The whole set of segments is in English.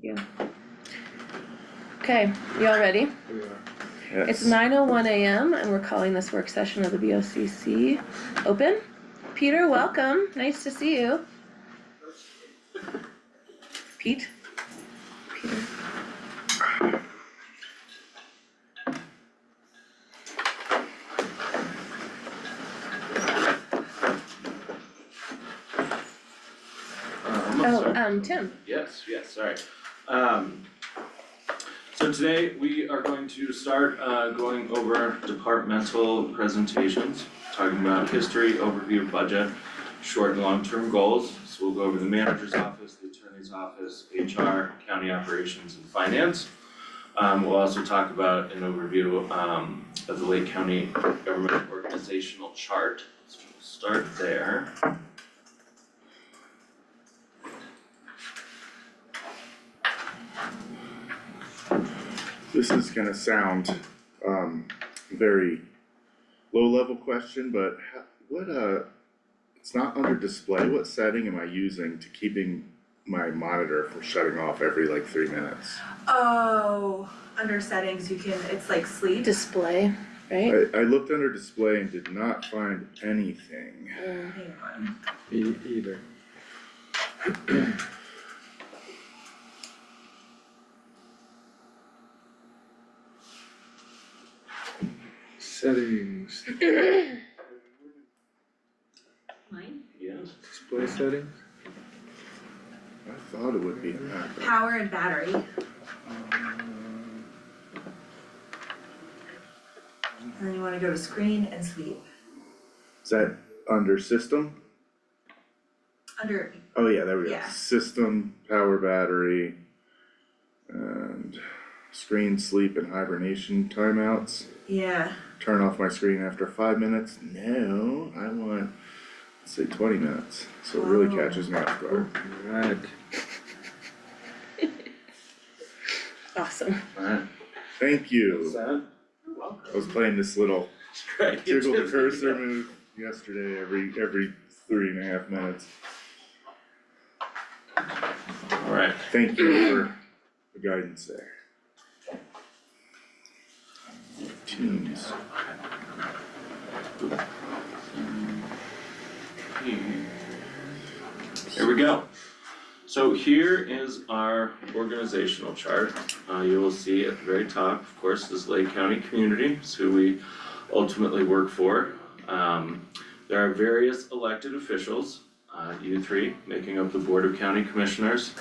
you. Okay, y'all ready? Yes. It's 9:01 a.m. and we're calling this work session of the BOCC open. Peter, welcome. Nice to see you. Peter. Tim. Yes, sorry. So today we are going to start going over departmental presentations, talking about history, overview of budget, short and long-term goals. So we'll go over the manager's office, the attorney's office, HR, county operations, and finance. We'll also talk about an overview of the Lake County Government Organizational Chart. So we'll start there. This is gonna sound very low level question, but it's not under display. What setting am I using to keeping my monitor from shutting off every like 3 minutes? Oh, under settings you can, it's like sleep. Display, right? I looked under display and did not find anything. Hang on. Me either. Settings. Mine? Yes. Display settings. I thought it would be in that. but- Power and battery. And then you wanna go to screen and sleep. Is that under system? Under, Oh yeah, there we go. Yeah. System, power, battery, and screen, sleep, and hibernation timeouts. yeah, Turn off my screen after 5 minutes? No, I want, let's say 20 minutes, so it really Oh. catches me off guard. Right. Awesome. Alright. Thank What's you. that? I was playing this little Right. jiggle the cursor move yesterday every 3.5 minutes. Alright. Thank you for the guidance there. Teams. Here we go. So here is our organizational chart. You will see at the very top, of course, this Lake County community, is who we ultimately work for. There are various elected officials, you three, making up the Board of County Commissioners,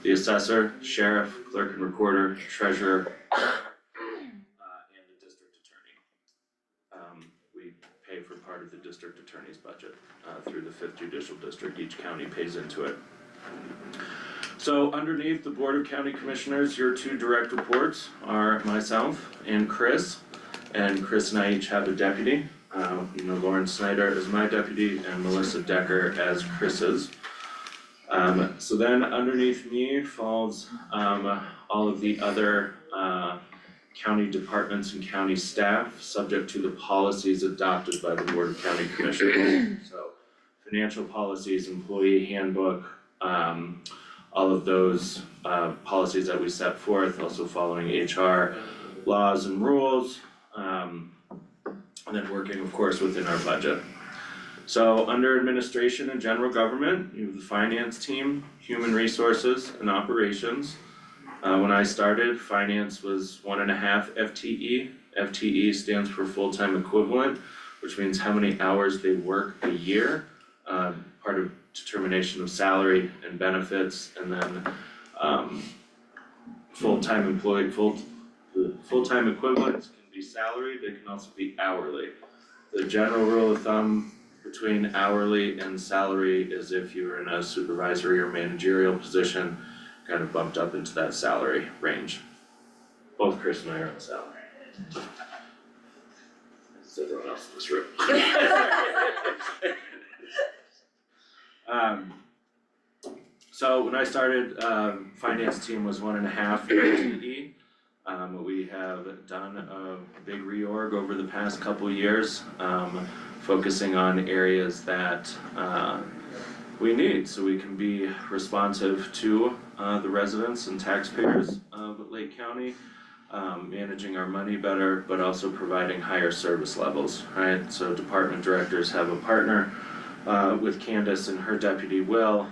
the assessor, sheriff, clerk and recorder, treasurer, and the district attorney. We pay for part of the district attorney's budget through the 5th Judicial District. Each county pays into it. So underneath the Board of County Commissioners, your two direct reports are myself and Chris. And Chris and I each have a deputy. Lauren Snyder is my deputy and Melissa Decker as Chris's. So then underneath me falls all of the other county departments and county staff, subject to the policies adopted by the Board of County Commissioners. So financial policies, employee handbook, all of those policies that we set forth, also following HR laws and rules, and then working, of course, within our budget. So under administration and general government, you have the finance team, human resources, and operations. When I started, finance was 1.5 FTE. FTE stands for full-time equivalent, which means how many hours they work a year. Part of determination of salary and benefits, and then full-time equivalents can be salaried, they can also be hourly. The general rule of thumb between hourly and salary is if you were in a supervisory or managerial position, kind of bumped up into that salary range. Both Chris and I are on salary. As everyone else in this room. So when I started, finance team was 1.5 FTE. We have done a big reorg over the past couple years, focusing on areas that we need, so we can be responsive to the residents and taxpayers of Lake County, managing our money better, but also providing higher service levels, right? So department directors have a partner with Candace and her deputy Will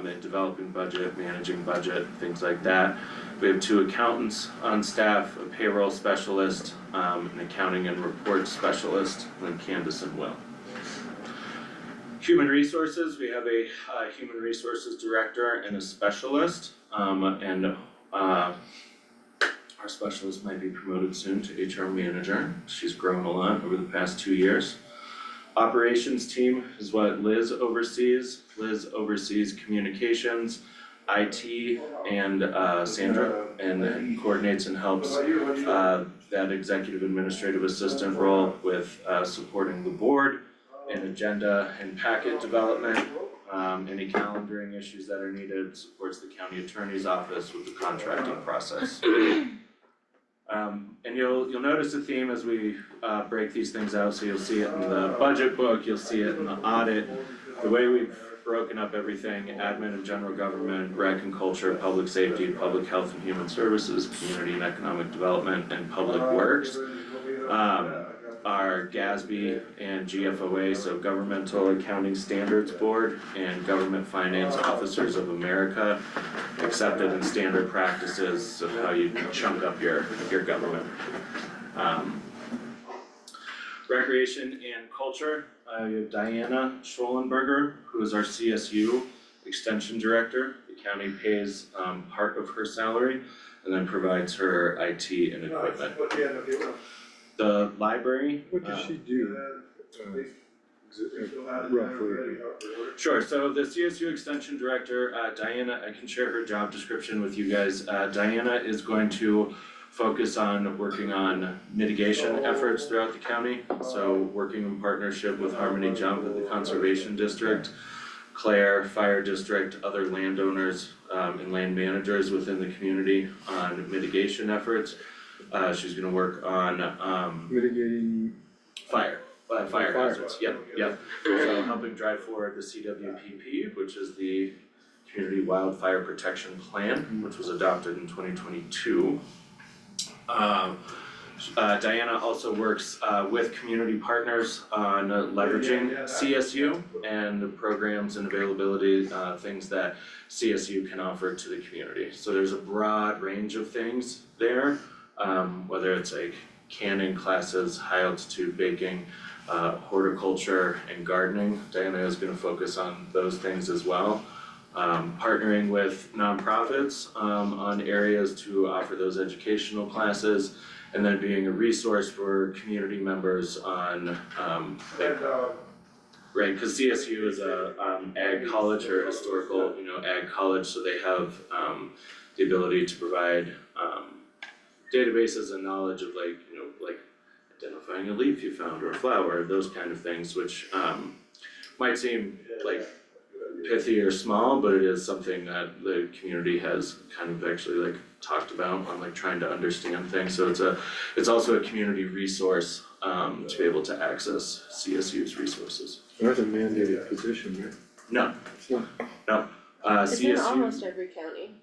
in developing budget, managing budget, things like that. We have 2 accountants on staff, a payroll specialist, an accounting and report specialist, and Candace and Will. Human resources, we have a human resources director and a specialist, and our specialist might be promoted soon to HR manager. She's grown a lot over the past 2 years. Operations team is what Liz oversees. Liz oversees communications, IT, and Sandra, and then coordinates and helps that executive administrative assistant role with supporting the board and agenda and packet development, any calendaring issues that are needed, supports the county attorney's office with the contracting process. And you'll notice a theme as we break these things out, so you'll see it in the budget book, you'll see it in the audit, the way we've broken up everything, admin and general government, rec and culture, public safety, public health and human services, community and economic development, and public works. Our GASB and GFOA, so Governmental Accounting Standards Board, and Government Finance Officers of America, accepted in standard practices of how you chunk up your government. Recreation and culture, we have Diana Schollenberger, who is our CSU Extension Director. The county pays part of her salary and then provides her IT and equipment. The library. What does she do? Roughly. Sure, so the CSU Extension Director, Diana, I can share her job description with you guys. Diana is going to focus on working on mitigation efforts throughout the county. So working in partnership with Harmony Jump at the Conservation District, Clare Fire District, other landowners and land managers within the community on mitigation efforts. She's gonna work on Mitigating. fire hazards, yep. So helping drive forward the CWPP, which is the Community Wildfire Protection Plan, which was adopted in 2022. Diana also works with community partners on leveraging CSU and the programs and availability, things that CSU can offer to the community. So there's a broad range of things there, whether it's like canning classes, high altitude baking, horticulture and gardening. Diana is gonna focus on those things as well. Partnering with nonprofits on areas to offer those educational classes, and then being a resource for community members on right, cause CSU is a ag college or historical, ag college, so they have the ability to provide databases and knowledge of like identifying a leaf you found or a flower, those kind of things, which might seem like pithy or small, but it is something that the community has kind of actually talked about on trying to understand things. So it's also a community resource to be able to access CSU's resources. That's a mandated position, right? No, It's not. no, It's in CSU, almost every county.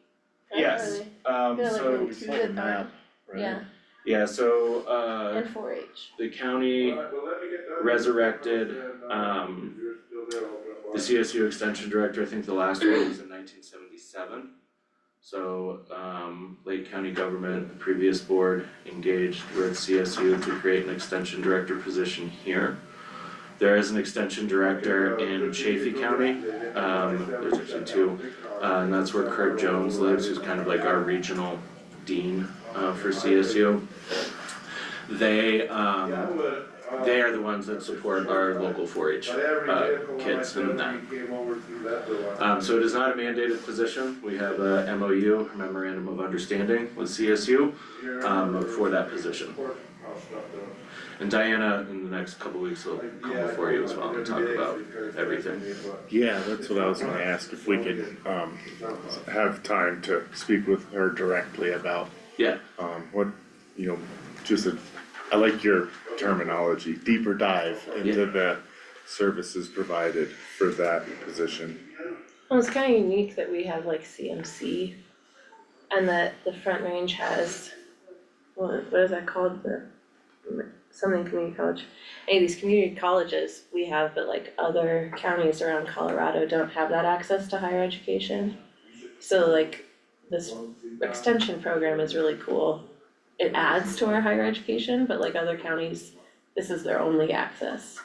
Right? yes, Or they- so like It's like a map, right? Yeah, yeah, so and 4-H. the county resurrected the CSU Extension Director. I think the last one was in 1977. So Lake County government, the previous board engaged with CSU to create an Extension Director position here. There is an Extension Director in Chaffey County, there's actually 2, and that's where Kurt Jones lives, who's kind of like our regional dean for CSU. They are the ones that support our local 4-H kids and that. So it is not a mandated position. We have a MOU, Memorandum of Understanding with CSU for that position. And Diana, in the next couple weeks, will come before you as well and talk about everything. Yeah, that's what I was gonna ask, if we could have time to speak with her directly about Yeah, what, I like your terminology, deeper dive into the services provided for that position. Well, it's kinda unique that we have like CMC and that the Front Range has, what is that called, something community college. Any of these community colleges we have, but like other counties around Colorado don't have that access to higher education. So like this extension program is really cool. It adds to our higher education, but like other counties, this is their only access,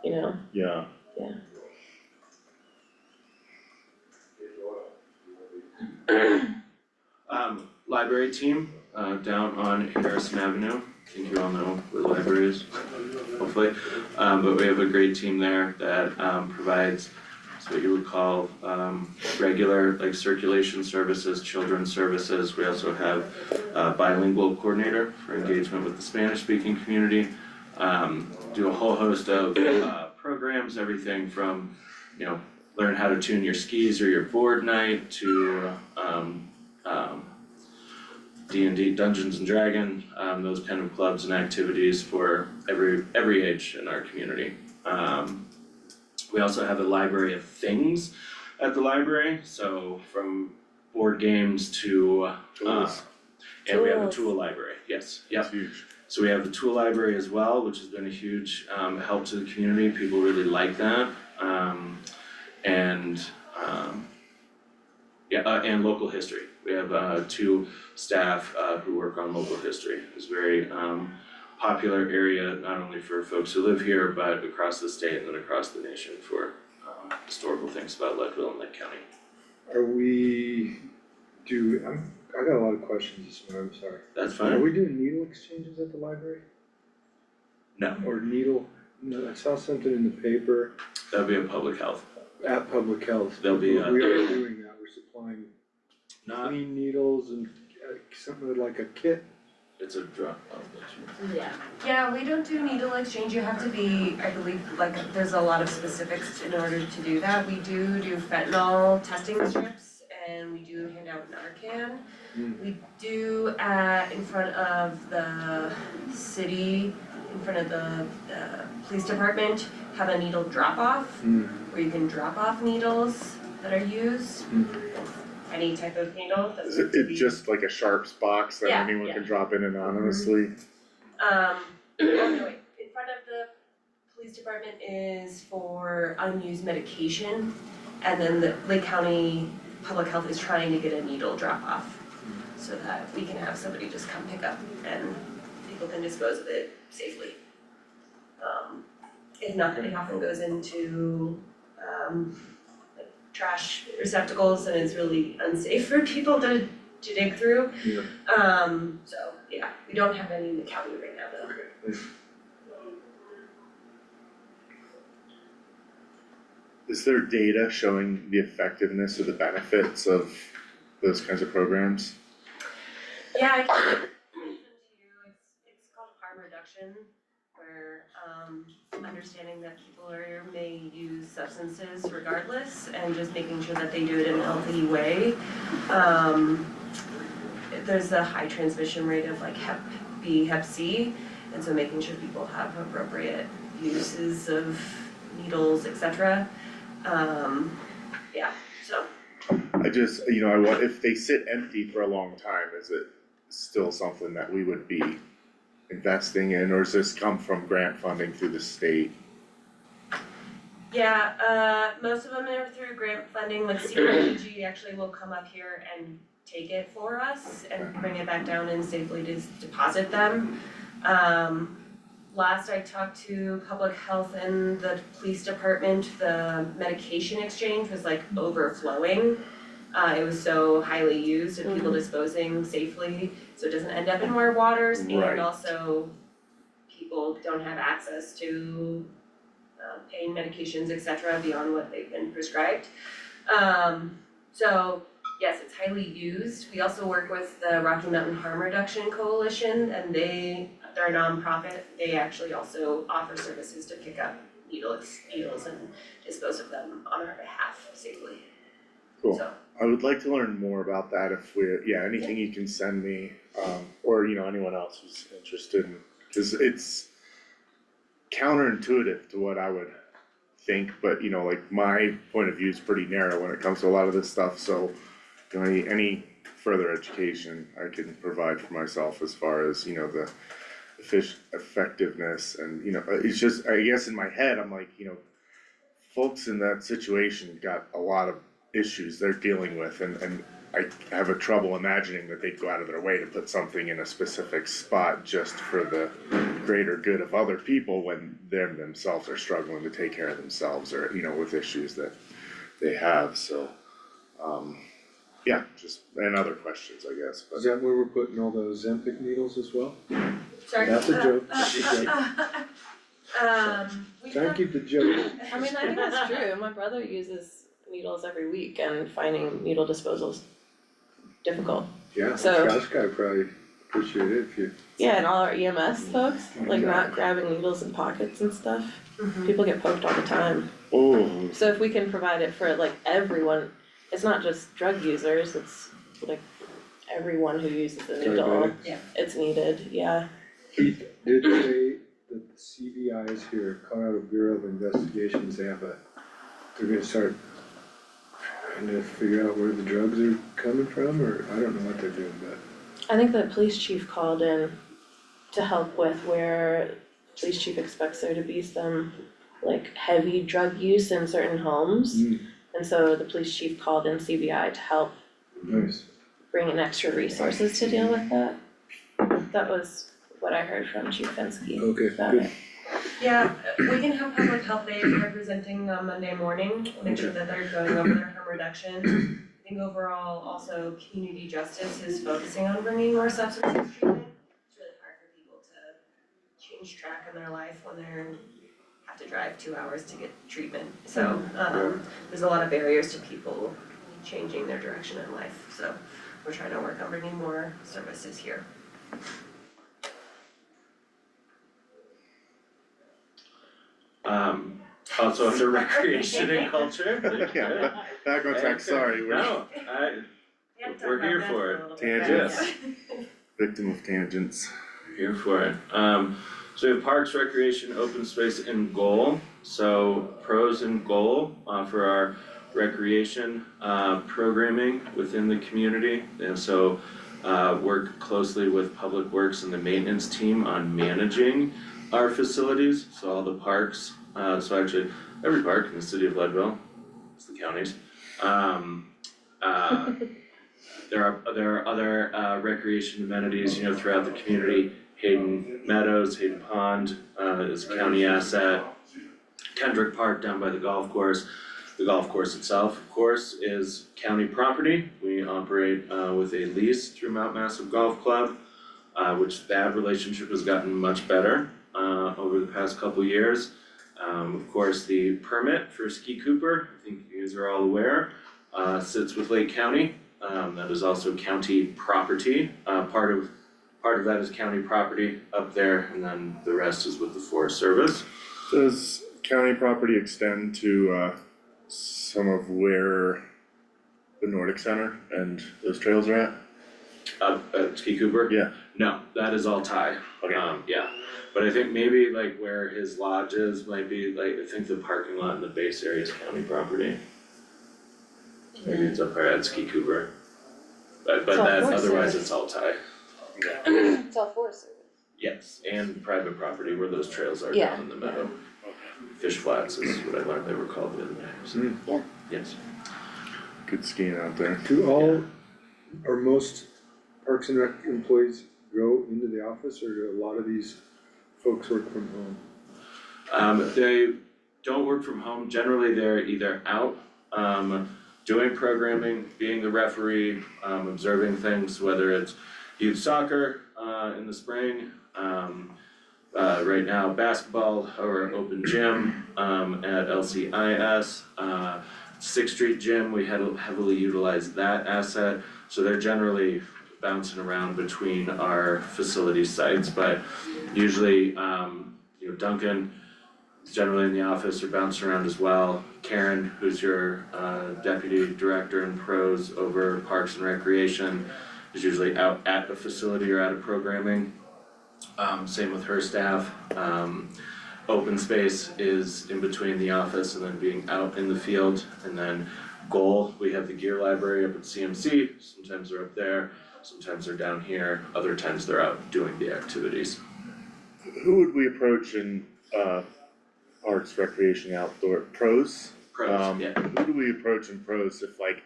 you know? Yeah. Library team, down on Harrison Avenue, I think you all know where the library is, hopefully. But we have a great team there that, provides, what you would call, regular, like circulation services, children's services. We also have a bilingual coordinator for engagement with the Spanish-speaking community. Do a whole host of, programs, everything from, learn how to tune your skis or your board night to, D&D, Dungeons and Dragons, those kind of clubs and activities for every age in our community. We also have a library of things at the library, so from board games to, Tools. and we have a Tools. tool library, yes, yep. It's huge. So we have the tool library as well, which has been a huge help to the community, people really like that. And and local history. We have 2 staff who work on local history. It's a very popular area, not only for folks who live here, but across the state and then across the nation for historical things about Leadville and Lake County. I got a lot of questions this morning, I'm sorry. That's Are fine? we doing needle exchanges at the library? No, Or no, I saw something in the paper that'd be a public health. at Public Health. There'll be We are doing that, we're supplying Not, clean needles and something like a kit. it's a drug, Yeah, we don't do needle exchange, you have to be, I believe, like, there's a lot of specifics in order to do that. We do fentanyl testing strips and we do hand out Narcan. We do in front of the city, in front of the police department, have a needle drop off where you can drop off needles that are used. Any type of needle, doesn't Is have to it be. just like a Sharps box that Yeah, anyone yeah. can drop in anonymously? Oh, no, wait, in front of the police department is for unused medication. And then the Lake County Public Health is trying to get a needle drop off. So that we can have somebody just come pick up and people can dispose of it safely. If not, it often goes into like trash receptacles and it's really unsafe for people to dig through. Yeah. So yeah, we don't have any in the county right now though. Okay. Is there data showing the effectiveness or the benefits of those kinds of programs? Yeah, I can mention to you, it's called harm reduction, where understanding that people may use substances regardless and just making sure that they do it in a healthy way. There's a high transmission rate of like Hep B, Hep C, and so making sure people have appropriate uses of needles, etc. Yeah, so. I just, I want, if they sit empty for a long time, is it still something that we would be investing in, or does this come from grant funding through the state? Yeah, most of them are through grant funding, like CDBG actually will come up here and take it for us and bring it back down and safely deposit them. Last I talked to public health and the police department, the medication exchange was like overflowing. It was so highly used and people disposing safely, so it doesn't end up in more waters Right. and also people don't have access to pain medications, etc., beyond what they've been prescribed. So yes, it's highly used. We also work with the Rocky Mountain Harm Reduction Coalition, and they're a nonprofit. They actually also offer services to pick up needles and dispose of them on our behalf safely. Cool. So, I would like to learn more about that if anything you can send me, or anyone else who's interested in, cause it's counterintuitive to what I would think, but you know, like my point of view is pretty narrow when it comes to a lot of this stuff, so you know, any further education I can provide for myself as far as, you know, the effectiveness and, you know, it's just, I guess in my head, I'm like, you know, folks in that situation got a lot of issues they're dealing with, and I have a trouble imagining that they'd go out of their way to put something in a specific spot just for the greater good of other people when them themselves are struggling to take care of themselves or, you know, with issues that they have, so. Yeah, just, and other questions, I guess, but. Is that where we're putting all those Ozempic needles as well? Sorry. That's a joke. We Try and have, keep the joke. I mean, I think that's true, my brother uses needles every week and finding needle disposals difficult. Yeah, the So- trash guy probably appreciate it if you, Yeah, and all our EMS folks, like not grabbing needles in pockets and stuff, people get poked all the time. Oh, So if we can provide it for like everyone, it's not just drug users, it's like everyone who uses a needle, diabetic. Yeah. it's needed, yeah. Keith did say that the CBI's here, Colorado Bureau of Investigations, they're gonna start trying to figure out where the drugs are coming from, or I don't know what they're doing, but. I think the police chief called in to help with where police chief expects there to be some like heavy drug use in certain homes. And so the police chief called in CBI to help Nice. bring in extra resources to deal with that. That was what I heard from Chief Fensky Okay, about good. it. yeah, we can have public health aid representing on Monday morning, make sure that they're going over their harm reduction. I think overall also community justice is focusing on bringing more substance use treatment. It's really hard for people to change track in their life when they're have to drive 2 hours to get treatment. So there's a lot of barriers to people changing their direction in life, so we're trying to work on bringing more services here. Also under recreation and culture. yeah, back on track, sorry, we're No, We're here for it. Tangents. Victim of tangents. here for it. So we have parks, recreation, open space, and goal. So pros and goal for our recreation programming within the community. And so work closely with Public Works and the maintenance team on managing our facilities, so all the parks, so actually every park in the city of Leadville, it's the counties. There are other recreation amenities, you know, throughout the community. Hayden Meadows, Hayden Pond is a county asset. Kendrick Park down by the golf course. The golf course itself, of course, is county property. We operate with a lease through Mount Massive Golf Club, which that relationship has gotten much better over the past couple years. Of course, the permit for Ski Cooper, I think you guys are all aware, sits with Lake County. That is also county property. Part of that is county property up there, and then the rest is with the Forest Service. Does county property extend to some of where the Nordic Center and those trails are at? At Ski Cooper? Yeah. No, that is all Thai. Okay. Yeah, but I think maybe like where his lodge is might be like, I think the parking lot in the base area is county property. Maybe it's up there at Ski Cooper. But It's all that's, Forest otherwise Service. it's all Thai. It's all Forest Service. Yes, and private property where those trails are Yeah. down in the meadow. Fish Flats is what I learned they were called the other day, so, Yeah. yes. Good skiing out there. Do all, or most Parks and Rec employees go into the office, or do a lot of these folks work from home? They don't work from home, generally they're either out, doing programming, being the referee, observing things, whether it's youth soccer, in the spring, right now basketball or open gym, at LCIS. Sixth Street Gym, we had heavily utilized that asset, so they're generally bouncing around between our facility sites, but usually, you know, Duncan is generally in the office or bouncing around as well. Karen, who's your deputy director in pros over Parks and Recreation, is usually out at a facility or at a programming. Same with her staff. Open space is in between the office and then being out in the field. And then goal, we have the gear library up at CMC, sometimes they're up there, sometimes they're down here, other times they're out doing the activities. Who would we approach in Parks, Recreation, Outdoor, pros? Pros, yeah. Who do we approach in pros if like,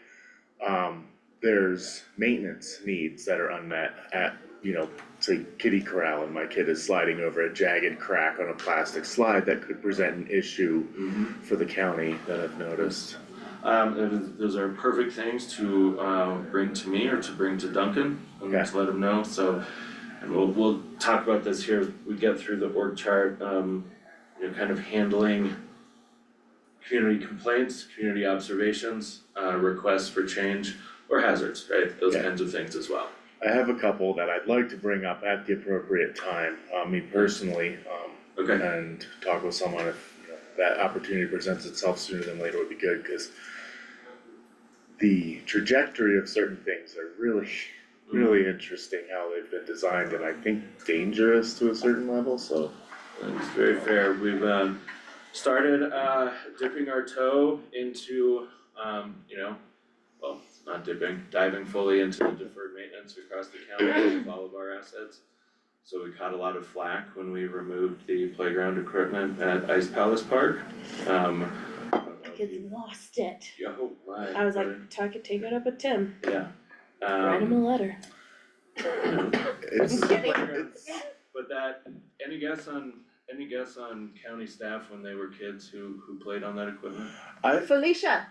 there's maintenance needs that are unmet at, you know, say kiddie corral and my kid is sliding over a jagged crack on a plastic slide that could present an issue for the county that I've noticed. Those are perfect things to bring to me or to bring to Duncan and Okay. to let him know, so. And we'll talk about this here as we get through the org chart, you know, kind of handling community complaints, community observations, requests for change, or hazards, right? Those Yeah. kinds of things as well. I have a couple that I'd like to bring up at the appropriate time, me personally, Okay, and talk with someone if, you know, that opportunity presents itself sooner than later would be good, cause the trajectory of certain things are really interesting how they've been designed and I think dangerous to a certain level, so. that's very fair. We've started dipping our toe into, you know, well, not dipping, diving fully into the deferred maintenance across the county with all of our assets. So we caught a lot of flack when we removed the playground equipment at Ice Palace Park. I don't know if Kids you- lost it. Yo, right. I was like, take it up with Tim, Yeah. write him a letter. It's, Kidding. it's, But that, any guess on county staff when they were kids who played on that equipment? Felicia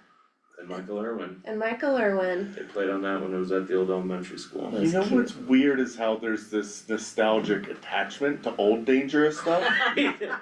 And Michael Irwin, and Michael Irwin. they played on that when it was at the old elementary school. you know what's weird is how there's this nostalgic attachment to old dangerous stuff,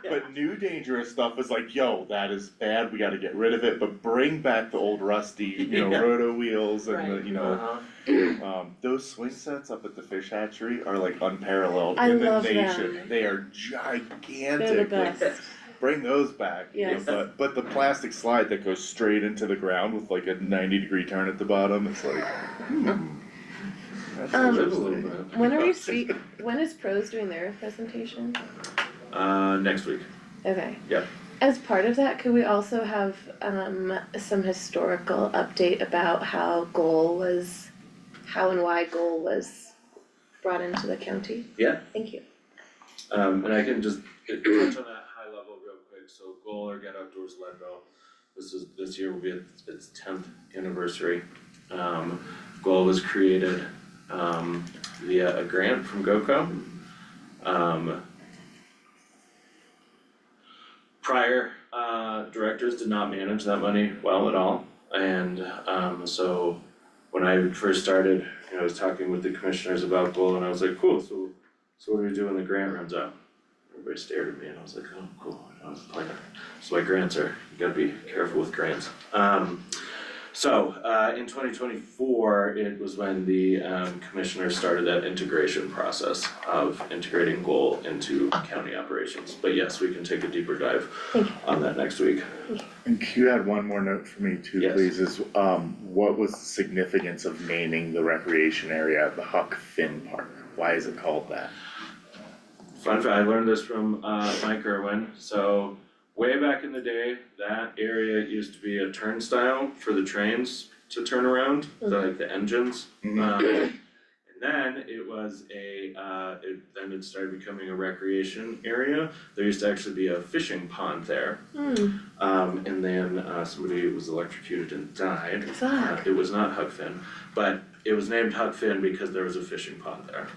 but new dangerous stuff is like, yo, that is bad, we gotta get rid of it, but bring back the old rusty, you know, Yeah. roto wheels and the, Right. you know, Uh-huh. those swing sets up at the fish hatchery are like unparalleled I in the love them. nation. They are gigantic. They're the Like, best. bring those back. Yes. But the plastic slide that goes straight into the ground with like a 90-degree turn at the bottom, it's like, that's Um, Lives a little bit. When are when is Pros doing their presentation? Next week. Okay. Yep. As part of that, could we also have some historical update about how and why Goal was brought into the county? Yeah. Thank you. And I can just touch on that high level real quick, so Goal or Get Outdoors Leadville, this year will be its 10th anniversary. Goal was created via a grant from GoCo. Prior directors did not manage that money well at all, and so when I first started, you know, I was talking with the commissioners about Goal and I was like, cool, so what do we do when the grant runs out? Everybody stared at me and I was like, oh, cool, I was like, that's why grants are, you gotta be careful with grants. In 2024, it was when the commissioners started that integration process of integrating Goal into county operations. But yes, we can take a deeper dive Thank you. on that next week. And you had one more note for me too, Yes. please, is what was the significance of naming the recreation area the Huck Finn Park? Why is it called that? Fun fact, I learned this from Mike Irwin, so way back in the day, that area used to be a turnstile for the trains to turn around, like the engines. And then it was then it started becoming a recreation area. There used to actually be a fishing pond there. And then somebody was electrocuted and died. Fuck. It was not Huck Finn, but it was named Huck Finn because there was a fishing pond there.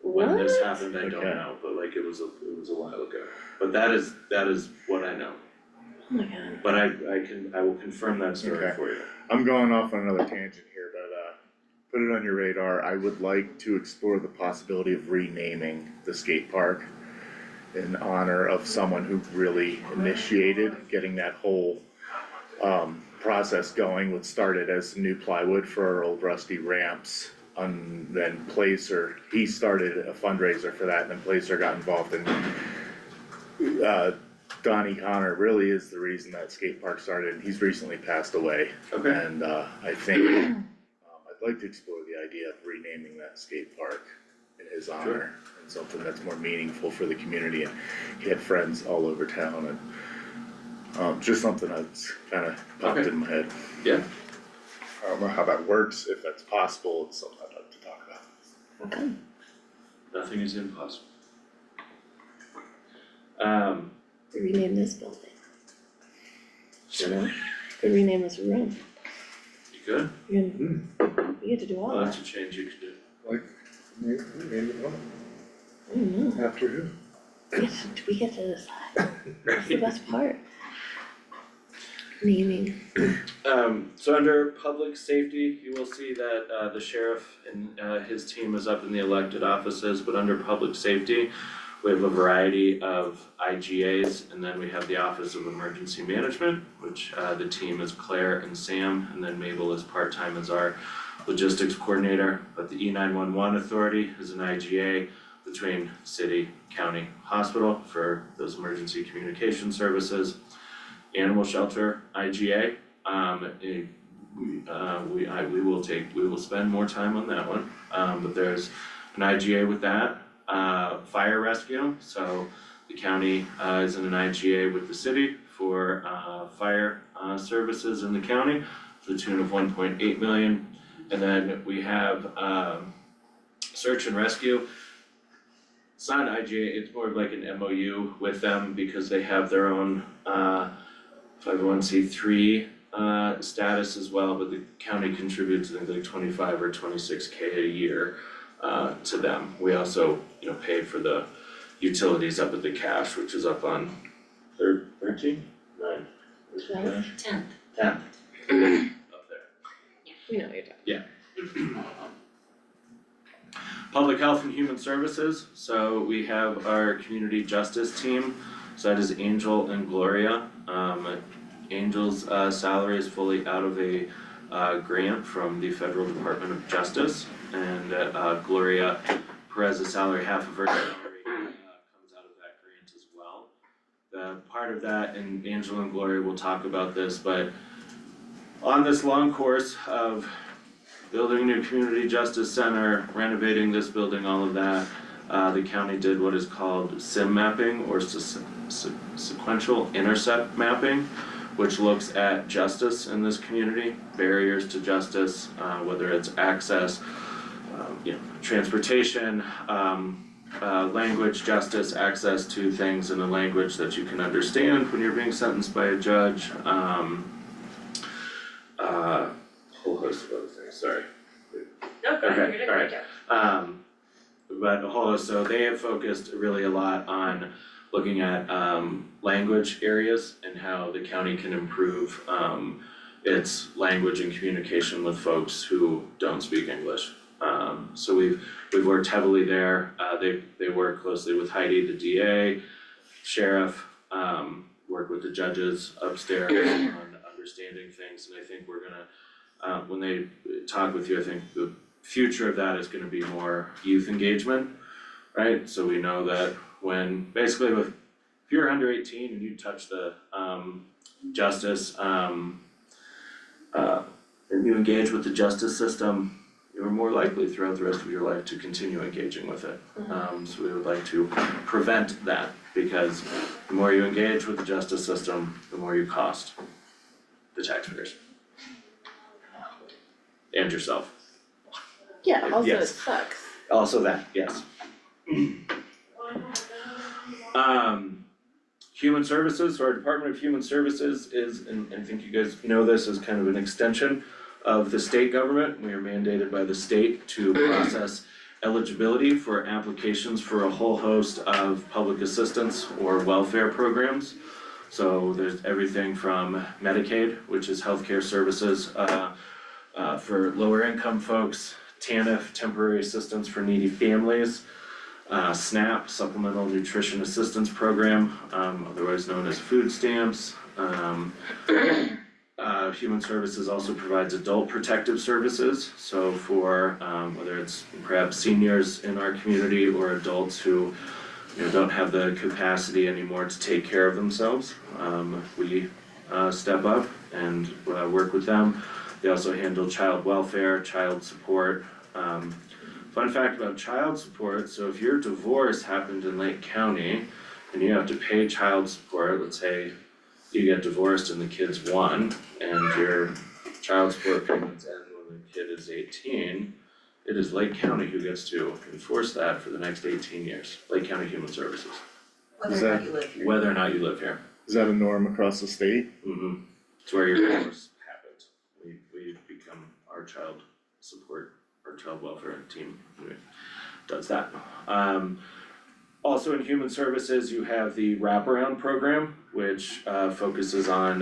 When this happened, I don't Okay. know, but like it was a while ago. But that is what I know. Oh my god. But I will confirm that story Okay. for you. I'm going off on another tangent here, but put it on your radar. I would like to explore the possibility of renaming the skate park in honor of someone who really initiated getting that whole process going. What started as new plywood for our old rusty ramps, and then Placer, he started a fundraiser for that, and then Placer got involved, and Donnie Connor really is the reason that skate park started, and he's recently passed away. Okay. And I think I'd like to explore the idea of renaming that skate park in his honor and something that's more meaningful for the community, and he had friends all over town, and just something that's kinda popped Okay. in my head. Yeah. I don't know how that works, if that's possible, it's something I'd like to talk about. Okay. Nothing is impossible. We rename this building. You know, could rename this room. You good? You get to do all Well, that. that's a change you could do. Like, name it what? I don't know. After who? We get to decide. That's the best part. Naming. So under public safety, you will see that the sheriff and his team is up in the elected offices, but under public safety, we have a variety of IGAs, and then we have the Office of Emergency Management, which the team is Claire and Sam, and then Mabel is part-time as our logistics coordinator. But the E911 Authority is an IGA between city, county, hospital for those emergency communication services. Animal shelter, IGA, we will spend more time on that one, but there's an IGA with that. Fire rescue, so the county is in an IGA with the city for fire services in the county to the tune of 1.8 million. And then we have search and rescue. It's not an IGA, it's more of like an MOU with them because they have their own 501c3 status as well, but the county contributes I think like 25 or 26K a year to them. We also, pay for the utilities up at the cache, which is up on 13? 9? 10th. 10th. Up there. We know what you're talking. Public Health and Human Services, so we have our Community Justice team, so that is Angel and Gloria. Angel's salary is fully out of a grant from the Federal Department of Justice, and Gloria Perez's salary, half of her salary comes out of that grant as well. The part of that, and Angel and Gloria will talk about this, but on this long course of building a new community justice center, renovating this building, all of that, the county did what is called SIM mapping or sequential intercept mapping, which looks at justice in this community, barriers to justice, whether it's access, transportation, language justice, access to things in a language that you can understand when you're being sentenced by a judge, whole host of other things, sorry. No, go ahead, Okay, you're doing a great job. But a whole, so they have focused really a lot on looking at language areas and how the county can improve its language and communication with folks who don't speak English. So we've worked heavily there. They work closely with Heidi, the DA, sheriff, work with the judges upstairs on understanding things, and I think we're gonna, when they talk with you, I think the future of that is gonna be more youth engagement, right? So we know that when, basically if you're under 18 and you touch the justice, and you engage with the justice system, you're more likely throughout the rest of your life to continue engaging with it. So we would like to prevent that, because the more you engage with the justice system, the more you cost the taxpayers. And yourself. Yeah, also it Yes. sucks. Also that, yes. Human Services, so our Department of Human Services is, and I think you guys know this, is kind of an extension of the state government. We are mandated by the state to process eligibility for applications for a whole host of public assistance or welfare programs. So there's everything from Medicaid, which is healthcare services for lower income folks, TANF, temporary assistance for needy families, SNAP, Supplemental Nutrition Assistance Program, otherwise known as food stamps. Human Services also provides adult protective services, so for whether it's perhaps seniors in our community or adults who don't have the capacity anymore to take care of themselves, we step up and work with them. They also handle child welfare, child support, Fun fact about child support, so if your divorce happened in Lake County and you have to pay child support, let's say you get divorced and the kid's 1 and your child support payments end when the kid is 18, it is Lake County who gets to enforce that for the next 18 years, Lake County Human Services, Whether or not you live here. whether or not you live here. Is that a norm across the state? It's where your divorce happened, we become our child support, our child welfare team, does that. Also in human services, you have the wraparound program, which focuses on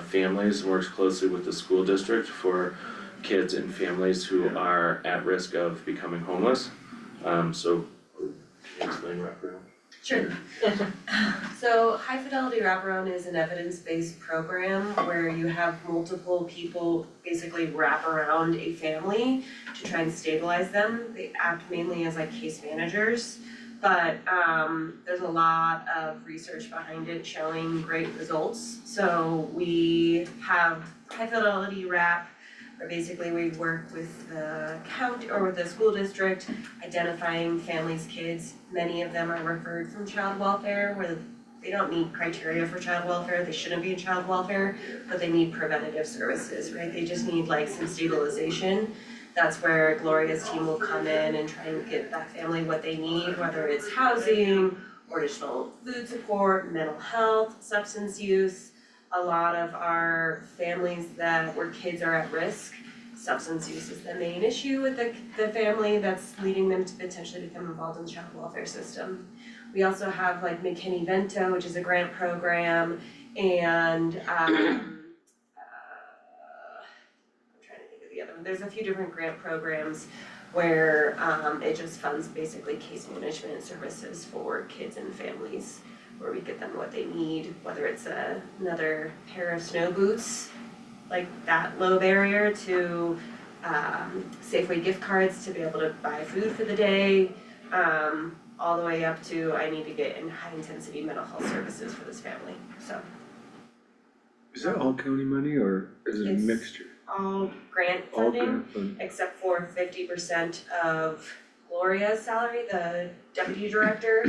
families and works closely with the school district for kids and families who are at risk of becoming homeless. So, can you explain wraparound? Sure. So high fidelity wraparound is an evidence-based program where you have multiple people basically wrap around a family to try and stabilize them. They act mainly as like case managers, but there's a lot of research behind it showing great results. So we have high fidelity wrap, where basically we work with the county or with the school district, identifying families' kids. Many of them are referred from child welfare, where they don't need criteria for child welfare, they shouldn't be in child welfare, but they need preventative services, right? They just need like some stabilization. That's where Gloria's team will come in and try and get that family what they need, whether it's housing, or additional food support, mental health, substance use. A lot of our families where kids are at risk, substance use is the main issue with the family that's leading them to potentially become involved in the child welfare system. We also have like McKinney-Vento, which is a grant program, and I'm trying to think of the other one. There's a few different grant programs where it just funds basically case management services for kids and families, where we get them what they need, whether it's another pair of snow boots, like that low barrier, to Safeway gift cards to be able to buy food for the day, all the way up to I need to get in high intensity mental health services for this family, so. Is that all county money or is it a It's mixture? all grant All funding, grant funding? except for 50% of Gloria's salary, the deputy director.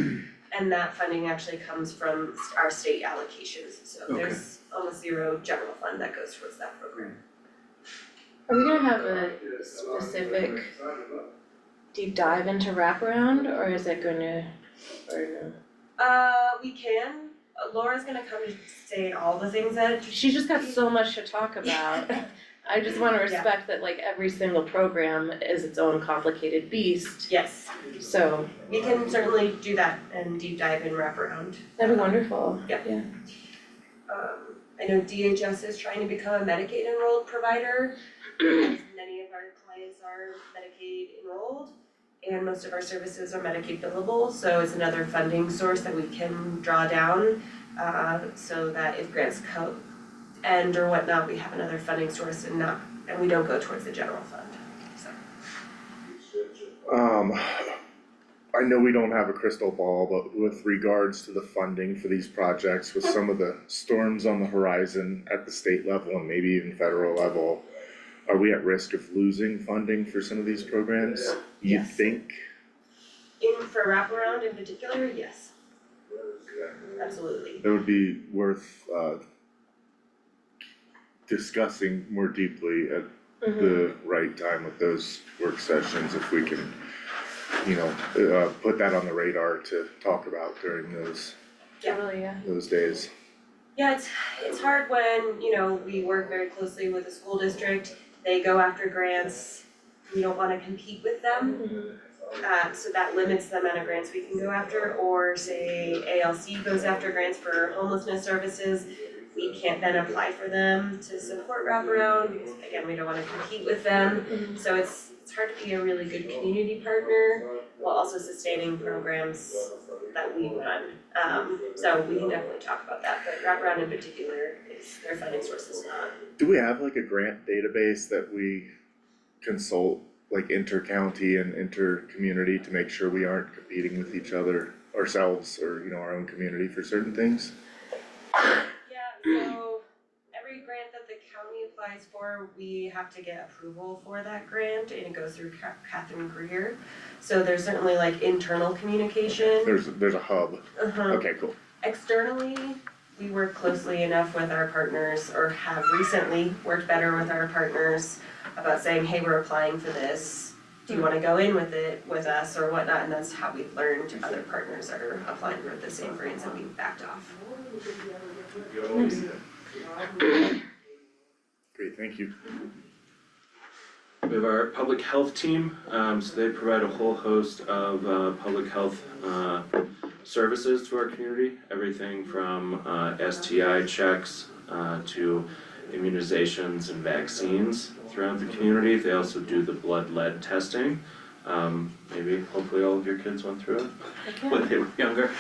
And that funding actually comes from our state allocations, so there's almost zero general fund that goes towards that program. Are we gonna have a specific deep dive into wraparound, or is it gonna, or no? We can, Laura's gonna come and say all the things that She's just got so much to talk about. I just wanna respect that like every single program is its own complicated beast, yes, so we can certainly do that and deep dive and wrap around. that'd be wonderful. Yep. Yeah. I know DHS is trying to become a Medicaid enrolled provider. Many of our clients are Medicaid enrolled, and most of our services are Medicaid billable, so it's another funding source that we can draw down, so that if grants end or whatnot, we have another funding source and we don't go towards the general fund, so. I know we don't have a crystal ball, but with regards to the funding for these projects, with some of the storms on the horizon at the state level and maybe even federal level, are we at risk of losing funding for some of these programs? You Yes. think? For wraparound in particular, yes, absolutely. That would be worth discussing more deeply at the right time with those work sessions, if we can, put that on the radar to talk about during those Totally, yeah. days. Yeah, it's hard when, we work very closely with the school district, they go after grants, we don't wanna compete with them. So that limits the amount of grants we can go after, or say ALC goes after grants for homelessness services, we can't then apply for them to support wraparound, because again, we don't wanna compete with them. So it's hard to be a really good community partner while also sustaining programs that we run. So we can definitely talk about that, but wraparound in particular is their funding source is not. Do we have like a grant database that we consult, like inter-county and inter-community, to make sure we aren't competing with each other, ourselves, or, our own community for certain things? Yeah, so every grant that the county applies for, we have to get approval for that grant and it goes through Catherine Greer. So there's certainly like internal communication. There's a hub, Uh-huh. okay, cool. Externally, we work closely enough with our partners or have recently worked better with our partners about saying, hey, we're applying for this. Do you wanna go in with it with us or whatnot? And that's how we've learned other partners are applying for the same grants and we've backed off. Great, thank you. We have our public health team, so they provide a whole host of public health services to our community. Everything from STI checks to immunizations and vaccines throughout the community. They also do the blood lead testing. Maybe hopefully all of your kids went through it when they were younger.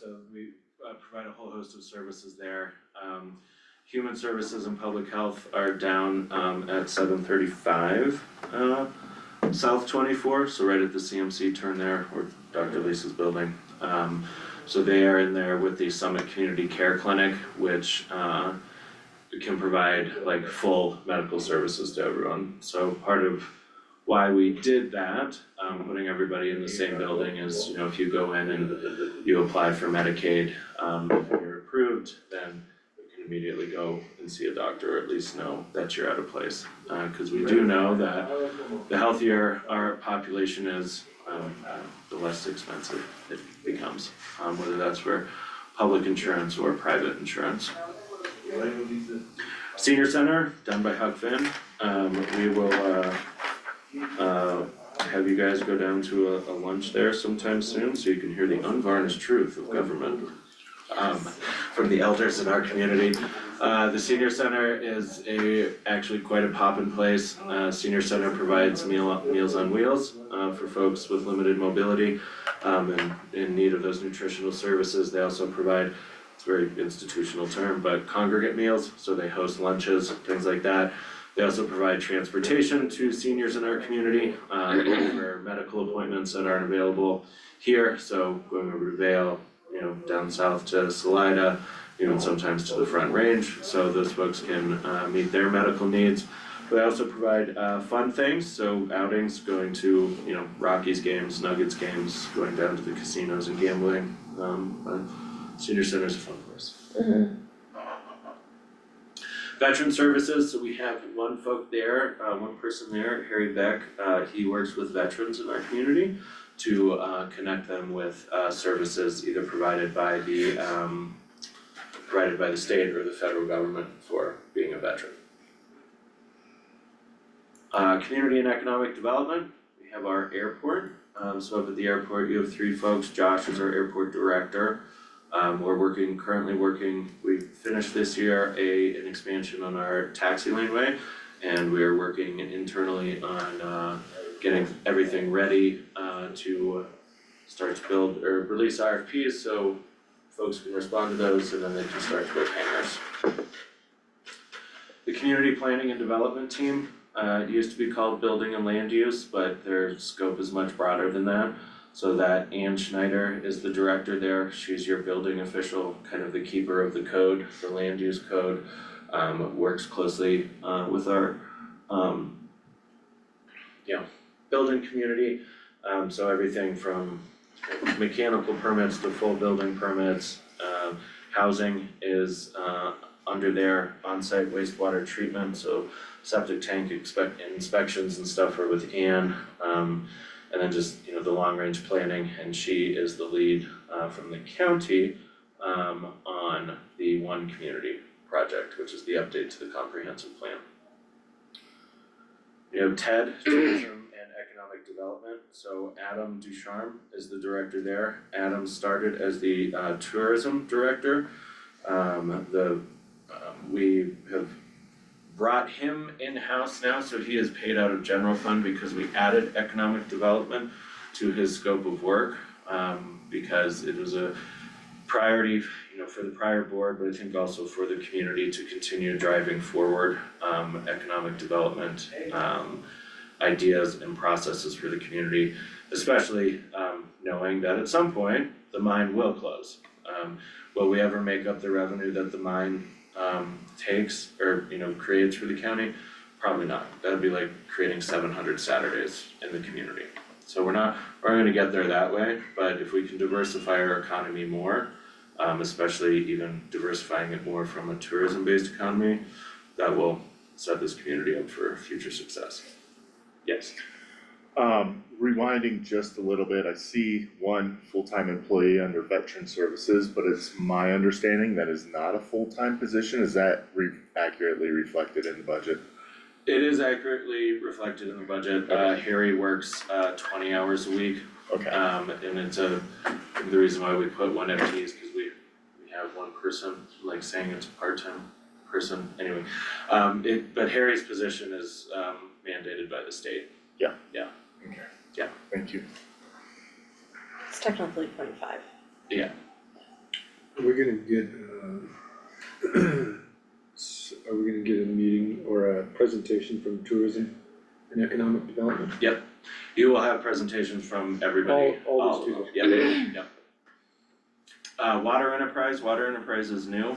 So we provide a whole host of services there. Human services and public health are down at 735 South 24, so right at the CMC turn there, where Dr. Lisa's building. So they are in there with the Summit Community Care Clinic, which can provide like full medical services to everyone. So part of why we did that, putting everybody in the same building is, you know, if you go in and you apply for Medicaid, and you're approved, then immediately go and see a doctor, or at least know that you're out of place. Cause we do know that the healthier our population is, the less expensive it becomes, whether that's for public insurance or private insurance. Senior Center, done by Huck Finn. We will have you guys go down to a lunch there sometime soon, so you can hear the unvarnished truth of government. From the elders in our community. The Senior Center is actually quite a poppin' place. Senior Center provides Meals on Wheels for folks with limited mobility and in need of those nutritional services. They also provide, it's a very institutional term, but congregate meals, so they host lunches, things like that. They also provide transportation to seniors in our community for medical appointments that aren't available here, so going over to Vail, you know, down south to Salida, even sometimes to the Front Range, so those folks can meet their medical needs. They also provide fun things, so outings, going to, you know, Rockies games, Nuggets games, going down to the casinos and gambling. But Senior Center's a fun place. Veteran Services, so we have one person there, Harry Beck, he works with veterans in our community to connect them with services either provided by the state or the federal government for being a veteran. Community and economic development, we have our airport. So up at the airport, you have three folks. Josh is our airport director. We're currently working, we finished this year an expansion on our taxi laneway, and we are working internally on getting everything ready to start to build or release RFPs, so folks can respond to those and then they can start to build hangars. The community planning and development team used to be called building and land use, but their scope is much broader than that. So that Ann Schneider is the director there. She's your building official, kind of the keeper of the code, the land use code. Works closely with our building community. So everything from mechanical permits to full building permits. Housing is under their on-site wastewater treatment, so septic tank inspections and stuff are with Ann. And then just, you know, the long-range planning, and she is the lead from the county on the One Community project, which is the update to the comprehensive plan. You have TED, Tourism and Economic Development, so Adam Ducharme is the director there. Adam started as the tourism director. We have brought him in-house now, so he is paid out of general fund because we added economic development to his scope of work, because it was a priority, you know, for the prior board, but I think also for the community to continue driving forward economic development ideas and processes for the community, especially knowing that at some point the mine will close. will we ever make up the revenue that the mine takes or, creates for the county? Probably not, that'd be like creating 700 Saturdays in the community. So we're not gonna get there that way, but if we can diversify our economy more, especially even diversifying it more from a tourism-based economy, that will set this community up for future success. Yes. Rewinding just a little bit, I see one full-time employee under veteran services, but it's my understanding that is not a full-time position. Is that accurately reflected in the budget? It is accurately reflected in the budget. Harry works 20 hours a week. Okay, And it's the reason why we put one FTE is because we have one person, like saying it's a part-time person, anyway. But Harry's position is mandated by the state. okay. Yeah. Thank you. It's technically 0.5. Yeah, We're gonna get, are we gonna get a meeting or a presentation from tourism and economic development? you will have presentations from everybody. All these of them. people. Yep. Water Enterprise is new,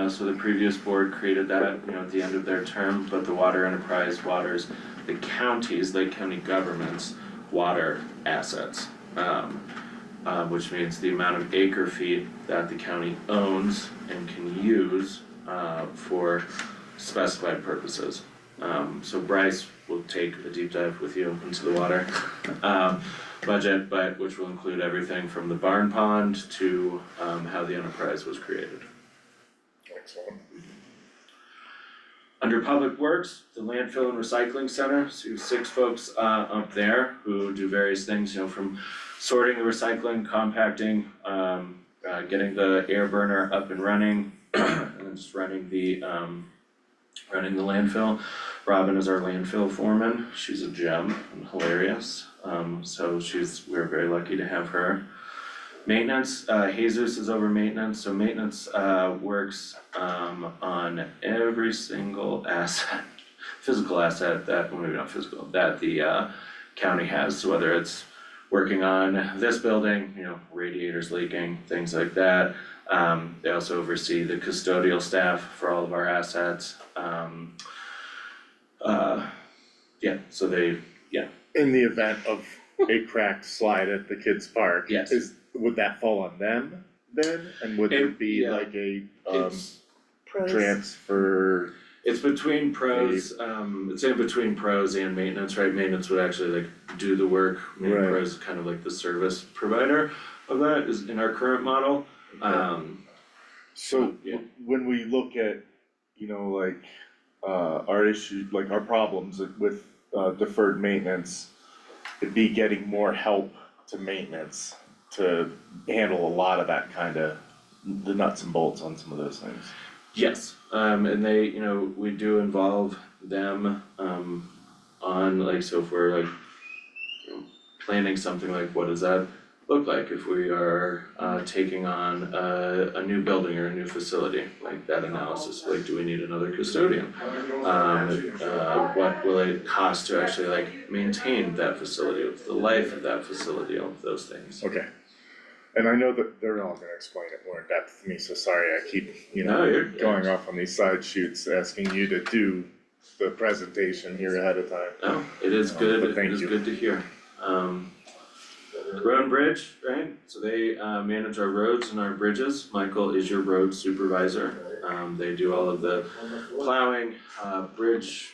so the previous board created that, at the end of their term, but the Water Enterprise waters the counties, Lake County government's water assets. Which means the amount of acre feet that the county owns and can use, for specified purposes. So Bryce will take a deep dive with you into the water, budget, but which will include everything from the barn pond to, how the enterprise was created. Excellent. Under Public Works, the landfill and recycling center, so you have 6 folks up there who do various things, from sorting the recycling, compacting, getting the air burner up and running, and then just running the landfill. Robin is our landfill foreman, she's a gem and hilarious, so we're very lucky to have her. Maintenance, Jesus is over maintenance, so maintenance works on every single asset, physical asset that, well, maybe not physical, that the county has, so whether it's working on this building, radiators leaking, things like that. They also oversee the custodial staff for all of our assets. So they, In the event of a cracked slide at the kids' park. Yes. Would that fall on them then? And would there be yeah. like a it's, Pros. transfer? it's between pros, it's in between pros and maintenance, right? Maintenance would actually like do the work, Right. pros is kind of like the service provider of that is in our current model. So Yeah. when we look at, our issue, like our problems with deferred maintenance, it'd be getting more help to maintenance to handle a lot of that the nuts and bolts on some of those things. Yes, and they, we do involve them, on like, so if we're like, planning something like, what does that look like if we are, taking on a new building or a new facility, like that analysis, like, do we need another custodian? What will it cost to actually like maintain that facility, the life of that facility, all of those things. Okay. And I know that they're all gonna explain it more in depth to me, so sorry, I keep, No, you're- going off on these side shoots, asking you to do the presentation here ahead of time. No, it is good, But it thank is you. good to hear. Road and Bridge, right, so they manage our roads and our bridges, Michael is your road supervisor. They do all of the plowing, bridge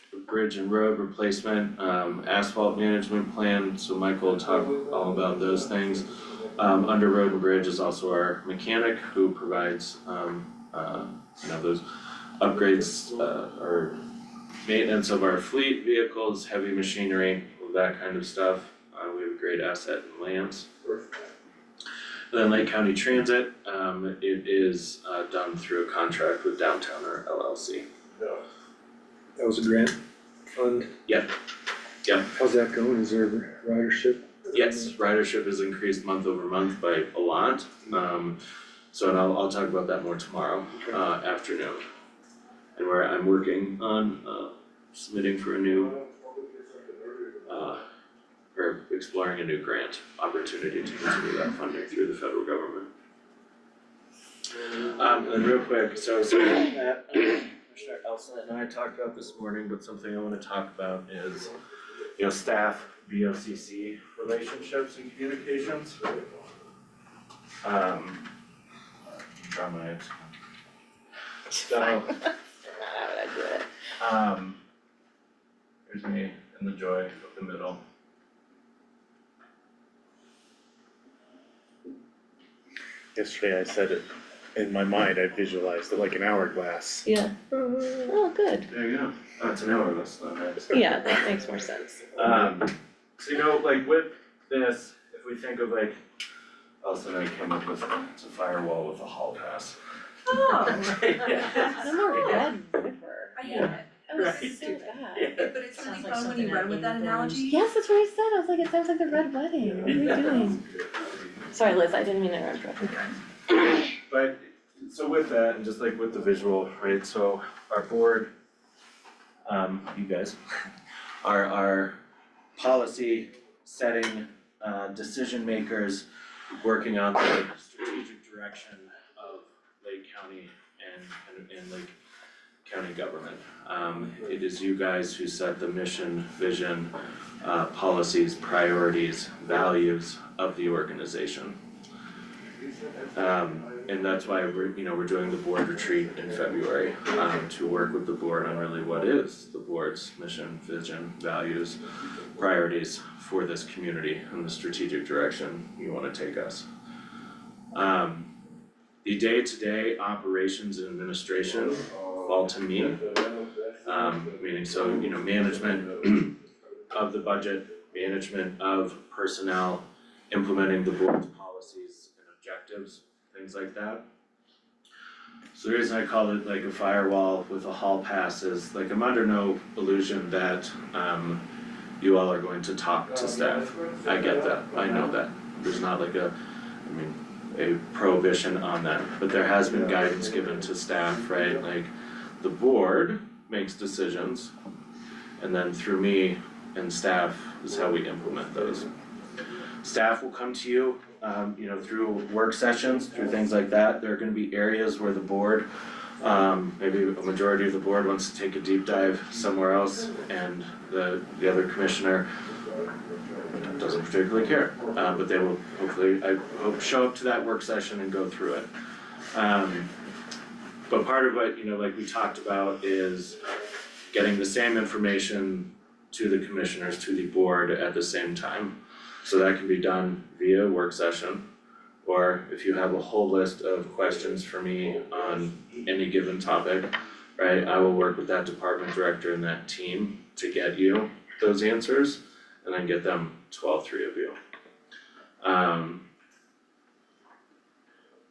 and road replacement, asphalt management plan, so Michael will talk all about those things. Under Road and Bridge is also our mechanic who provides, those upgrades, or maintenance of our fleet vehicles, heavy machinery, that kind of stuff. We have a great asset in Lance. Then Lake County Transit, it is done through a contract with Downtown or LLC. That was a grant fund? Yep. How's that going? Is there ridership? Yes, ridership has increased month over month by a lot. And I'll talk about that more tomorrow afternoon. And where I'm working on submitting for a new or exploring a new grant opportunity to continue that funding through the federal government. And real quick, so something that Commissioner Elsa and I talked about this morning, but something I wanna talk about is, staff BOCC relationships and communications. Draw my. So, Not how would I do it? here's me and the joy of the middle. Yesterday I said it, in my mind, I visualized it like an hourglass. Yeah. Oh, good. There you go. Oh, it's an hourglass, not nice. Yeah, that makes more sense. So like with this, if we think of like, Elsa and I came up with, it's a firewall with a hall pass. Oh. The more red river. I hate it. That was Right. so bad. But it's really Sounds like fun when you something run that with that Game of analogy. Yes, that's what I said. I was like, it sounds like the red wedding. What are you doing? Sorry, Liz, I didn't mean to interrupt you. But, so with that, and just like with the visual, right, so our board, you guys, our policy setting, decision makers, working on the strategic direction of Lake County and Lake County government. It is you guys who set the mission, vision, policies, priorities, values of the organization. And that's why we're doing the board retreat in February, to work with the board on really what is the board's mission, vision, values, priorities for this community and the strategic direction you wanna take us. The day-to-day operations and administration fall to me. Meaning management of the budget, management of personnel, implementing the board's policies and objectives, things like that. So the reason I call it like a firewall with a hall pass is like I'm under no illusion that you all are going to talk to staff. I get that, I know that. There's not like a prohibition on that, but there has been guidance given to staff, right? Like the board makes decisions and then through me and staff is how we implement those. Staff will come to you, through work sessions, through things like that. There are gonna be areas where the board, maybe a majority of the board wants to take a deep dive somewhere else and the other commissioner doesn't particularly care, but they will hopefully, I hope, show up to that work session and go through it. But part of what, like we talked about is getting the same information to the commissioners, to the board at the same time. So that can be done via work session, or if you have a whole list of questions for me on any given topic, right? I will work with that department director and that team to get you those answers and then get them to all three of you.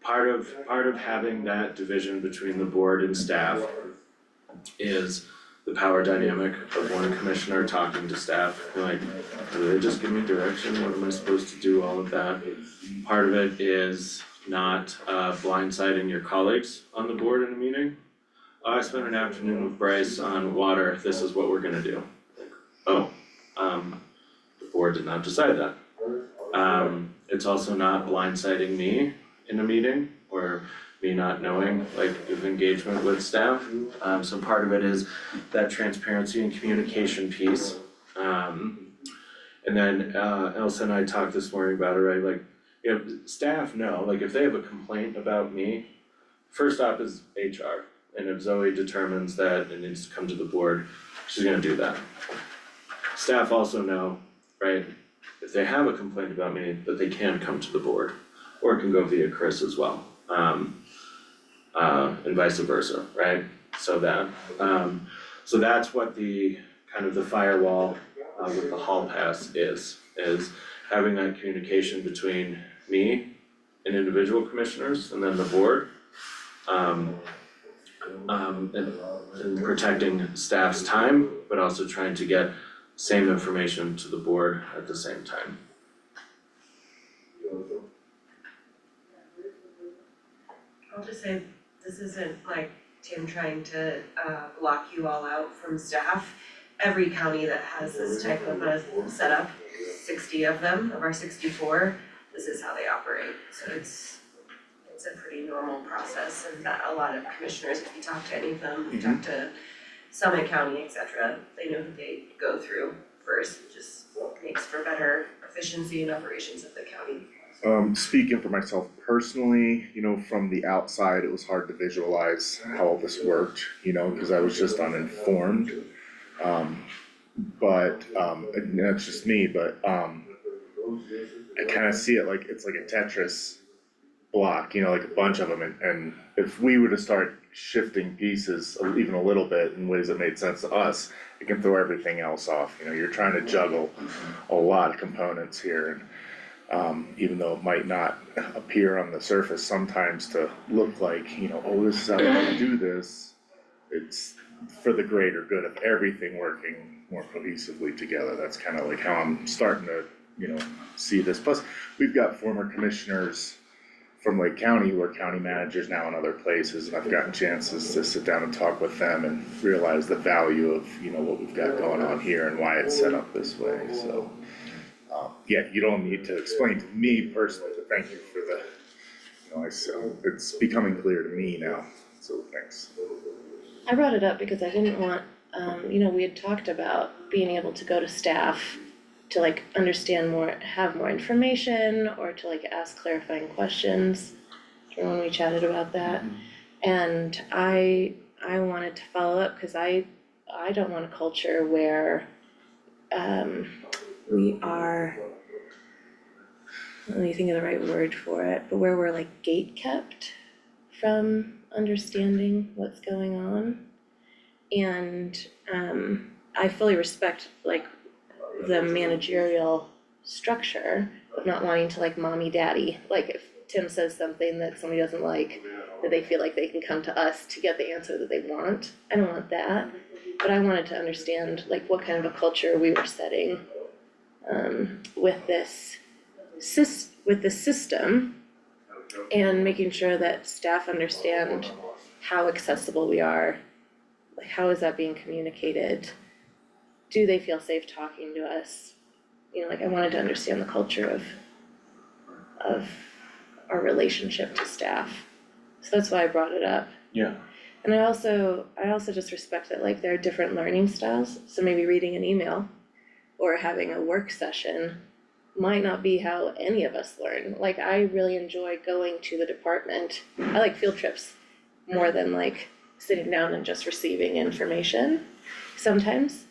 Part of having that division between the board and staff is the power dynamic of one commissioner talking to staff, like, do they just give me direction, what am I supposed to do, all of that. Part of it is not blindsiding your colleagues on the board in a meeting. I spent an afternoon with Bryce on water, this is what we're gonna do. Oh, the board did not decide that. It's also not blindsiding me in a meeting or me not knowing of engagement with staff. So part of it is that transparency and communication piece. And then Elsa and I talked this morning about it, right? Staff know, if they have a complaint about me, first off is HR. And if Zoe determines that it needs to come to the board, she's gonna do that. Staff also know, right, if they have a complaint about me, that they can come to the board, or it can go via Chris as well. And vice versa, right? So that's what the kind of the firewall with the hall pass is having that communication between me and individual commissioners and then the board. And protecting staff's time, but also trying to get same information to the board at the same time. I'll just say, this isn't like Tim trying to block you all out from staff. Every county that has this type of a setup, 60 of them, of our 64, this is how they operate. So it's it's a pretty normal process and that a lot of commissioners, if you talk to any of them, if you talk to Summit County, et cetera, they know who they go through first, it just makes for better efficiency and operations of the county. Speaking for myself personally, you know, from the outside, it was hard to visualize how all this worked, you know, cause I was just uninformed. And that's just me, but, I kinda see it like, it's like a Tetris block, you know, like a bunch of them, and if we were to start shifting pieces even a little bit in ways that made sense to us, it can throw everything else off, you know, you're trying to juggle a lot of components here, and even though it might not appear on the surface sometimes to look like, you know, oh, this is how we're gonna do this, it's for the greater good of everything working more cohesively together. That's kind of like how I'm starting to, you know, see this. Plus, we've got former commissioners from Lake County who are county managers now in other places, and I've gotten chances to sit down and talk with them and realize the value of, you know, what we've got going on here and why it's set up this way, so. Yeah, you don't need to explain to me personally, but thank you for the, you know, it's becoming clear to me now, so thanks. I brought it up because I didn't want, you know, we had talked about being able to go to staff to like understand more, have more information, or to like ask clarifying questions. Do you remember when we chatted about that? And I wanted to follow up, cause I don't want a culture where, we are, let me think of the right word for it, but where we're like gate kept from understanding what's going on. And I fully respect like the managerial structure of not wanting to like mommy daddy, like if Tim says something that somebody doesn't like, that they feel like they can come to us to get the answer that they want. I don't want that, but I wanted to understand like what kind of a culture we were setting with this system, and making sure that staff understand how accessible we are, like how is that being communicated? Do they feel safe talking to us? You know, like I wanted to understand the culture of our relationship to staff. So that's why I brought it up. Yeah. And I also just respect that like there are different learning styles, so maybe reading an email or having a work session might not be how any of us learn. Like I really enjoy going to the department. I like field trips more than like sitting down and just receiving information sometimes.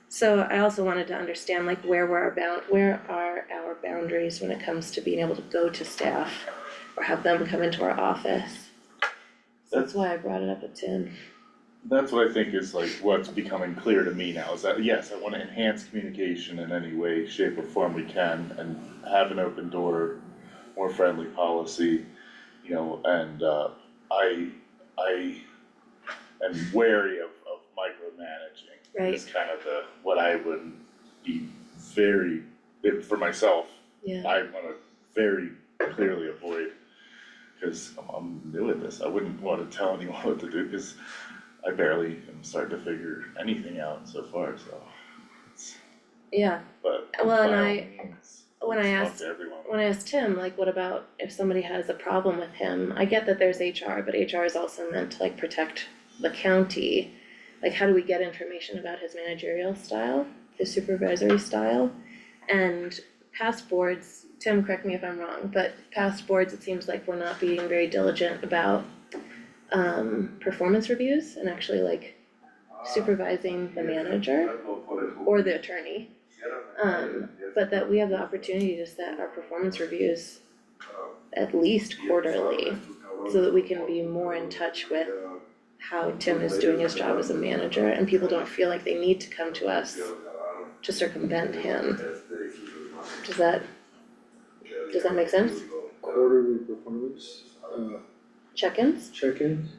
So I also wanted to understand like where are our boundaries when it comes to being able to go to staff or have them come into our office. So that's why I brought it up with Tim. That's what I think is like what's becoming clear to me now, is that yes, I wanna enhance communication in any way, shape or form we can, and have an open door, more friendly policy, you know, and I am wary of micromanaging. Right. Is kind of what I would be for myself, Yeah, I wanna very clearly avoid, cause I'm new at this, I wouldn't wanna tell anyone what to do, cause I barely am starting to figure anything out so far, so it's, yeah. but Well, and by all I- means, when I let's talk asked- to everyone. When I asked Tim, like, what about if somebody has a problem with him? I get that there's HR, but HR is also meant to like protect the county. Like, how do we get information about his managerial style, his supervisory style? And past boards, Tim, correct me if I'm wrong, but past boards, it seems like we're not being very diligent about performance reviews and actually like supervising the manager or the attorney. But that we have the opportunity to set our performance reviews at least quarterly, so that we can be more in touch with how Tim is doing his job as a manager, and people don't feel like they need to come to us to circumvent him. Does that make sense? Quarterly performance, Check-ins, check-ins.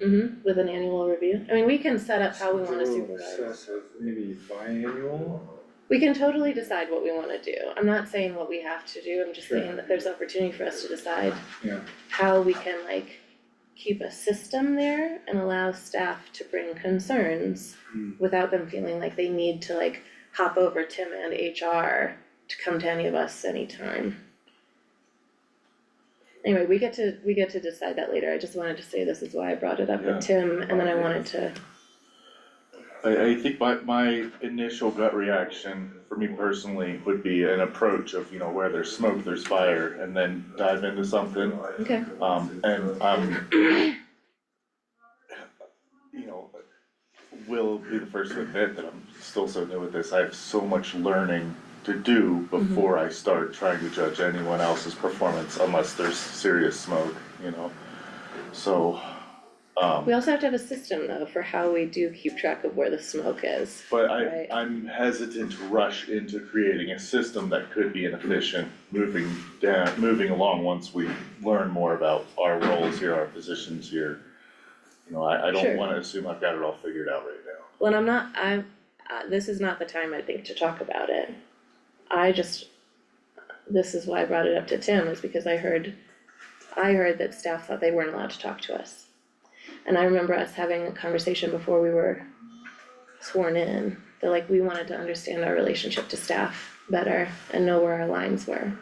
with an annual review. I mean, we can set up how we wanna supervise. Excessive, maybe biannual. We can totally decide what we wanna do. I'm not saying what we have to do, I'm just Sure. saying that there's opportunity for us to decide Yeah. how we can like keep a system there and allow staff to bring concerns without them feeling like they need to like hop over Tim and HR to come to any of us anytime. Anyway, we get to decide that later, I just wanted to say this is why I brought it up Yeah. with Tim, and then I wanted to, I think my initial gut reaction, for me personally, would be an approach of, you know, where there's smoke, there's fire, and then dive into something. okay, You know, will be the first to admit that I'm still so new at this, I have so much learning to do before I start trying to judge anyone else's performance unless there's serious smoke, you know? So, we also have to have a system though for how we do keep track of where the smoke is. but Right. I'm hesitant to rush into creating a system that could be inefficient moving along once we learn more about our roles here, our positions here. You know, I Sure. don't wanna assume I've got it all figured out right now. Well, and this is not the time, I think, to talk about it. This is why I brought it up to Tim, is because I heard that staff thought they weren't allowed to talk to us. And I remember us having a conversation before we were sworn in, that like we wanted to understand our relationship to staff better and know where our lines were.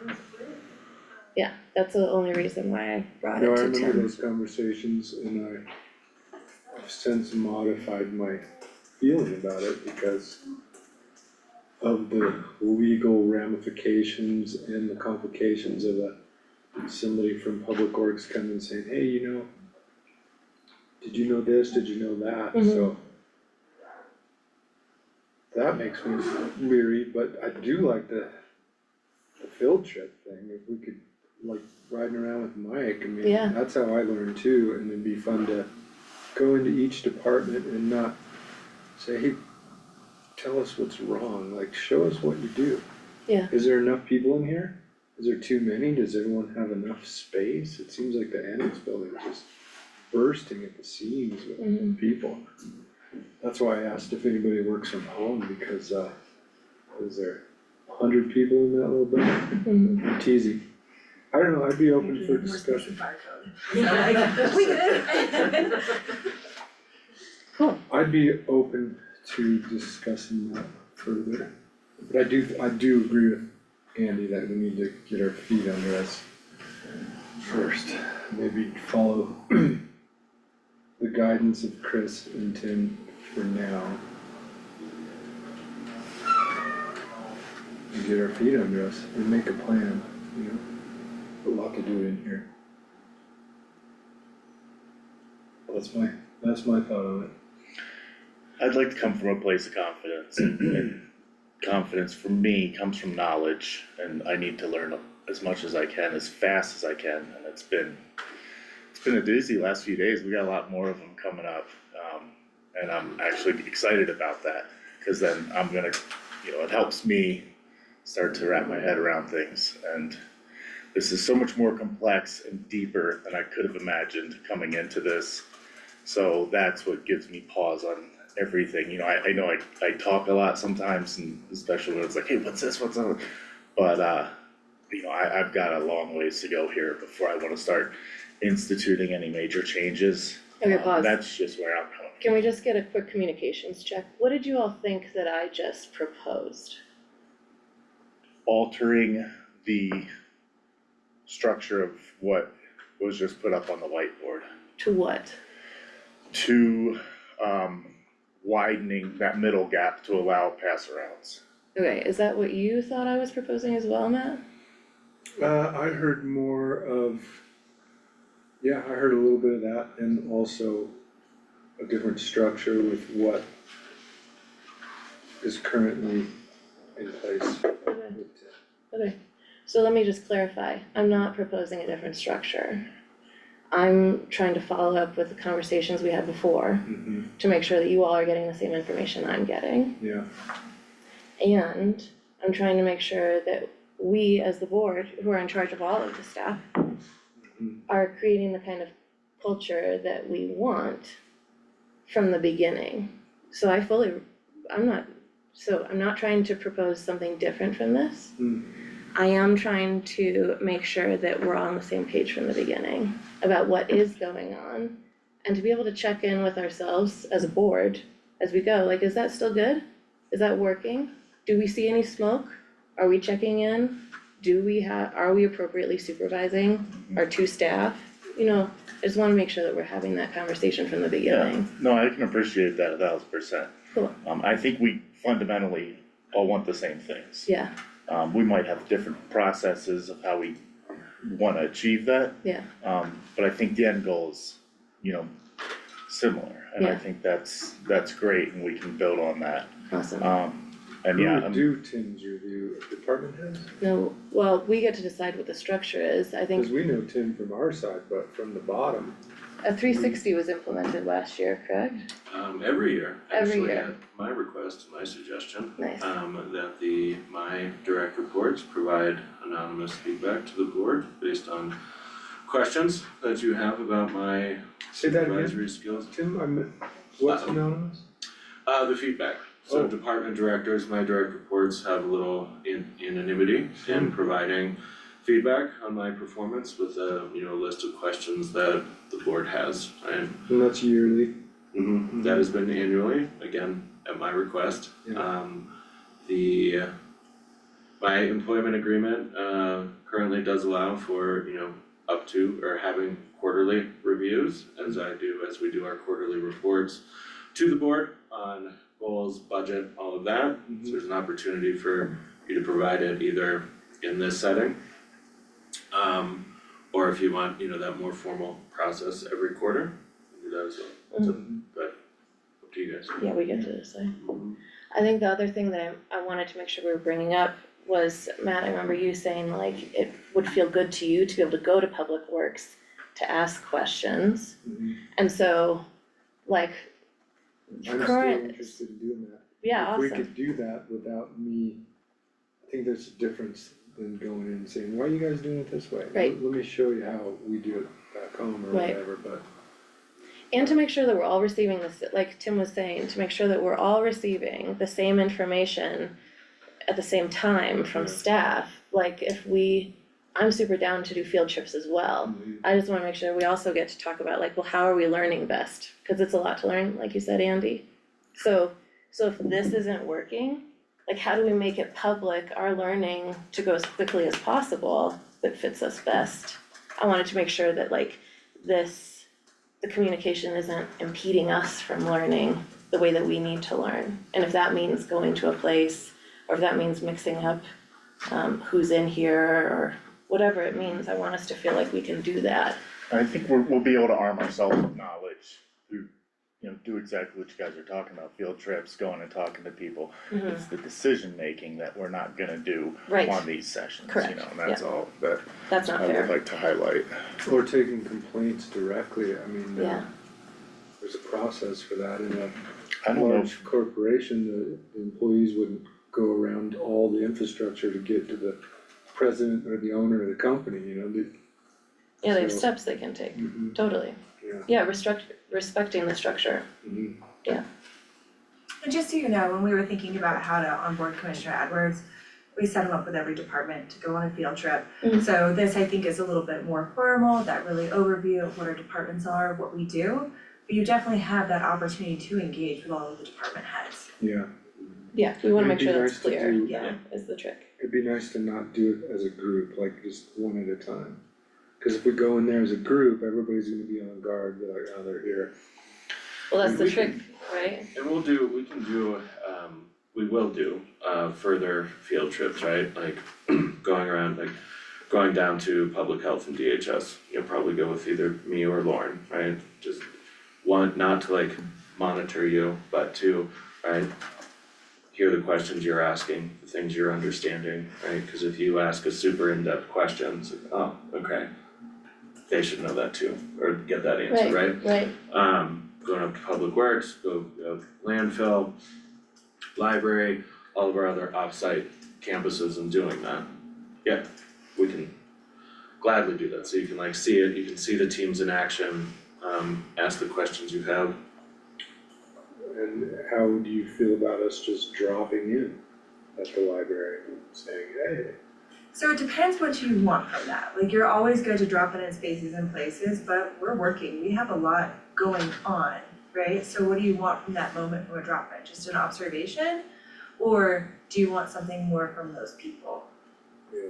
Yeah, that's the only reason why I brought No, it I to remember Tim. those conversations and I've since modified my feeling about it because of the legal ramifications and the complications of somebody from Public Works coming and saying, hey, you know, did you know this, did you know that, so. That makes me leery, but I do like the field trip thing, if we could, like, riding around with Mike, I mean, Yeah. that's how I learned too, and it'd be fun to go into each department and not say, hey, tell us what's wrong, like, show us what you do. Yeah. Is there enough people in here? Is there too many? Does everyone have enough space? It seems like the annex building is just bursting at the seams with people. That's why I asked if anybody works from home, because, is there 100 people in that little building? I'm teasing. I don't know, I'd be open for discussion. We good? Cool, I'd be open to discussing that further, but I do agree with Andy that we need to get our feet under us first. Maybe follow the guidance of Chris and Tim for now. And get our feet under us and make a plan, you know, a lot to do in here. That's my thought on it. I'd like to come from a place of confidence, and confidence for me comes from knowledge, and I need to learn as much as I can, as fast as I can, and it's been a doozy last few days, we got a lot more of them coming up, and I'm actually excited about that, cause then I'm gonna, you know, it helps me start to wrap my head around things, and this is so much more complex and deeper than I could have imagined coming into this. So that's what gives me pause on everything, you know, I know I talk a lot sometimes, and especially when it's like, hey, what's this, what's that? But, you know, I've got a long ways to go here before I wanna start instituting any major changes. okay, pause. That's just where I'm coming. Can we just get a quick communications check? What did you all think that I just proposed? Altering the structure of what was just put up on the whiteboard To what? to, widening that middle gap to allow pass arounds. Okay, is that what you thought I was proposing as well, Matt? I heard more of, yeah, I heard a little bit of that and also a different structure with what is currently in place with Okay, so let me just clarify, I'm not proposing a different structure. I'm trying to follow up with the conversations we had before to make sure that you all are getting the same information I'm getting. yeah, And I'm trying to make sure that we, as the board, who are in charge of all of the staff, are creating the kind of culture that we want from the beginning. So I'm not trying to propose something different from this. I am trying to make sure that we're all on the same page from the beginning about what is going on, and to be able to check in with ourselves as a board as we go, like, is that still good? Is that working? Do we see any smoke? Are we checking in? are we appropriately supervising our two staff? You know, I just wanna make sure that we're having that conversation from the Yeah, beginning. no, I can appreciate that 1000%. Cool. I think we fundamentally all want the same things. Yeah, We might have different processes of how we wanna achieve that. yeah, But I think the end goal is, you know, similar, and I Yeah. think that's great, and we can build on that. awesome. And Who yeah, would do Tim's review, department heads? No, well, we get to decide what the structure is, I Cause think we know Tim from our side, but from the bottom, a 360 was implemented last year, correct? Every year, Every actually, year. at my request, my suggestion, Nice, that my direct reports provide anonymous feedback to the board based on questions that you have about my say that again, supervisory skills. Tim, what's anonymous? The feedback, so Oh. department directors, my direct reports have a little anonymity in providing feedback on my performance with a, list of questions that the board has, right? And that's yearly, That has been annually, again, at my request. Yeah. My employment agreement, currently does allow for, up to or having quarterly reviews, as we do our quarterly reports to the board on goals, budget, all of that. So there's an opportunity for you to provide it either in this setting, or if you want, that more formal process every quarter, you do that as well. So, but up to you guys. yeah, we get to decide. I think the other thing that I wanted to make sure we were bringing up was, Matt, I remember you saying like, it would feel good to you to be able to go to Public Works to ask questions. And so, like, I'm still current, interested in doing that. yeah, If we awesome, could do that without me, I think there's a difference than going in and saying, why are you guys doing it this way? Right. Let me show you how we do it back home or Right. whatever, but and to make sure that we're all receiving this, like Tim was saying, to make sure that we're all receiving the same information at the same time from Yeah. staff, like I'm super down to do field trips as well. I just wanna make sure we also get to talk about like, well, how are we learning best? Cause it's a lot to learn, like you said, Andy. So if this isn't working, like how do we make it public, our learning to go as quickly as possible that fits us best? I wanted to make sure that like the communication isn't impeding us from learning the way that we need to learn. And if that means going to a place, or if that means mixing up who's in here, or whatever it means, I want us to feel like we can do that. I think we'll be able to arm ourselves with knowledge through, do exactly what you guys are talking about, field trips, going and talking to people. It's the decision making that we're not gonna do Right. on these sessions, Correct. And that's all that That's not I would fair, like to highlight. or taking complaints directly, I mean, yeah, there's a process for that in a I don't know large if, corporation, the employees wouldn't go around all the infrastructure to get to the president or the owner of the company, yeah, they have So- steps they can take, Mhm. totally. Yeah. Yeah, respecting the structure, Mhm. And just so you know, when we were thinking about how to onboard Commissioner Edwards, we set him up with every department to go on a field trip. Mhm. So this, I think, is a little bit more formal, that really overview of what our departments are, what we do. But you definitely have that opportunity to engage with all of the department heads. Yeah, yeah, we wanna make It'd be sure that's nice to clear, do- yeah, is the trick. it'd be nice to not do it as a group, like just one at a time. Cause if we go in there as a group, everybody's gonna be on guard, be like, oh, they're here. Well, that's the We trick, can- right? And we will do further field trips, right? Like going around, like going down to public health and DHS. You'll probably go with either me or Lauren, right? Just one, not to like monitor you, but to, right? Hear the questions you're asking, the things you're understanding, right? Cause if you ask a super in-depth question, it's like, oh, okay. They should know that too, or get that answer, right? Right, Going up to Public Works, go landfill, library, all of our other off-site campuses and doing that. Yeah, we can gladly do that, so you can like see it, you can see the teams in action, ask the questions you have. And how do you feel about us just dropping in at the library and saying, hey? So it depends what you want from that. Like, you're always good to drop it in spaces and places, but we're working, we have a lot going on, right? So what do you want from that moment from a drop in? Just an observation? Or do you want something more from those people? Yeah.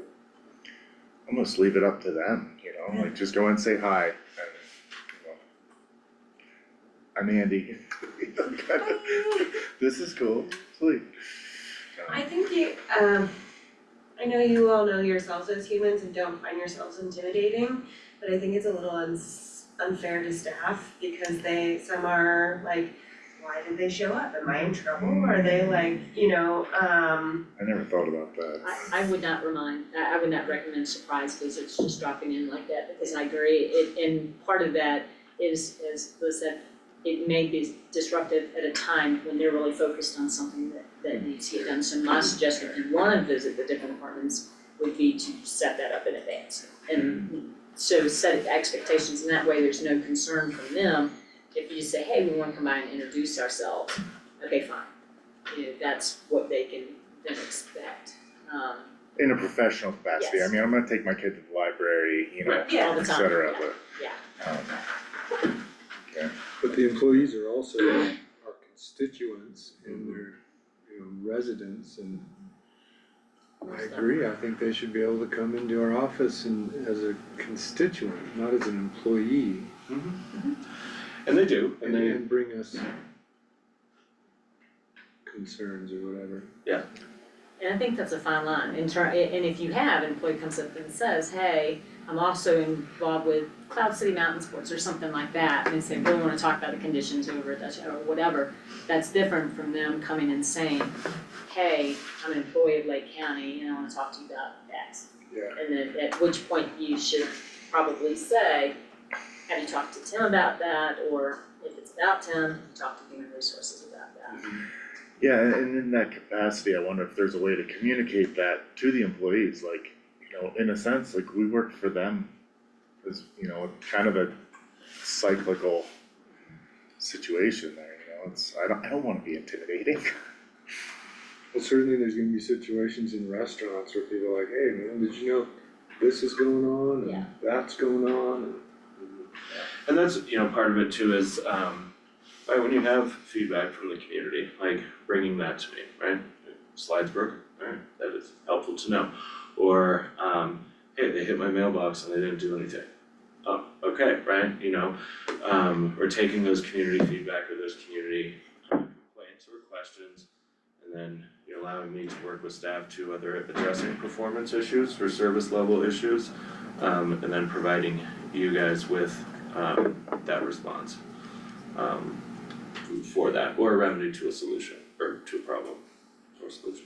almost leave it up to them, you know, like just go and say hi and, you know. I'm Andy. This is cool, sweet. I think I know you all know yourselves as humans and don't find yourselves intimidating, but I think it's a little unfair to staff because some are like, why did they show up? Am I in trouble? Are they like, I never thought about that. I would not I would not recommend surprise visits, just dropping in like that, because I agree, and part of that is, as Liz said, it may be disruptive at a time when they're really focused on something that needs to get done. So my suggestion, if you wanna visit the different departments, would be to set that up in advance. And so set expectations, and that way there's no concern from them. If you just say, hey, we wanna come by and introduce ourselves, okay, fine. That's what they can then expect. In a professional capacity, I Yes. mean, I'm gonna take my kid to the library, you know, Right. All the et time, cetera, yeah. but. Yeah. Okay, But the employees are also our constituents and their, residents, and I agree, I think they should be able to come into our office and as a constituent, not as an employee, And they do, and they, and bring us concerns or whatever. And I think that's a fine line, and if you have, an employee comes up and says, hey, I'm also involved with Cloud City Mountain Sports or something like that, and they say, really wanna talk about the conditions over at that, or whatever, that's different from them coming and saying, hey, I'm an employee of Lake County, and I wanna talk to you about X. Yeah. And then at which point you should probably say, have you talked to Tim about that, or if it's about Tim, talk to Human Resources about that. yeah, and in that capacity, I wonder if there's a way to communicate that to the employees, like, you know, in a sense, like we work for them. As, you know, kind of a cyclical situation there, you know, I don't wanna be intimidating. Well, certainly there's gonna be situations in restaurants where people are like, hey man, did you know this is going on Yeah. and that's going on and that's, part of it too is, right, when you have feedback from the community, like bringing that to me, right? Slides broken, right, that is helpful to know. Or, hey, they hit my mailbox and they didn't do anything. Oh, okay, right, we're taking those community feedback or those community complaints or questions, and then you're allowing me to work with staff to whether addressing performance issues or service level issues, and then providing you guys with that response for that, or a remedy to a solution, or to a problem, or solution.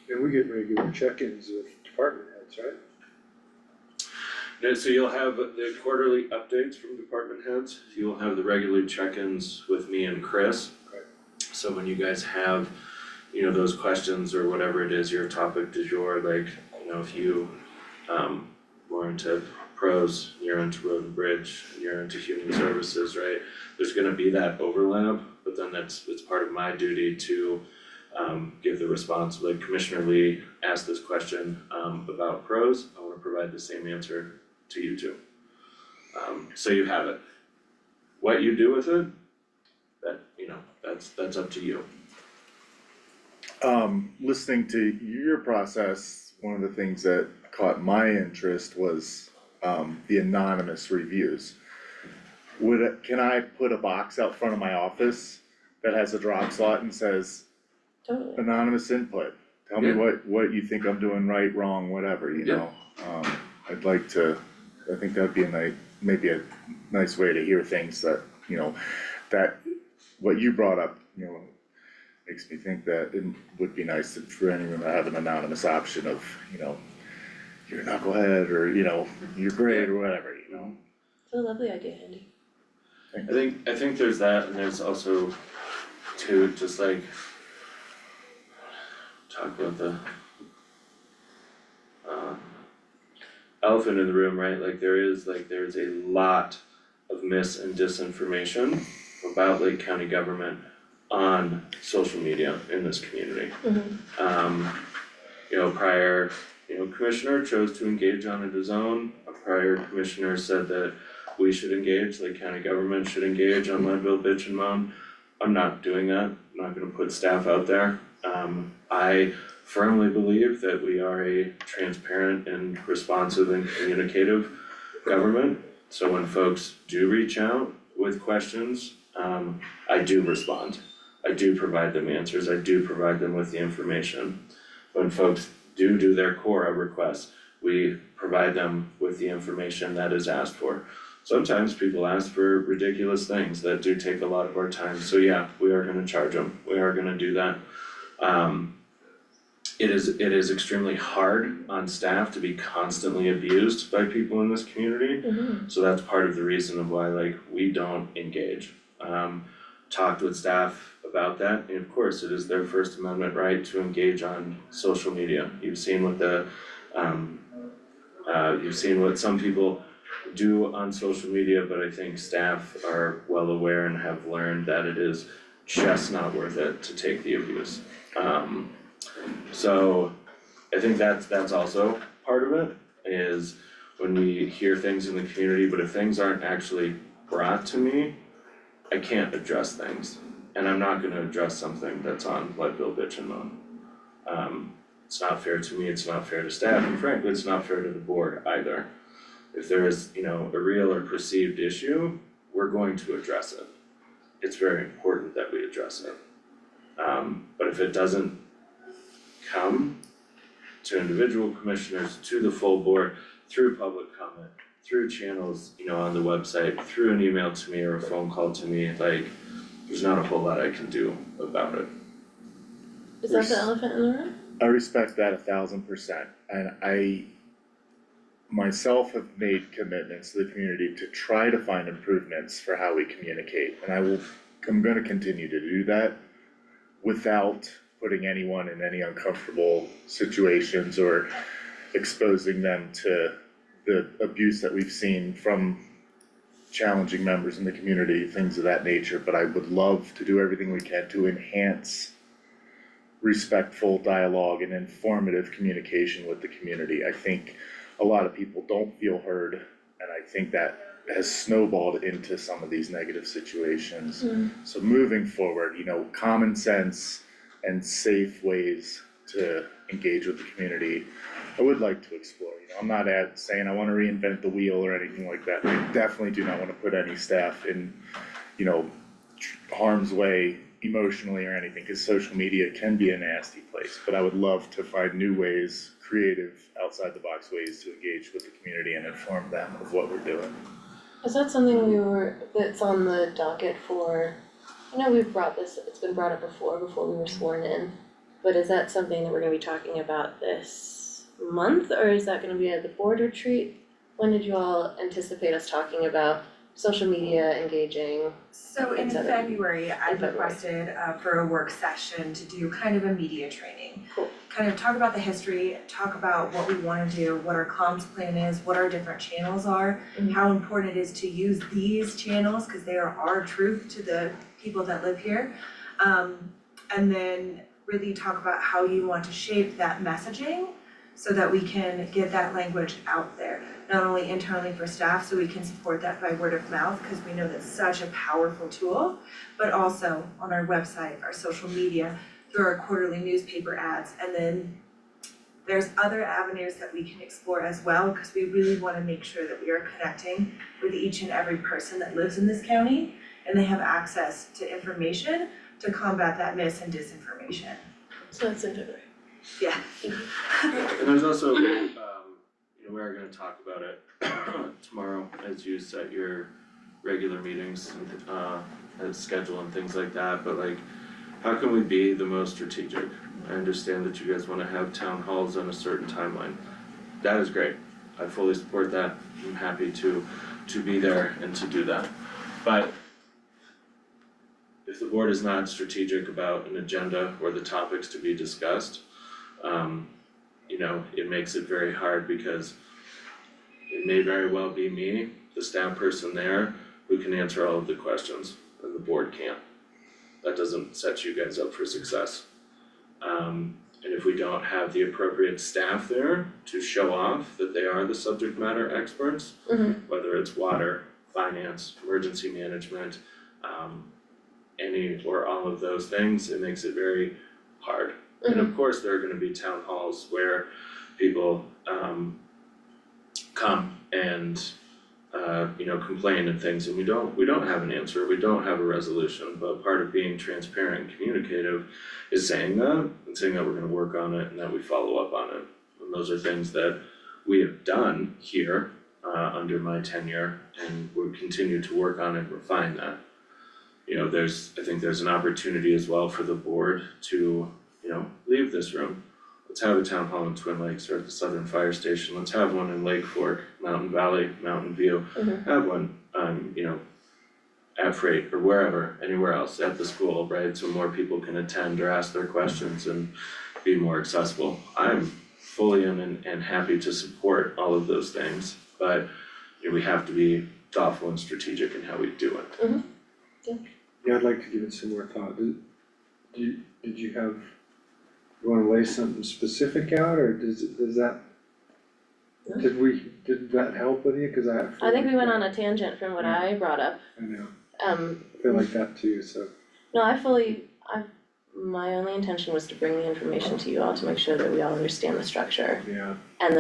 and we get regular check-ins with department heads, right? Yeah, so you'll have the quarterly updates from department heads, you'll have the regular check-ins with me and Chris. Right. So when you guys have, those questions or whatever it is, your topic du jour, like, if you more into pros, you're into road and bridge, you're into human services, right? There's gonna be that overlap, but then it's part of my duty to give the response, like Commissioner Lee asked this question about pros, I wanna provide the same answer to you too. So you have it. What you do with it, that's up to you. Listening to your process, one of the things that caught my interest was the anonymous reviews. Can I put a box out front of my office that has a drop slot and says Totally. anonymous input? Tell me Yeah. what you think I'm doing right, wrong, whatever, you know? I'd like to, I think that'd be maybe a nice way to hear things that, that what you brought up, makes me think that it would be nice for anyone to have an anonymous option of, you're a knucklehead, or, you're great, or whatever, It's a lovely idea, Andy. I think there's that, and there's also too, just like talk about the elephant in the room, right? Like there's a lot of mis and disinformation about Lake County government on social media in this community. Prior, commissioner chose to engage on it his own. A prior commissioner said that we should engage, Lake County government should engage on Leadville, bitch and moan. I'm not doing that, I'm not gonna put staff out there. I firmly believe that we are a transparent and responsive and communicative government. So when folks do reach out with questions, I do respond. I do provide them answers, I do provide them with the information. When folks do their core requests, we provide them with the information that is asked for. Sometimes people ask for ridiculous things that do take a lot of our time, so yeah, we are gonna charge them, we are gonna do that. It is extremely hard on staff to be constantly abused by people in this community. So that's part of the reason of why like we don't engage. Talked with staff about that, and of course, it is their First Amendment right to engage on social media. You've seen what you've seen what some people do on social media, but I think staff are well aware and have learned that it is just not worth it to take the abuse. So I think that's also part of it, is when we hear things in the community, but if things aren't actually brought to me, I can't address things, and I'm not gonna address something that's on Leadville Bitch and Moan. It's not fair to me, it's not fair to staff, and frankly, it's not fair to the board either. If there is, you know, a real or perceived issue, we're going to address it. It's very important that we address it. But if it doesn't come to individual commissioners, to the full board, through public comment, through channels, you know, on the website, through an email to me or a phone call to me, like, there's not a whole lot I can do about it. Is that the elephant in the room? I respect that 1,000%, and I myself have made commitments to the community to try to find improvements for how we communicate, and I'm gonna continue to do that without putting anyone in any uncomfortable situations or exposing them to the abuse that we've seen from challenging members in the community, things of that nature, but I would love to do everything we can to enhance respectful dialogue and informative communication with the community. I think a lot of people don't feel heard, and I think that has snowballed into some of these negative situations. So moving forward, you know, common sense and safe ways to engage with the community, I would like to explore. You know, I'm not saying I wanna reinvent the wheel or anything like that. I definitely do not wanna put any staff in, you know, harm's way emotionally or anything, cause social media can be a nasty place, but I would love to find new ways, creative, outside the box ways to engage with the community and inform them of what we're doing. Is that something that's on the docket for, I know we've it's been brought up before we were sworn in, but is that something that we're gonna be talking about this month, or is that gonna be at the board retreat? When did you all anticipate us talking about social media, engaging? So in Etc. February, I February. requested for a work session to do kind of a media training. Cool. Kind of talk about the history, talk about what we wanna do, what our comms plan is, what our different channels are, how important it is to use these channels, cause they are our truth to the people that live here. And then really talk about how you want to shape that messaging so that we can get that language out there, not only internally for staff, so we can support that by word of mouth, because we know that's such a powerful tool, but also on our website, our social media, through our quarterly newspaper ads, and then there's other avenues that we can explore as well, because we really want to make sure that we are connecting with each and every person that lives in this county, and they have access to information to combat that mis and disinformation. So that's in February. Yeah. And there's also, you know, we are gonna talk about it tomorrow as you set your regular meetings, and schedule and things like that, but like, how can we be the most strategic? I understand that you guys wanna have town halls on a certain timeline. That is great, I fully support that, I'm happy to be there and to do that. But if the board is not strategic about an agenda or the topics to be discussed, you know, it makes it very hard, because it may very well be me, the staff person there, who can answer all of the questions, and the board can't. That doesn't set you guys up for success. And if we don't have the appropriate staff there to show off that they are the subject matter experts, whether it's water, finance, emergency management, any or all of those things, it makes it very hard And of course, there are gonna be town halls where people come and complain and things, and we don't have an answer, we don't have a resolution, but part of being transparent and communicative is saying that, and saying that we're gonna work on it and that we follow up on it. And those are things that we have done here under my tenure, and we'll continue to work on and refine that. I think there's an opportunity as well for the board to, leave this room. Let's have a town hall in Twin Lakes or at the Southern Fire Station, let's have one in Lake Fork, Mountain Valley, Mountain View. Have one, at Freight or wherever, anywhere else at the school, right? So more people can attend or ask their questions and be more accessible. I'm fully in and happy to support all of those things, but we have to be thoughtful and strategic in how we do it. Yeah, I'd like to give it some more thought. Did you wanna lay something specific out, or does that? No. Did that help with you, cause I think we went on a tangent from what I brought up. I know, I feel like that too, so. No, my only intention was to bring the information to you all to make sure that we all understand the structure Yeah, and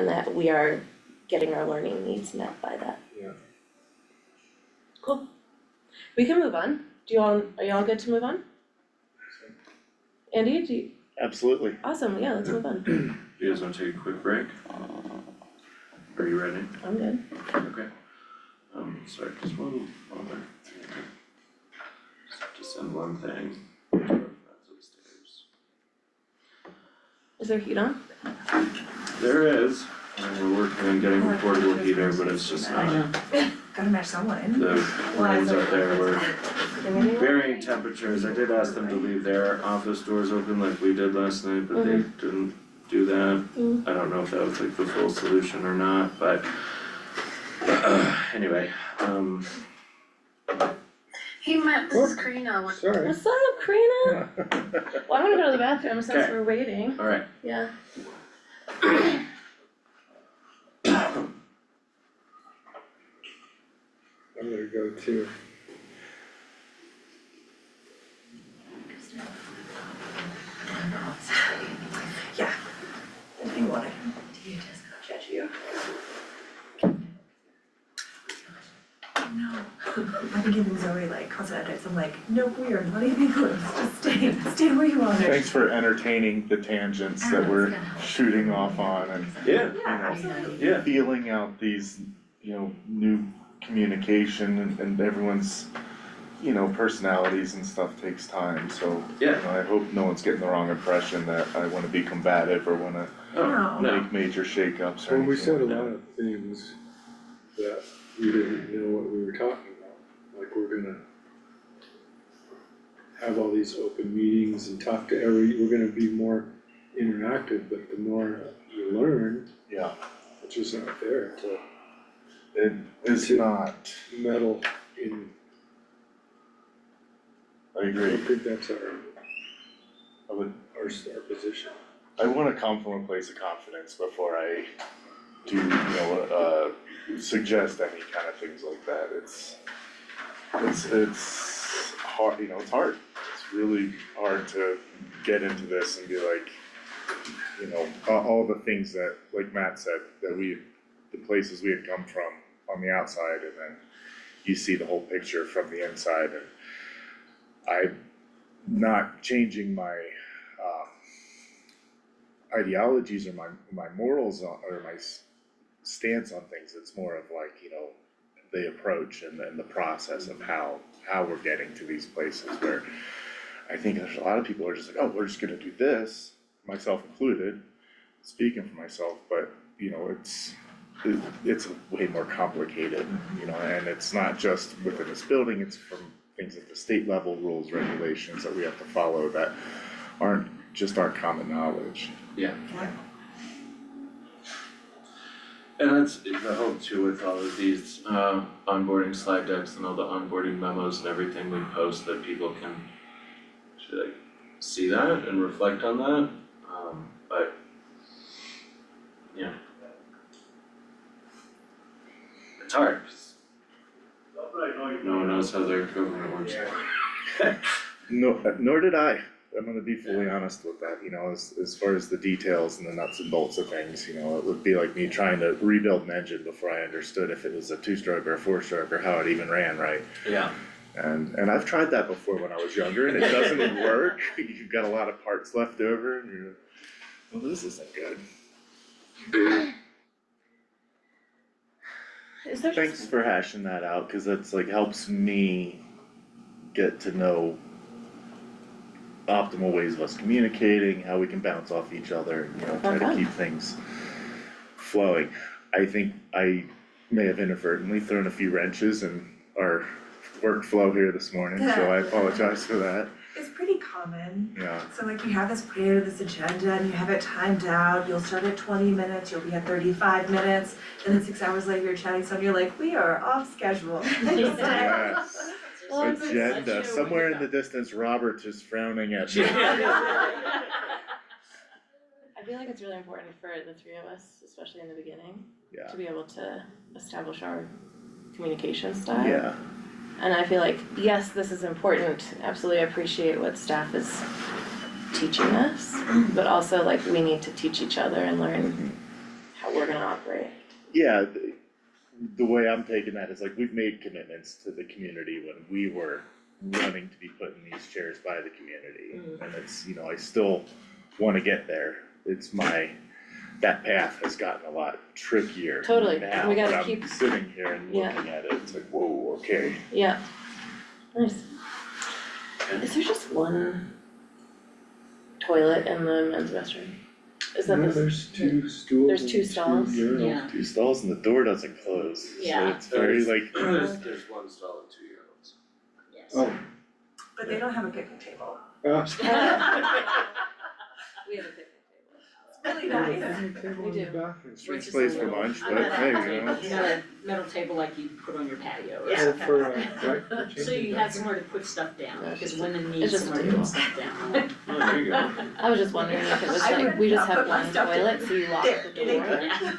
that we are getting our learning needs met by that. yeah. Cool. We can move on. Are you all good to move on? Andy, Absolutely. awesome, yeah, let's move on. You guys wanna take a quick break? Are you ready? I'm good. Okay. Sorry, just one moment. Just have to send one thing. That's upstairs. Is there heat on? There is, and we're working on getting a portable heater, but it's just I not. know. Gotta match someone. The ones up there were varying temperatures. I did ask them to leave their office doors open like we did last night, but they didn't do that. I don't know if that was like the full solution or not, but anyway, Hey Matt, this is Karina. Sorry. What's up, Karina? Well, I'm gonna go to the bathroom since Okay. we're waiting. alright. Yeah. I'm gonna go too. Yeah. If you want it. Do you just judge you? No. I've been giving Zoe like constant updates. I'm like, nope, we are not even close. Just stay where you are. Thanks for entertaining the tangents that we're shooting off on and Yeah, Yeah, absolutely. yeah. feeling out these, new communication and everyone's, personalities and stuff takes time, so. Yeah. I hope no one's getting the wrong impression that I wanna be combative or wanna Oh, no. make major shakeups or Well, we anything said a like lot of things that we didn't know what we were talking about, like we're gonna have all these open meetings and talk to we're gonna be more interactive, but the more you learn, Yeah, it's just not fair to it is not, meddle in, I I agree, don't think that's I would, our position. I wanna come from a place of confidence before I do, suggest any kind of things like that, it's hard, it's hard. It's really hard to get into this and be like, all the things that, like Matt said, that the places we had come from on the outside, and then you see the whole picture from the inside, and I'm not changing my ideologies or my morals or my stance on things. It's more of like, the approach and the process of how we're getting to these places where I think there's a lot of people who are just like, oh, we're just gonna do this, myself included, speaking for myself, but it's way more complicated, and it's not just within this building, it's from things at the state level, rules, regulations that we have to follow that aren't common knowledge. Yeah. And that's the hope too with all of these onboarding slide decks and all the onboarding memos and everything we post, that people can actually see that and reflect on that. But it's hard, 'cause no one knows how their government works. No, nor did I. I'm gonna be fully honest with that, as far as the details and the nuts and bolts of things, it would be like me trying to rebuild an engine before I understood if it was a 2-stroke or a 4-stroke or how it even ran, right? Yeah. And I've tried that before when I was younger and it doesn't work, you've got a lot of parts left over and you're, well, this isn't good. Is there Thanks for hashing that out, cause that's like helps me get to know optimal ways of us communicating, how we can bounce off each other, try to Okay. keep things flowing. I think I may have inadvertently thrown a few wrenches in our workflow here this morning, so I apologize for that, It's pretty common. yeah. So like you have this plan, this agenda, and you have it timed out, you'll start at 20 minutes, you'll be at 35 minutes, and then 6 hours later you're chatting, so you're like, we are off schedule. Yes, Well, it's- agenda, somewhere in the distance, Robert is frowning at me. I feel like it's really important for the three of us, especially in the beginning, Yeah, to be able to establish our communication style. yeah, And I feel like, yes, this is important, absolutely appreciate what staff is teaching us, but also like we need to teach each other and learn how we're gonna operate. yeah, the way I'm taking that is like, we've made commitments to the community when we were running to be put in these chairs by the community. And it's, I still wanna get there, that path has gotten a lot trickier Totally, now, we gotta but I'm keep- sitting here and Yeah. looking at it, it's like, whoa, okay. Yeah. Nice. Is there just one toilet in the men's restroom? Is that No, the, there's 2 stools. There's and 2 stalls? 2 urinals. Yeah. 2 stalls and the door doesn't close, so Yeah. it's very like, There's one stall and 2 urinals. Yes. Oh, But they don't have a picnic table. we have a picnic table. It's really nice. table We in the do. bathroom. strange place for lunch, but hey, It's not a metal table like you put on your patio or Oh, something. for, right, for So changing you have bathrooms. somewhere to put stuff down, No, it's because just women need it's just a somewhere to table. put stuff down. Oh, there you go. I was just wondering if it was I like, would we just not have put my one stuff toilet, in so you lock there. the door. Yeah,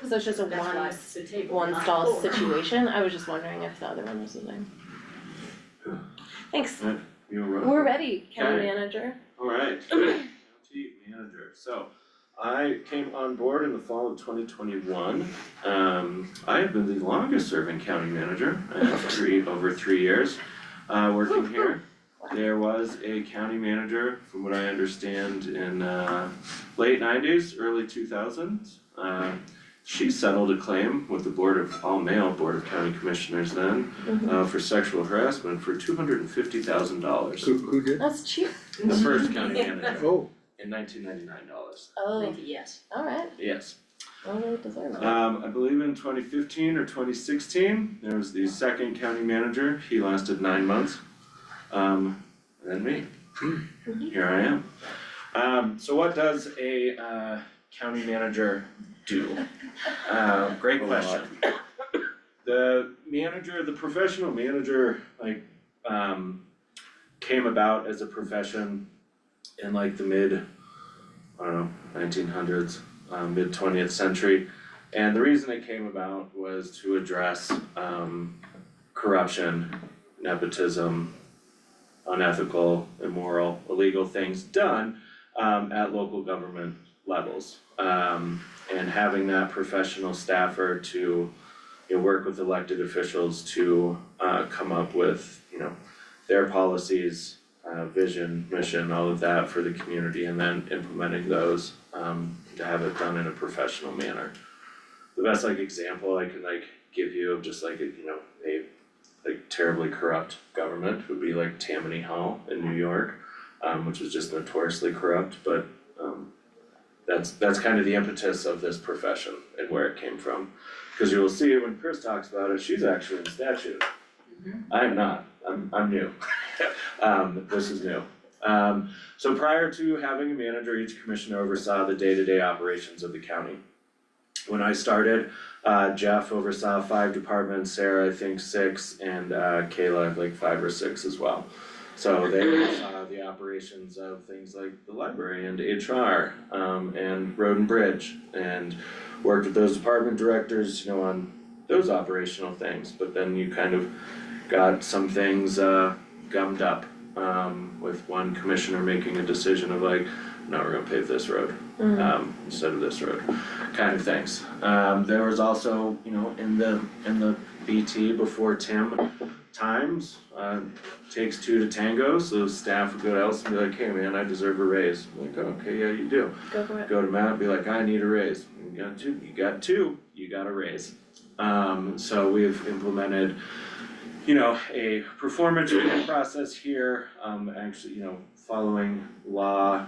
So it's just a that's why one, it's the table, one not the stall floor. situation, I was just wondering if the other one was the thing. Thanks, You were. we're ready, county Okay. manager. Alright, county manager, so I came on board in the fall of 2021. I have been the longest serving county manager, I have over 3 years, working here. There was a county manager, from what I understand, in late 90s, early 2000s. She settled a claim with the all-male Board of County Commissioners then, for sexual harassment for $250,000. Who did? That's cheap. The first county manager Oh, in $1,999, Oh, Yes. alright, yes. well, they deserve it. I believe in 2015 or 2016, there was the second county manager, he lasted 9 months. And then me, here I am. So what does a county manager do? Great question. The professional manager, came about as a profession in like the mid, 1900s, mid 20th century. And the reason it came about was to address corruption, nepotism, unethical, immoral, illegal things done at local government levels. And having that professional staffer to work with elected officials to come up with, their policies, vision, mission, all of that for the community, and then implementing those to have it done in a professional manner. The best example I can give you of just a terribly corrupt government would be Tammany Hall in New York, which was just notoriously corrupt, but that's kind of the impetus of this profession and where it came from. Cause you will see when Chris talks about it, she's actually in statute. I am not, I'm new. This is new. So prior to having a manager, each commissioner oversaw the day-to-day operations of the county. When I started, Jeff oversaw 5 departments, Sarah, I think 6, and Kayla, 5 or 6 as well. So they oversaw the operations of things like the library and HR, and road and bridge, and worked with those department directors, on those operational things, but then you kind of got some things gummed up with one commissioner making a decision of like, no, we're gonna pave this road, instead of this road, kind of things. There was also, you know, in the BT before Tim times, takes two to tango, so staff would go to Elsa and be like, hey man, I deserve a raise. I'm like, oh, okay, yeah, you do. Go for it. Go to Matt, be like, I need a raise. You got two, you got a raise. So we've implemented, you know, a performance review process here, actually, you know, following law,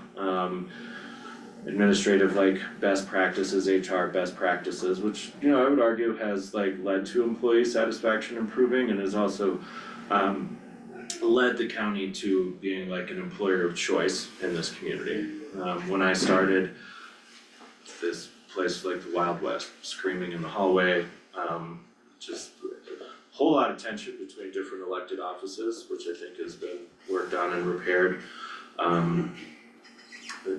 administrative like best practices, HR best practices, which, you know, I would argue has like led to employee satisfaction improving and has also led the county to being like an employer of choice in this community. When I started, this place was like the Wild West, screaming in the hallway, just a whole lot of tension between different elected offices, which I think has been worked on and repaired.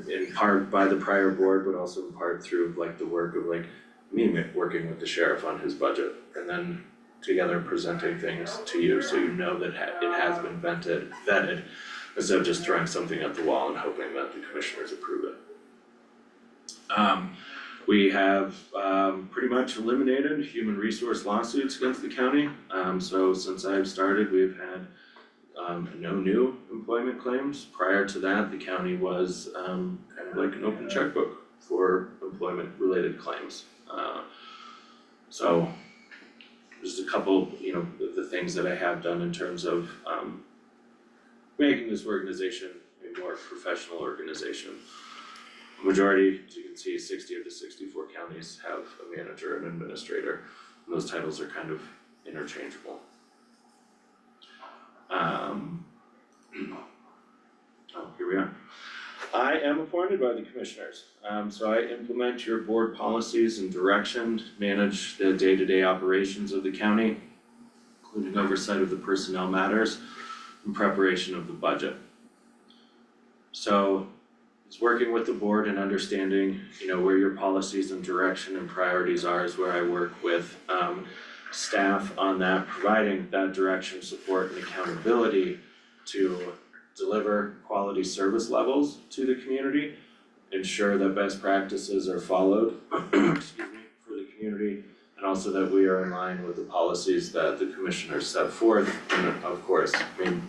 In part by the prior board, but also in part through like the work of like me working with the sheriff on his budget and then together presenting things to you, so you know that it has been vetted, instead of just throwing something at the wall and hoping that the commissioners approve it. We have pretty much eliminated human resource lawsuits against the county. So since I've started, we've had no new employment claims. Prior to that, the county was kind of like an open checkbook for employment related claims. So just a couple, you know, the things that I have done in terms of making this organization a more professional organization. Majority, as you can see, 60 of the 64 counties have a manager and administrator, and those titles are kind of interchangeable. Here we are. I am appointed by the commissioners, so I implement your board policies and direction, manage the day-to-day operations of the county, including oversight of the personnel matters and preparation of the budget. So it's working with the board and understanding, you know, where your policies and direction and priorities are is where I work with staff on that, providing that direction, support and accountability to deliver quality service levels to the community, ensure that best practices are followed, excuse me, for the community, and also that we are in line with the policies that the commissioners set forth, and of course,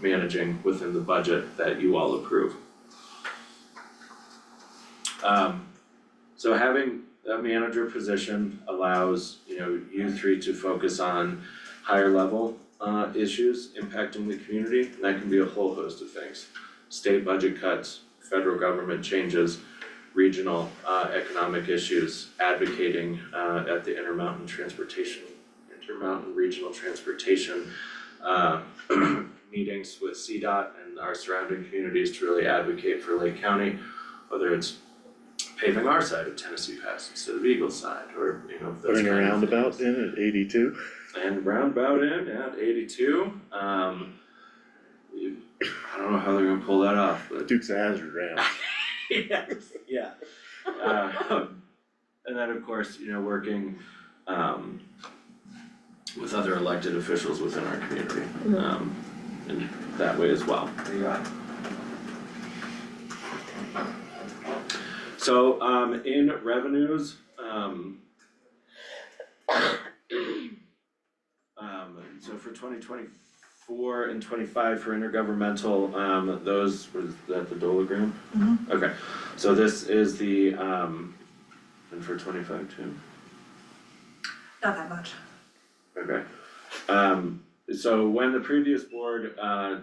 managing within the budget that you all approve. So having a manager position allows, you know, you three to focus on higher level issues impacting the community, and that can be a whole host of things. State budget cuts, federal government changes, regional economic issues, advocating at the Intermountain Regional Transportation meetings with CDOT and our surrounding communities to really advocate for Lake County, whether it's paving our side of Tennessee Pass instead of Eagle side, or, you know, those Putting a kind of roundabout things. in at 82. And roundabout in at 82, I don't know how they're gonna pull that off, but. Dukes of Hazzard round. Yes, yeah. And then of course, you know, working with other elected officials within our community, in that way as well. So in revenues, so for 2024 and 25 for intergovernmental, those, was that the dolagram? Okay, so this is the, and for 25 too? Not that much. Okay. So when the previous board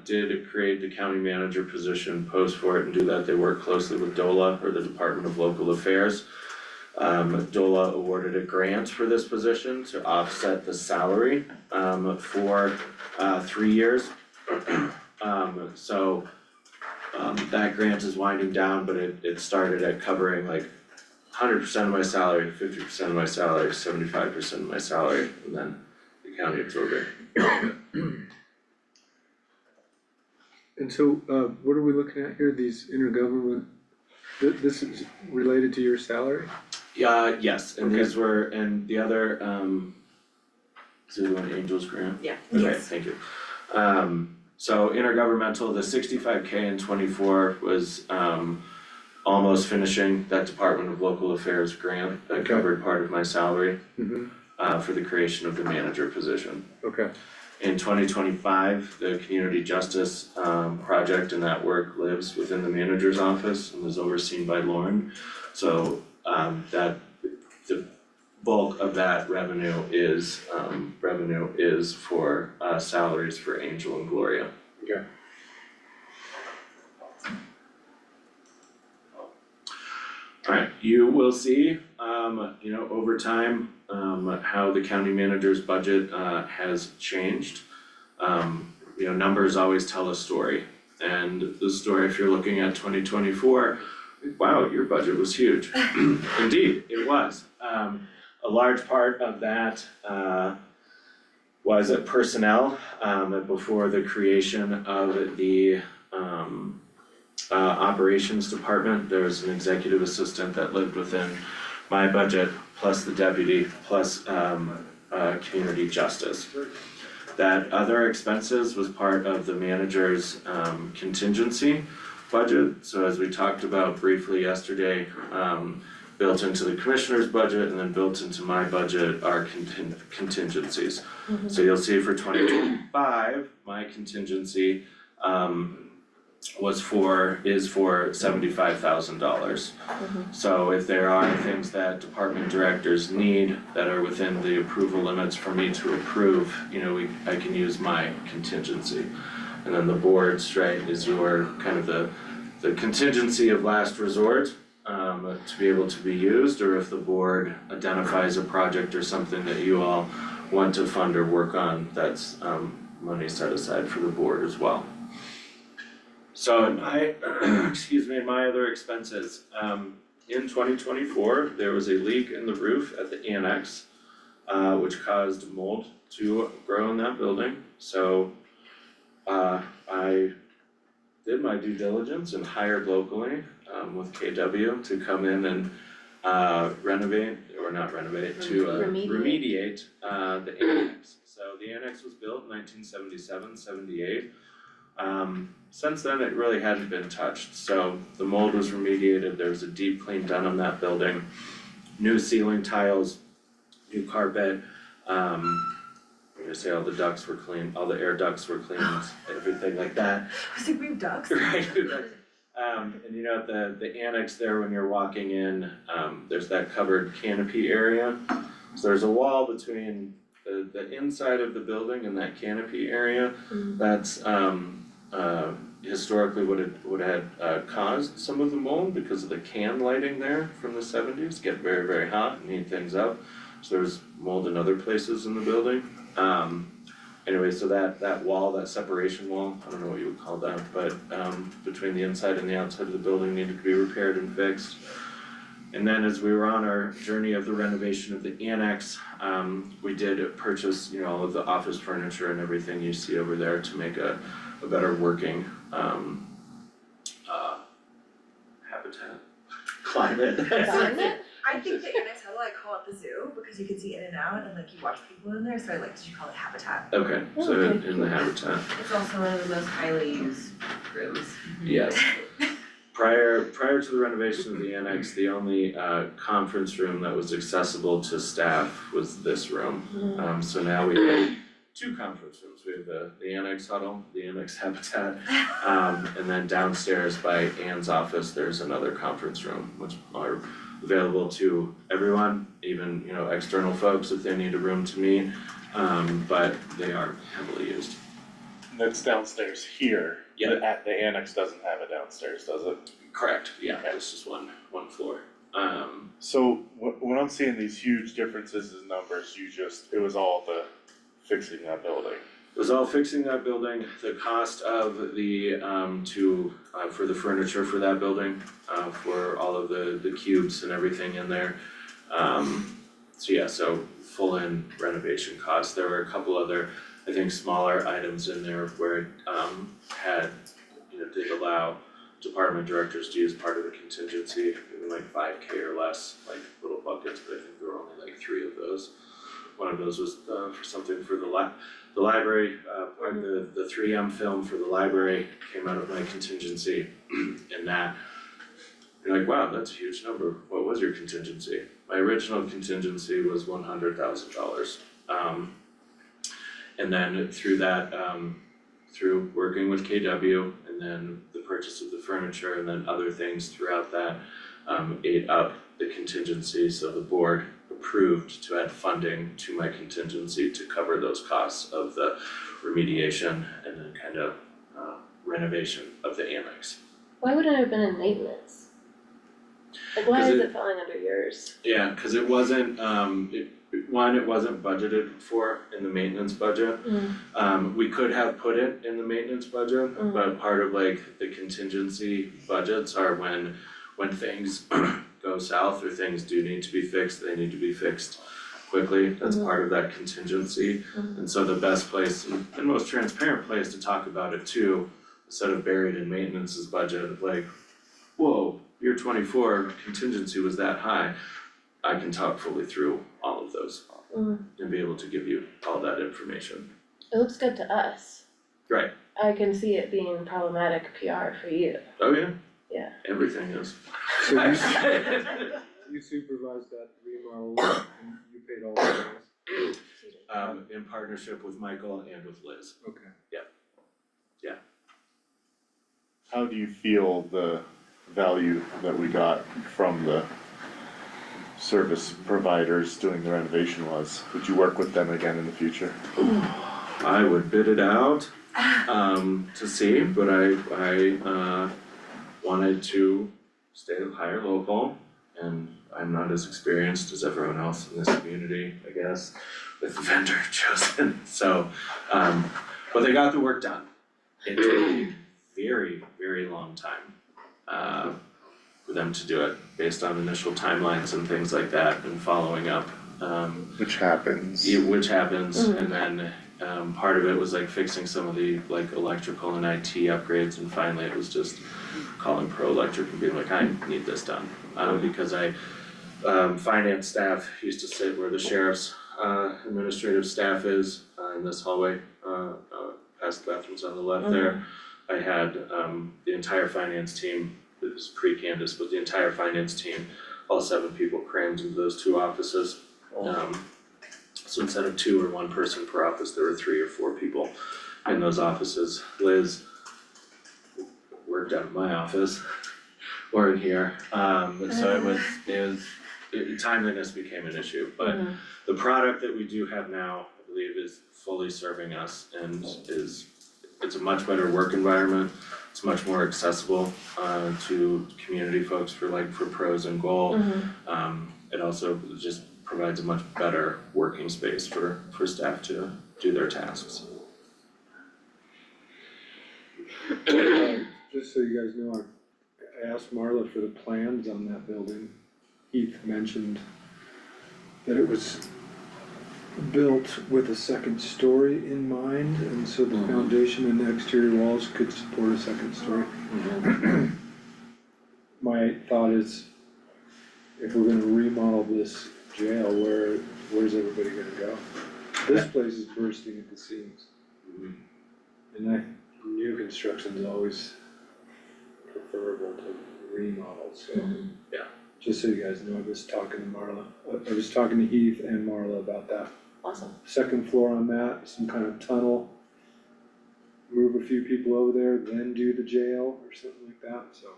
did create the county manager position, post for it and do that, they worked closely with DOLA, or the Department of Local Affairs. DOLA awarded a grant for this position to offset the salary for 3 years. So that grant is winding down, but it started at covering like 100% of my salary, 50% of my salary, 75% of my salary, and then the county absorbed it. And so, what are we looking at here, these intergovernment, this is related to your salary? Yes, and these were, and the other, is it one Angels grant? Yeah. Okay, Yes. thank you. So intergovernmental, the 65K in '24 was almost finishing that Department of Local Affairs grant that Okay. covered part of my salary Mhm. for the creation of the manager position. Okay, In 2025, the community justice project and that work lives within the manager's office and is overseen by Lauren. So that the bulk of that revenue is for salaries for Angel and Gloria. okay. Alright, you will see, over time, how the county manager's budget, has changed. Numbers always tell a story, and the story, if you're looking at 2024, wow, your budget was huge. Indeed, it was. A large part of that, was at personnel, before the creation of the, operations department, there was an executive assistant that lived within my budget, plus the deputy, plus community justice. That other expenses was part of the manager's contingency budget, so as we talked about briefly yesterday, built into the commissioner's budget and then built into my budget are contingencies. So you'll see for 2025, my contingency is for $75,000. So if there are things that department directors need that are within the approval limits for me to approve, I can use my contingency. And then the board's, right, is your kind of the contingency of last resort to be able to be used, or if the board identifies a project or something that you all want to fund or work on, that's money set aside for the board as well. So in my, in my other expenses, in 2024, there was a leak in the roof at the annex, which caused mold to grow in that building. So I did my due diligence and hired locally with KW to come in and remediate the annex. So the annex was built in 1977, 78. Since then, it really hadn't been touched, so the mold was remediated, there was a deep clean done on that building. New ceiling tiles, new carpet, I'm gonna say all the ducts were clean, all the air ducts were cleaned, everything like that. I was like, we have ducks? Right, and the annex there, when you're walking in, there's that covered canopy area. So there's a wall between the inside of the building and that canopy area. That's historically what had caused some of the mold because of the can lighting there from the 70s, get very, very hot and heat things up. So there's mold in other places in the building. Anyway, so that wall, that separation wall, I don't know what you would call that, but between the inside and the outside of the building needed to be repaired and fixed. And then as we were on our journey of the renovation of the annex, we did purchase, all of the office furniture and everything you see over there to make a better working habitat, climate. I think the annex, how do I call it the zoo, because you can see in and out and like you watch people in there, so I like to call it habitat. Okay, so in the habitat, It's also one of the most highly used rooms. yes. Prior to the renovation of the annex, the only conference room that was accessible to staff was this room. So now we have 2 conference rooms. We have the annex huddle, the annex habitat, and then downstairs by Ann's office, there's another conference room, which are available to everyone, even, external folks if they need a room to meet, but they are heavily used. That's downstairs here. Yeah. The annex doesn't have it downstairs, does it? Correct, yeah, it's just one floor. So when I'm seeing these huge differences in numbers, it was all the fixing that building. It was all fixing that building, the cost of the for the furniture for that building, for all of the cubes and everything in there. So full in renovation costs. There were a couple other, I think, smaller items in there where it did allow department directors to use part of the contingency, even like 5K or less, like little buckets, but I think there were only like 3 of those. One of those was for something for the the library, part of the 3M film for the library came out of my contingency in that. You're like, wow, that's a huge number, what was your contingency? My original contingency was $100,000. And then through that, through working with KW and then the purchase of the furniture and then other things throughout that, ate up the contingency, so the board approved to add funding to my contingency to cover those costs of the remediation and then kind of renovation of the annex. Why would it have been in maintenance? Like, why 'Cause is it- it falling under yours? Yeah, cause it wasn't, it wasn't budgeted for in the maintenance budget. We could have put it in the maintenance budget, but part of like the contingency budgets are when things go south or things do need to be fixed, they need to be fixed quickly, that's part of that contingency. And so the best place and most transparent place to talk about it too, instead of buried in maintenance's budget of like, whoa, year 24 contingency was that high, I can talk fully through all of those and be able to give you all that information. It looks good to us. Right. I can see it being problematic PR for you. Oh yeah? Yeah. Everything is. So you supervised that remodel and you paid all the bills? In partnership with Michael and with Liz. Okay. How do you feel the value that we got from the service providers doing the renovation was? Would you work with them again in the future? I would bid it out to see, but I wanted to stay higher local, and I'm not as experienced as everyone else in this community, I guess, with the vendor chosen, so but they got the work done. It took a very, very long time for them to do it, based on initial timelines and things like that and following up. Which happens. Which happens, and then part of it was like fixing some of the like electrical and IT upgrades, and finally it was just calling Pro Electric and being like, I need this done. Because finance staff used to sit where the sheriff's administrative staff is, in this hallway, past the bathrooms on the left there. I had the entire finance team, it was pre-Candace, but the entire finance team, all 7 people crammed into those 2 offices. So instead of 2 or 1 person per office, there were 3 or 4 people in those offices. Liz worked out of my office, or in here, so timeliness became an issue, but the product that we do have now, I believe, is fully serving us and it's a much better work environment. It's much more accessible to community folks for pros and goal. It also just provides a much better working space for staff to do their tasks. Just so you guys know, I asked Marla for the plans on that building. Heath mentioned that it was built with a second story in mind, and so the foundation and the exterior walls could support a second story. My thought is, if we're gonna remodel this jail, where's everybody gonna go? This place is bursting at the seams. And new construction is always preferable to remodel, so. Yeah. Just so you guys know, I was talking to Marla, I was talking to Heath and Marla about that. Awesome. Second floor on that, some kind of tunnel. Move a few people over there, then do the jail or something like that, so.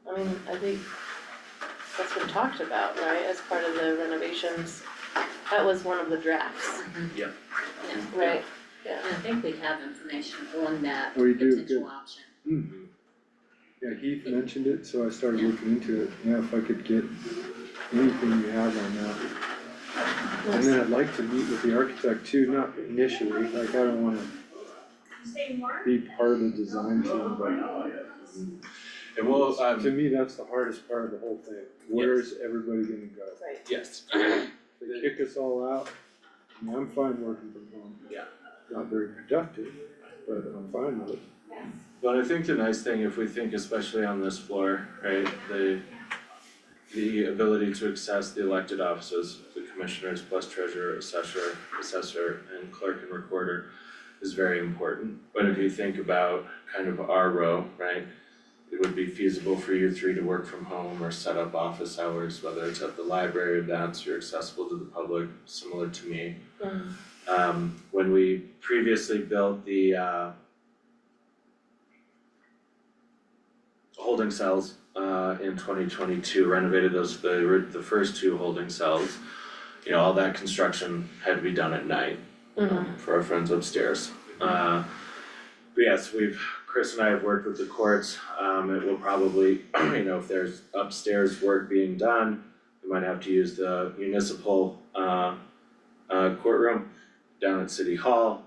I mean, I think that's been talked about, right, as part of the renovations. That was one of the drafts, Yeah, right? Yeah. and I think we have information on that Oh, you do? potential Good. option. Yeah, Heath mentioned it, so I started looking into it, yeah, if I could get anything you have on that. And then I'd like to meet with the architect too, not initially, like I don't wanna be part of the design team, but And we'll, to me, that's the hardest part of the whole thing, where's everybody gonna go? Right. yes, If they kick us all out, I mean, I'm fine working from home. Yeah. Not very productive, but I'm fine with it. but I think the nice thing, if we think especially on this floor, right, the ability to access the elected offices, the commissioners plus treasurer, assessor, and clerk and recorder is very important. But if you think about kind of our row, right? It would be feasible for you three to work from home or set up office hours, whether it's at the library, that's you're accessible to the public, similar to me. When we previously built the holding cells in 2022, renovated those, the first two holding cells. You know, all that construction had to be done at night for our friends upstairs. But yes, Chris and I have worked with the courts, it will probably, you know, if there's upstairs work being done, we might have to use the municipal courtroom down at City Hall,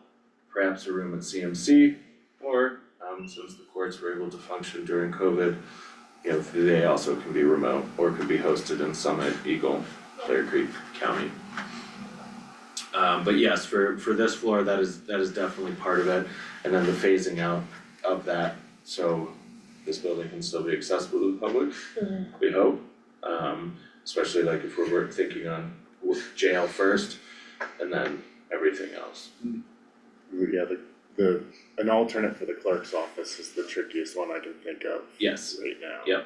perhaps a room at CMC, or since the courts were able to function during COVID, you know, they also can be remote or could be hosted in Summit, Eagle, Clear Creek County. But yes, for this floor, that is definitely part of it, and then the phasing out of that, so this building can still be accessible to the public, we hope. Especially like if we're thinking on jail first, and then everything else. Yeah, an alternate for the clerk's office is the trickiest one I can think of Yes, right now. Yep.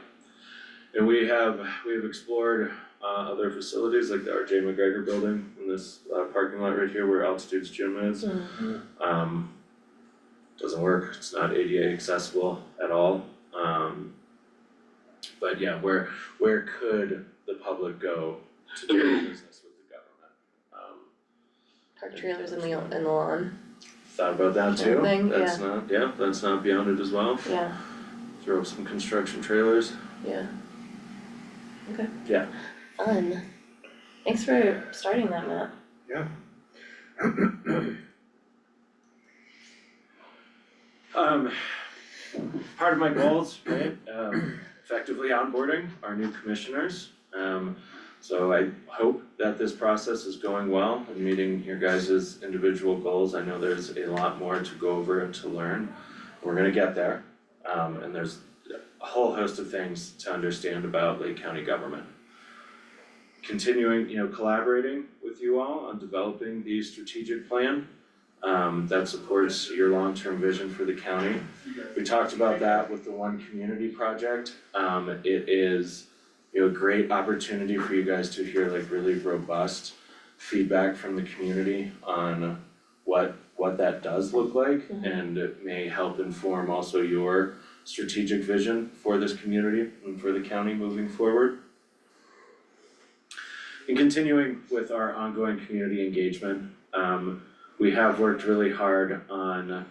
And we have explored other facilities like the RJ McGregor building in this parking lot right here where Altitude's gym is. Doesn't work, it's not ADA accessible at all. But yeah, where could the public go to do business with the government? Park trailers in the lawn, Thought about that too, Thing, that's not beyond it as well, yeah, throw up some construction trailers. yeah. Okay. Yeah. Fun. Thanks for starting that, Matt. Yeah. Part of my goals, right, effectively onboarding our new commissioners. So I hope that this process is going well and meeting your guys' individual goals. I know there's a lot more to go over and to learn. We're gonna get there, and there's a whole host of things to understand about Lake County government. Continuing, you know, collaborating with you all on developing the strategic plan that supports your long-term vision for the county. We talked about that with the One Community project. It is, you know, a great opportunity for you guys to hear like really robust feedback from the community on what that does look like, and it may help inform also your strategic vision for this community and for the county moving forward. And continuing with our ongoing community engagement, we have worked really hard on,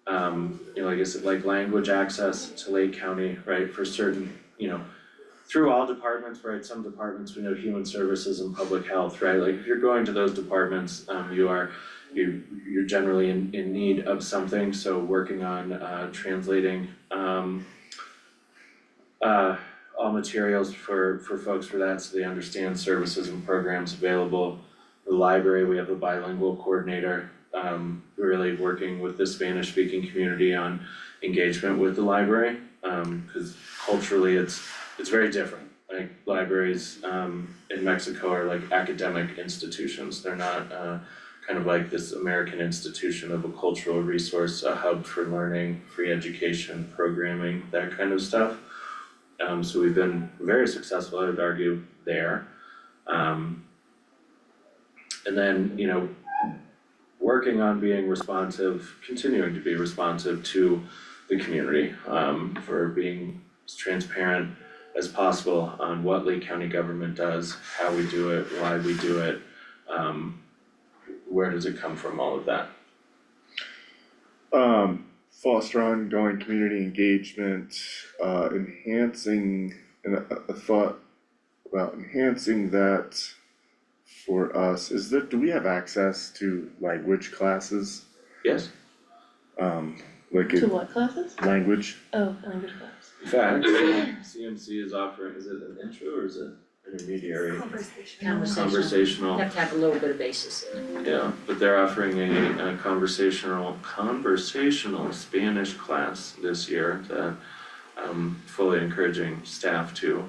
you know, like I said, like language access to Lake County, right, for certain, you know, through all departments, right, some departments, we know human services and public health, right, like if you're going to those departments, you're generally in need of something, so working on translating all materials for folks for that, so they understand services and programs available. The library, we have a bilingual coordinator, really working with the Spanish speaking community on engagement with the library, cause culturally it's very different. Like libraries in Mexico are like academic institutions, they're not kind of like this American institution of a cultural resource, a hub for learning, free education, programming, that kind of stuff. So we've been very successful, I would argue, there. And then, you know, working on being responsive, continuing to be responsive to the community, for being as transparent as possible on what Lake County government does, how we do it, why we do it, where does it come from, all of that. Foster ongoing community engagement, enhancing, and a thought about enhancing that for us, do we have access to language classes? Yes, Like To what classes? language? Oh, language class. in fact, CMC is offering, is it an intro or is it intermediary? Conversational. You have to have a little bit of basis in it. Yeah, but they're offering a conversational Spanish class this year that I'm fully encouraging staff to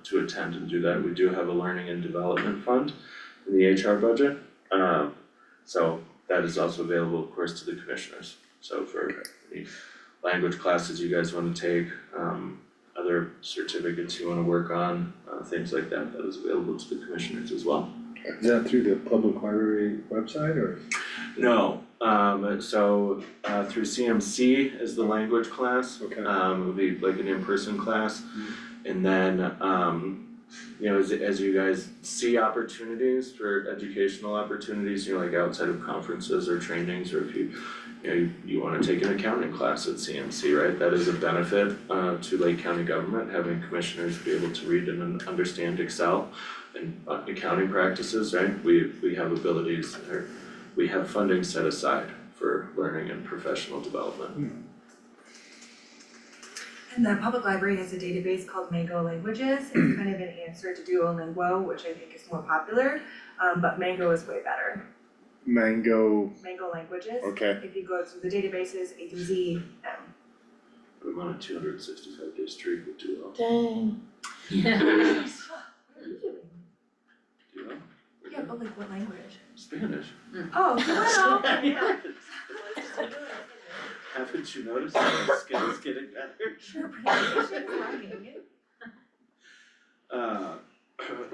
to attend and do that. We do have a learning and development fund in the HR budget. So that is also available, of course, to the commissioners. So for any language classes you guys wanna take, other certificates you wanna work on, things like that, that is available to the commissioners as well. Is that through the public library website or? No, so through CMC is the language class. Okay. It'll be like an in-person class. And then, you know, as you guys see opportunities for educational opportunities, you know, like outside of conferences or trainings, or if you know, you wanna take an accounting class at CMC, right? That is a benefit to Lake County government, having commissioners be able to read and understand Excel and accounting practices, right? We have abilities, or we have funding set aside for learning and professional development. And the public library has a database called Mango Languages. It's kind of an answer to Duolingo, which I think is more popular, but Mango is way better. Mango, Mango Languages. okay, If you go through the databases, A to Z, I'm on a 265 day streak with Duo. Dang. Yeah. What are you doing? Duo? Yeah, but like what language? Spanish. Oh, well. Haven't you noticed that my skill is getting better? Your pronunciation is lagging.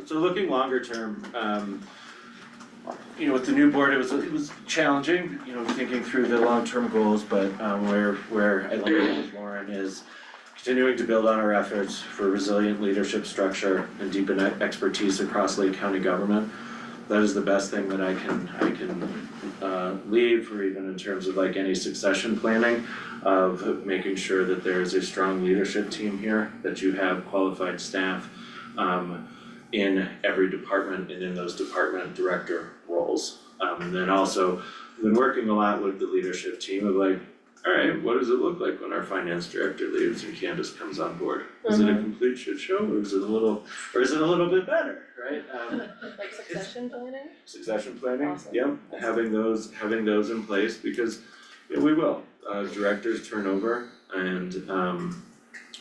So looking longer term, you know, with the new board, it was challenging, you know, thinking through the long-term goals, but where I landed with Lauren is continuing to build on our efforts for resilient leadership structure and deepen expertise across Lake County government. That is the best thing that I can leave, or even in terms of like any succession planning, of making sure that there is a strong leadership team here, that you have qualified staff in every department and in those department director roles. And then also, I've been working a lot with the leadership team of like, alright, what does it look like when our finance director leaves and Candace comes on board? Is it a complete shit show, or is it a little bit better, right? Like succession planning? Succession planning, Awesome. yep, having those in place, because yeah, we will, directors turn over, and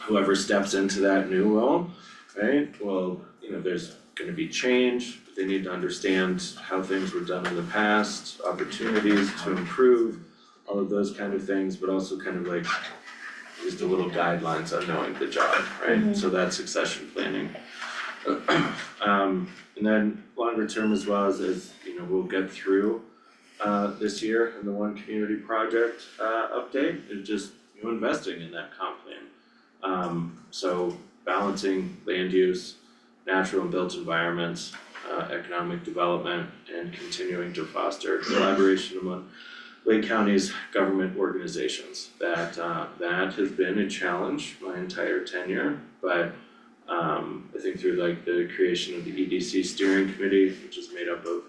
whoever steps into that new role, right, well, you know, there's gonna be change, but they need to understand how things were done in the past, opportunities to improve, all of those kind of things, but also kind of like just a little guidelines on knowing the job, right? So that's succession planning. And then longer term as well as you know, we'll get through this year in the One Community Project update, and just, you know, investing in that comp plan. So balancing land use, natural and built environments, economic development, and continuing to foster collaboration among Lake County's government organizations. That has been a challenge my entire tenure, but I think through like the creation of the EDC steering committee, which is made up of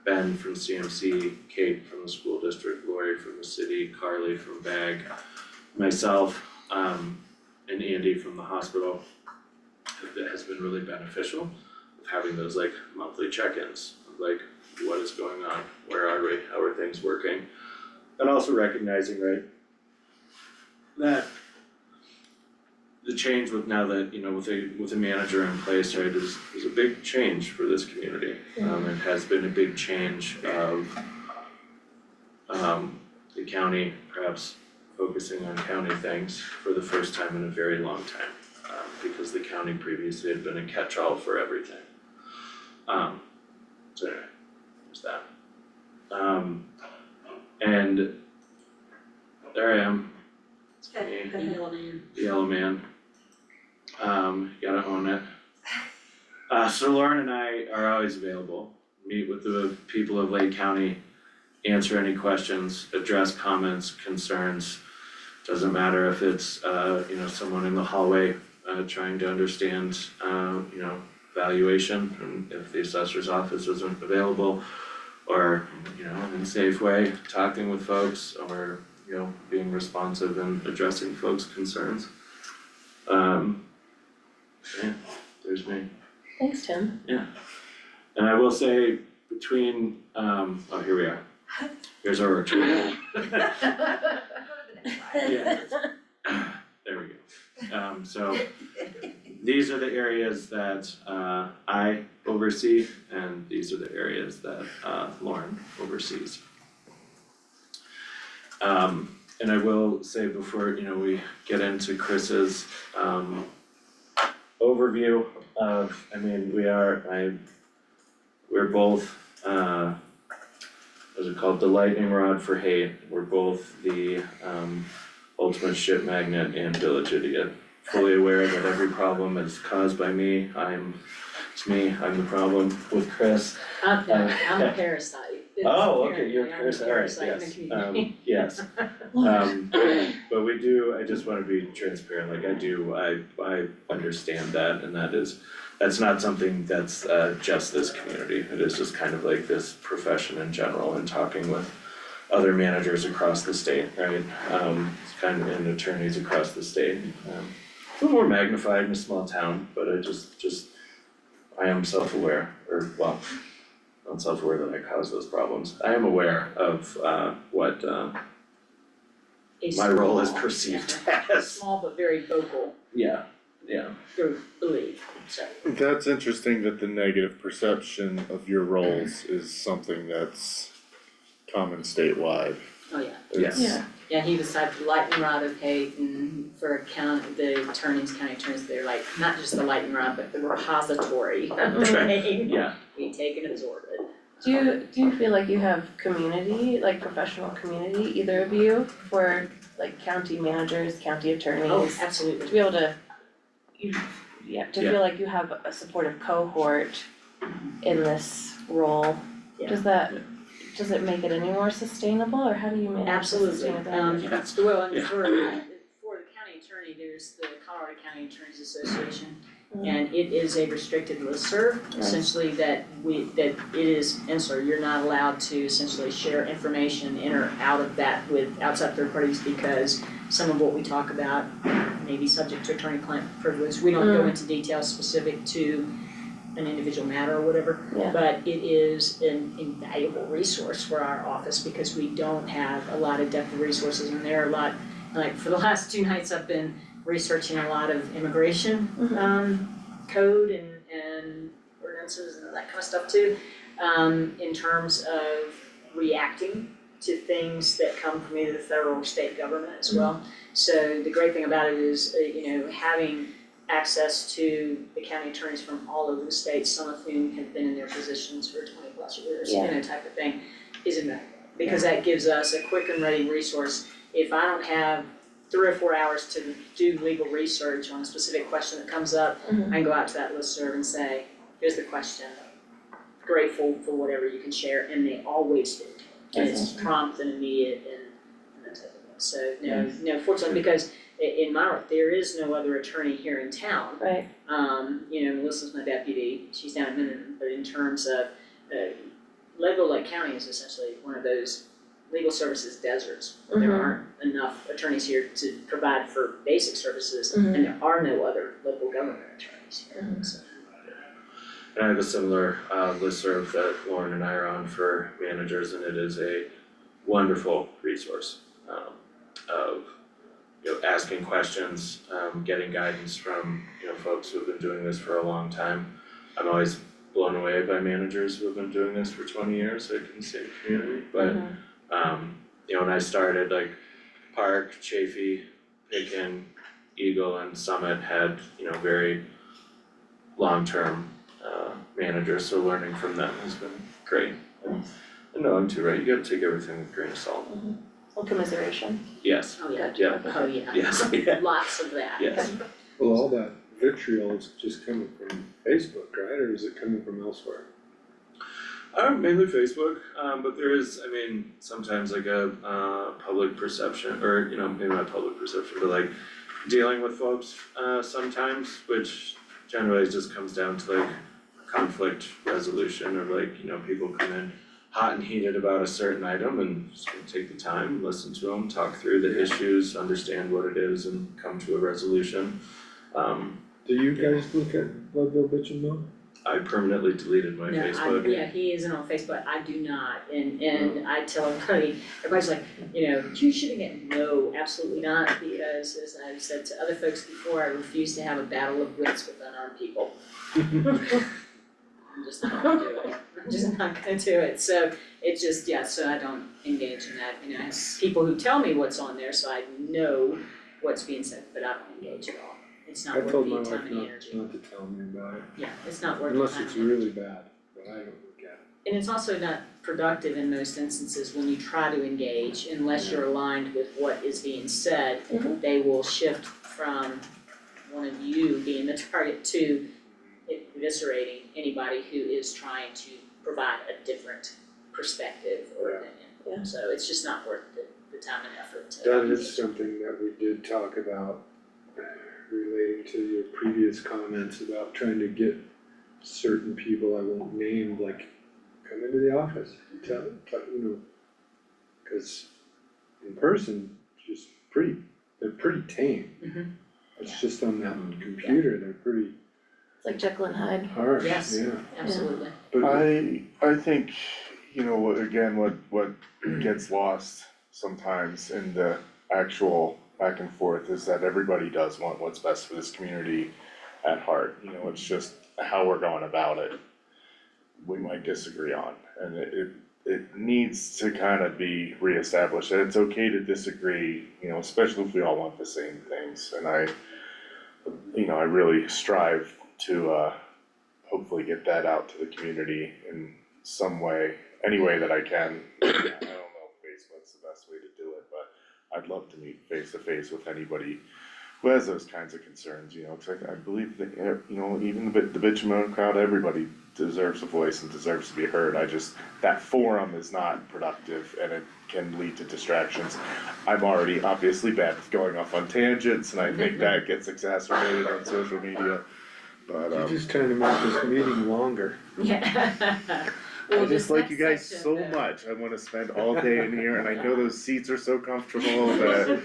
Ben from CMC, Kate from the school district, Lori from the city, Carly from BAG, myself, and Andy from the hospital, that has been really beneficial of having those like monthly check-ins of like, what is going on, where are we, how are things working? And also recognizing, right, that the change with now that, you know, with a manager in place, right, is a big change for this community. It has been a big change of the county perhaps focusing on county things for the first time in a very long time. Because the county previously had been a catch-all for everything. So anyway, there's that. And there I am, me, the yellow man. Gotta own it. So Lauren and I are always available, meet with the people of Lake County, answer any questions, address comments, concerns. Doesn't matter if it's, you know, someone in the hallway trying to understand, you know, valuation, and if the assessor's office isn't available, or, you know, in a safe way, talking with folks, or, you know, being responsive and addressing folks' concerns. Yeah, there's me. Thanks, Tim. And I will say, between, oh, here we are. Here's our org chart. Go to the next slide. Yeah. There we go. So these are the areas that I oversee, and these are the areas that Lauren oversees. And I will say before, we get into Chris's overview of, we're both, what's it called, the lightning rod for hate. We're both the ultimate shit magnet in Village Idiot. Fully aware that every problem is caused by me, I'm the problem with Chris. I'm a parasite. Oh, okay, you're Apparently, I'm a parasite, alright, parasite in the yes, community. yes. But we do, I just wanna be transparent, like I understand that, and that's not something that's just this community. It is just kind of like this profession in general and talking with other managers across the state, right? It's kind of, and attorneys across the state. It's a little more magnified in a small town, but I am self-aware, or well, not self-aware that I cause those problems. I am aware of what my role is perceived as. Small but very vocal Yeah, group, believe, so. That's interesting that the negative perception of your roles is something that's common statewide. Oh, yeah. yes. Yeah. Yeah, he was like the lightning rod of hate, and for the county attorneys, they're like, not just the lightning rod, but the repository of hate. Yeah, We take and absorb it. Do you feel like you have community, like professional community, either of you, for like county managers, county attorneys? Oh, absolutely. To be able to, feel like you have a supportive cohort in this role, Yeah. does it make it any more sustainable, or how do you manage the Absolutely, sustainability? well, and Yeah. for the county attorney, there's the Colorado County Attorneys Association. And it is a restricted listserv, essentially that it is, and so you're not allowed to essentially share information in or out of that with outside third parties, because some of what we talk about may be subject to attorney-client privilege. We don't go into details specific to an individual matter or whatever, Yeah. but it is an invaluable resource for our office because we don't have a lot of depth of resources, and there are a lot, like for the last 2 nights I've been researching a lot of immigration code and ordinances and that kind of stuff too, in terms of reacting to things that come from either the federal or state government as well. So the great thing about it is, having access to the county attorneys from all over the state, some of whom have been in their positions for 20+ years, type of thing, is invaluable. Because that gives us a quick and ready resource. If I don't have 3 or 4 hours to do legal research on a specific question that comes up, I can go out to that listserv and say, here's the question, grateful for whatever you can share, and they always do. And it's prompt and immediate and that type of thing. So no, fortunately, because in my work, there is no other attorney here in town. Right. Melissa's my deputy, she's down in Minden, but in terms of, Leadville Lake County is essentially one of those legal services deserts. There aren't enough attorneys here to provide for basic services, and there are no other local government attorneys here, so. And I have a similar listserv that Lauren and I are on for managers, and it is a wonderful resource of asking questions, getting guidance from folks who have been doing this for a long time. I'm always blown away by managers who have been doing this for 20 years in the same community, but when I started, like Park, Chafee, Pitkin, Eagle, and Summit had very long-term managers, so learning from them has been great. And knowing too, right, you gotta take everything with a grain of salt. Well, commiseration. Yes, Oh, yeah. yeah, Oh, yeah. yes, yeah, Lots of that. yes. Well, all that vitriol is just coming from Facebook, right, or is it coming from elsewhere? Mainly Facebook, but there is, sometimes like a public perception, or maybe not public perception, but like dealing with folks sometimes, which generally just comes down to like conflict resolution, or like, people come in hot and heated about a certain item, and just gonna take the time, listen to them, talk through the issues, understand what it is, and come to a resolution. Do you guys look at Leadville Bitch and Mill? I permanently deleted my Facebook. Yeah, he isn't on Facebook, I do not, and I tell everybody's like, you shouldn't get, no, absolutely not, because as I've said to other folks before, I refuse to have a battle of wits with unarmed people. I'm just not gonna do it, I'm just not gonna do it, so it just, so I don't engage in that, I have people who tell me what's on there, so I know what's being said, but I don't engage at all. It's I not worth told my the time wife and not energy. to tell me about it, Yeah, it's not worth the unless time it's and energy. really bad, but I don't look at it. And it's also not productive in most instances when you try to engage, unless you're aligned with what is being said. Mhm. They will shift from one of you being the target to eviscerating anybody who is trying to provide a different perspective or opinion. Yeah. So it's just not worth the time and effort to That engage. is something that we did talk about relating to your previous comments about trying to get certain people I won't name, like, come into the office, and tell, cause in person, they're pretty tame. Mhm. It's just on that computer, they're pretty It's like Jekyll and Hyde. harsh, Yes. yeah. Absolutely. But I think, what gets lost sometimes in the actual back and forth is that everybody does want what's best for this community at heart, it's just how we're going about it. We might disagree on, and it needs to kind of be reestablished, that it's okay to disagree, especially if we all want the same things, and I really strive to, hopefully get that out to the community in some way, any way that I can. I don't know if Facebook's the best way to do it, but I'd love to meet face to face with anybody who has those kinds of concerns, cause I believe that, even the bitch and moan crowd, everybody deserves a voice and deserves to be heard. That forum is not productive and it can lead to distractions. I'm already obviously bad with going off on tangents, and I think that gets exacerbated on social media, but you're just trying to make this meeting longer. Yeah. I Well, just this like you next guys section, so though- much, I wanna spend all day in here, and I know those seats are so comfortable that,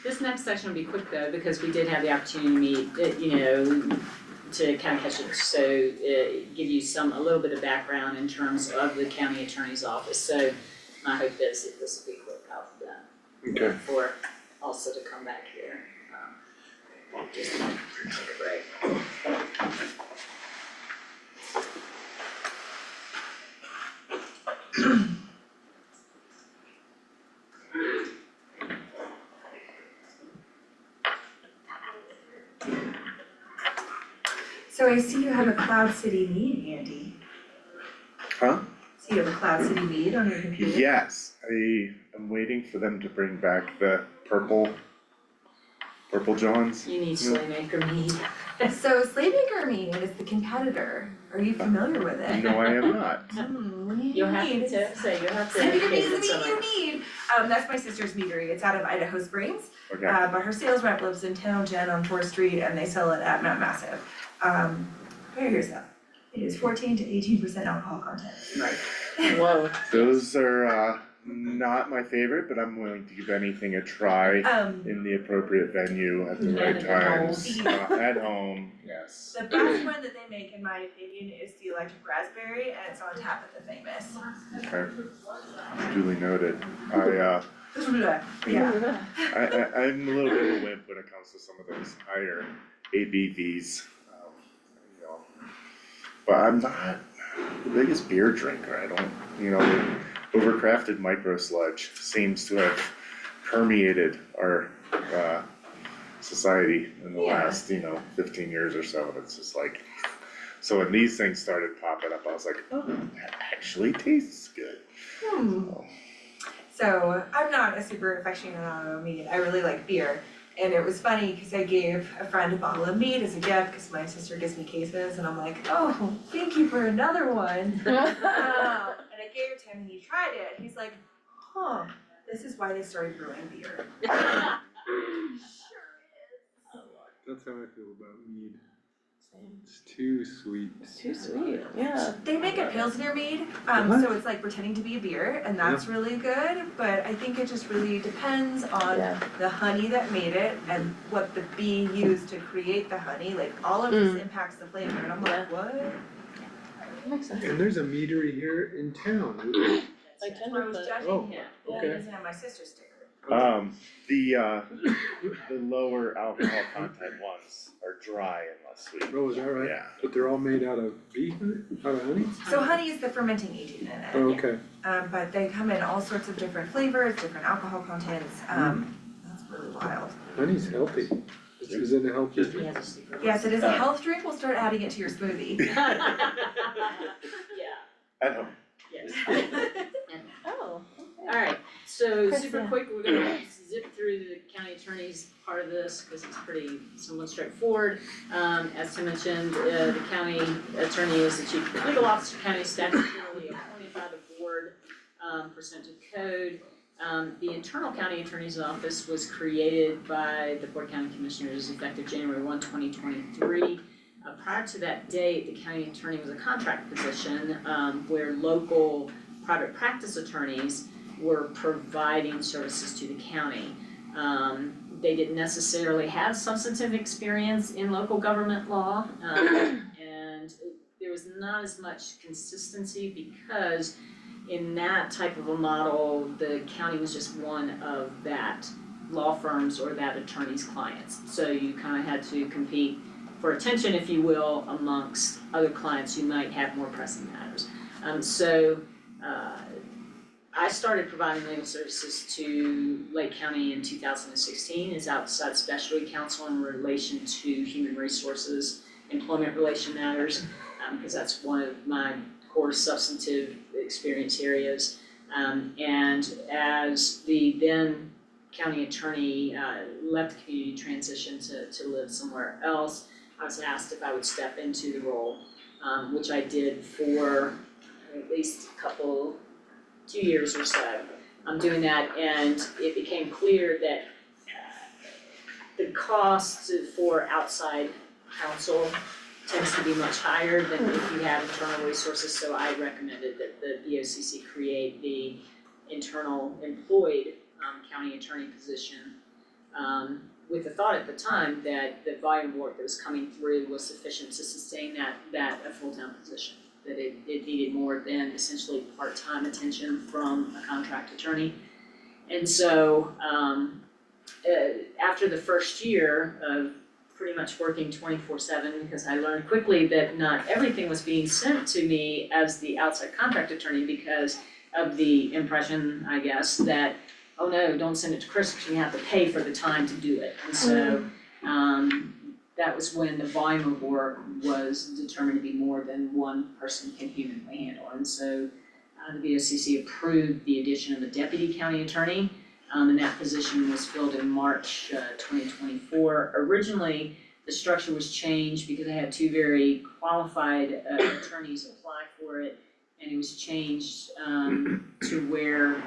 This next section will be quick though, because we did have the opportunity to meet, to kind of catch it, so give you a little bit of background in terms of the county attorney's office. So my hope is that this will be quick off the Okay. for also to come back here. Just take a break. So I see you have a Cloud City mead, Andy. huh? So you have a Cloud City mead on your computer? Yes, I am waiting for them to bring back the purple Johns. You need Slaymaker mead. So Slaymaker mead is the competitor. Are you familiar with it? No, I am not. You'll have to you'll have to Slaymaker mead educate is the someone. mead you need. That's my sister's meadery. It's out of Idaho Springs. Okay, But her sales rep lives in town, Jen, on 4th Street, and they sell it at Mount Massive. Here's that. It is 14 to 18% alcohol content. Right. Whoa. those are, not my favorite, but I'm willing to give anything a try in the appropriate venue at the right At home. times, at home, yes. The best one that they make, in my opinion, is the electric raspberry, and it's on tap at the Famous. Okay, duly noted. Yeah. I'm a little bit of a wimp when it comes to some of those higher ABVs, but I'm not the biggest beer drinker. I don't, overcrafted micro sludge seems to have permeated our society in the Yeah. last, 15 years or so, and it's just like, so when these things started popping up, I was like, oh, that actually tastes good. So I'm not a super aficionado of mead. I really like beer. And it was funny because I gave a friend a bottle of mead as a gift because my sister gives me cases, and I'm like, oh, thank you for another one. And I gave it to him and he tried it. He's like, huh, this is why they started brewing beer. That's how I feel about mead. It's too sweet. It's too sweet, yeah. They make a Pilsner mead, so it's like pretending to be a beer, and that's really good, but I think it just really depends on Yeah. the honey that made it and what the bee used to create the honey, like all of this impacts the flavor, and I'm like, what? That makes sense. And there's a meadery here in town. Like That's why I was Tenderfoot. judging Oh, him, Yeah. he okay. doesn't have my sister's sticker. The lower alcohol content ones are dry and less sweet. Oh, is that right? Yeah. But they're all made out of beef, out of honey? So honey is the fermenting agent in it. Oh, okay. But they come in all sorts of different flavors, different alcohol contents, that's really wild. Honey's healthy. Is it a healthy He drink? has a secret. Yes, it is a health drink, we'll start adding it to your smoothie. Yeah, At home. yes. Oh, Alright, so Chris, super yeah. quick, we're gonna zip through the county attorney's part of this, cause it's pretty somewhat straightforward. As Tim mentioned, the county attorney is the chief legal officer, county statutorily appointed by the board, pursuant to code. The internal county attorney's office was created by the Board of County Commissioners effective January 1, 2023. Prior to that date, the county attorney was a contract position, where local private practice attorneys were providing services to the county. They didn't necessarily have substantive experience in local government law, and there was not as much consistency because in that type of a model, the county was just one of that law firm's or that attorney's clients. So you kind of had to compete for attention, if you will, amongst other clients who might have more pressing matters. I started providing legal services to Lake County in 2016 as outside specialty counsel in relation to human resources, employment relation matters, because that's one of my core substantive experience areas. And as the then county attorney left the community, transitioned to live somewhere else, I was asked if I would step into the role, which I did for at least 2 years or so. I'm doing that, and it became clear that the cost for outside counsel tends to be much higher than if you have internal resources, so I recommended that the BOCC create the internal employed county attorney position, with the thought at the time that the volume of work that was coming through was sufficient to sustain that a full-time position, that it needed more than essentially part-time attention from a contract attorney. And so, after the first year of pretty much working 24/7, because I learned quickly that not everything was being sent to me as the outside contract attorney because of the impression, I guess, that, oh no, don't send it to Chris because you have to pay for the time to do it. And so, that was when the volume of work was determined to be more than one person can humanly handle. And so, the BOCC approved the addition of a deputy county attorney, and that position was filled in March 2024. Originally, the structure was changed because I had two very qualified attorneys apply for it, and it was changed to where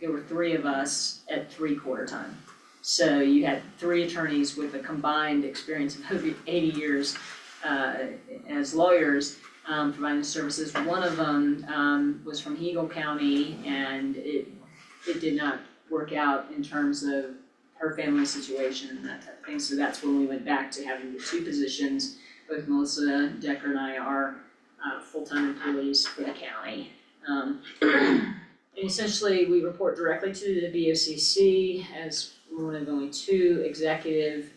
there were three of us at 3/4 time. So you had three attorneys with a combined experience of over 80 years as lawyers providing services. One of them was from Eagle County, and it did not work out in terms of her family situation and that type of thing. So that's when we went back to having the two positions. Both Melissa Decker and I are full-time employees for the county. And essentially, we report directly to the BOCC as one of only two executive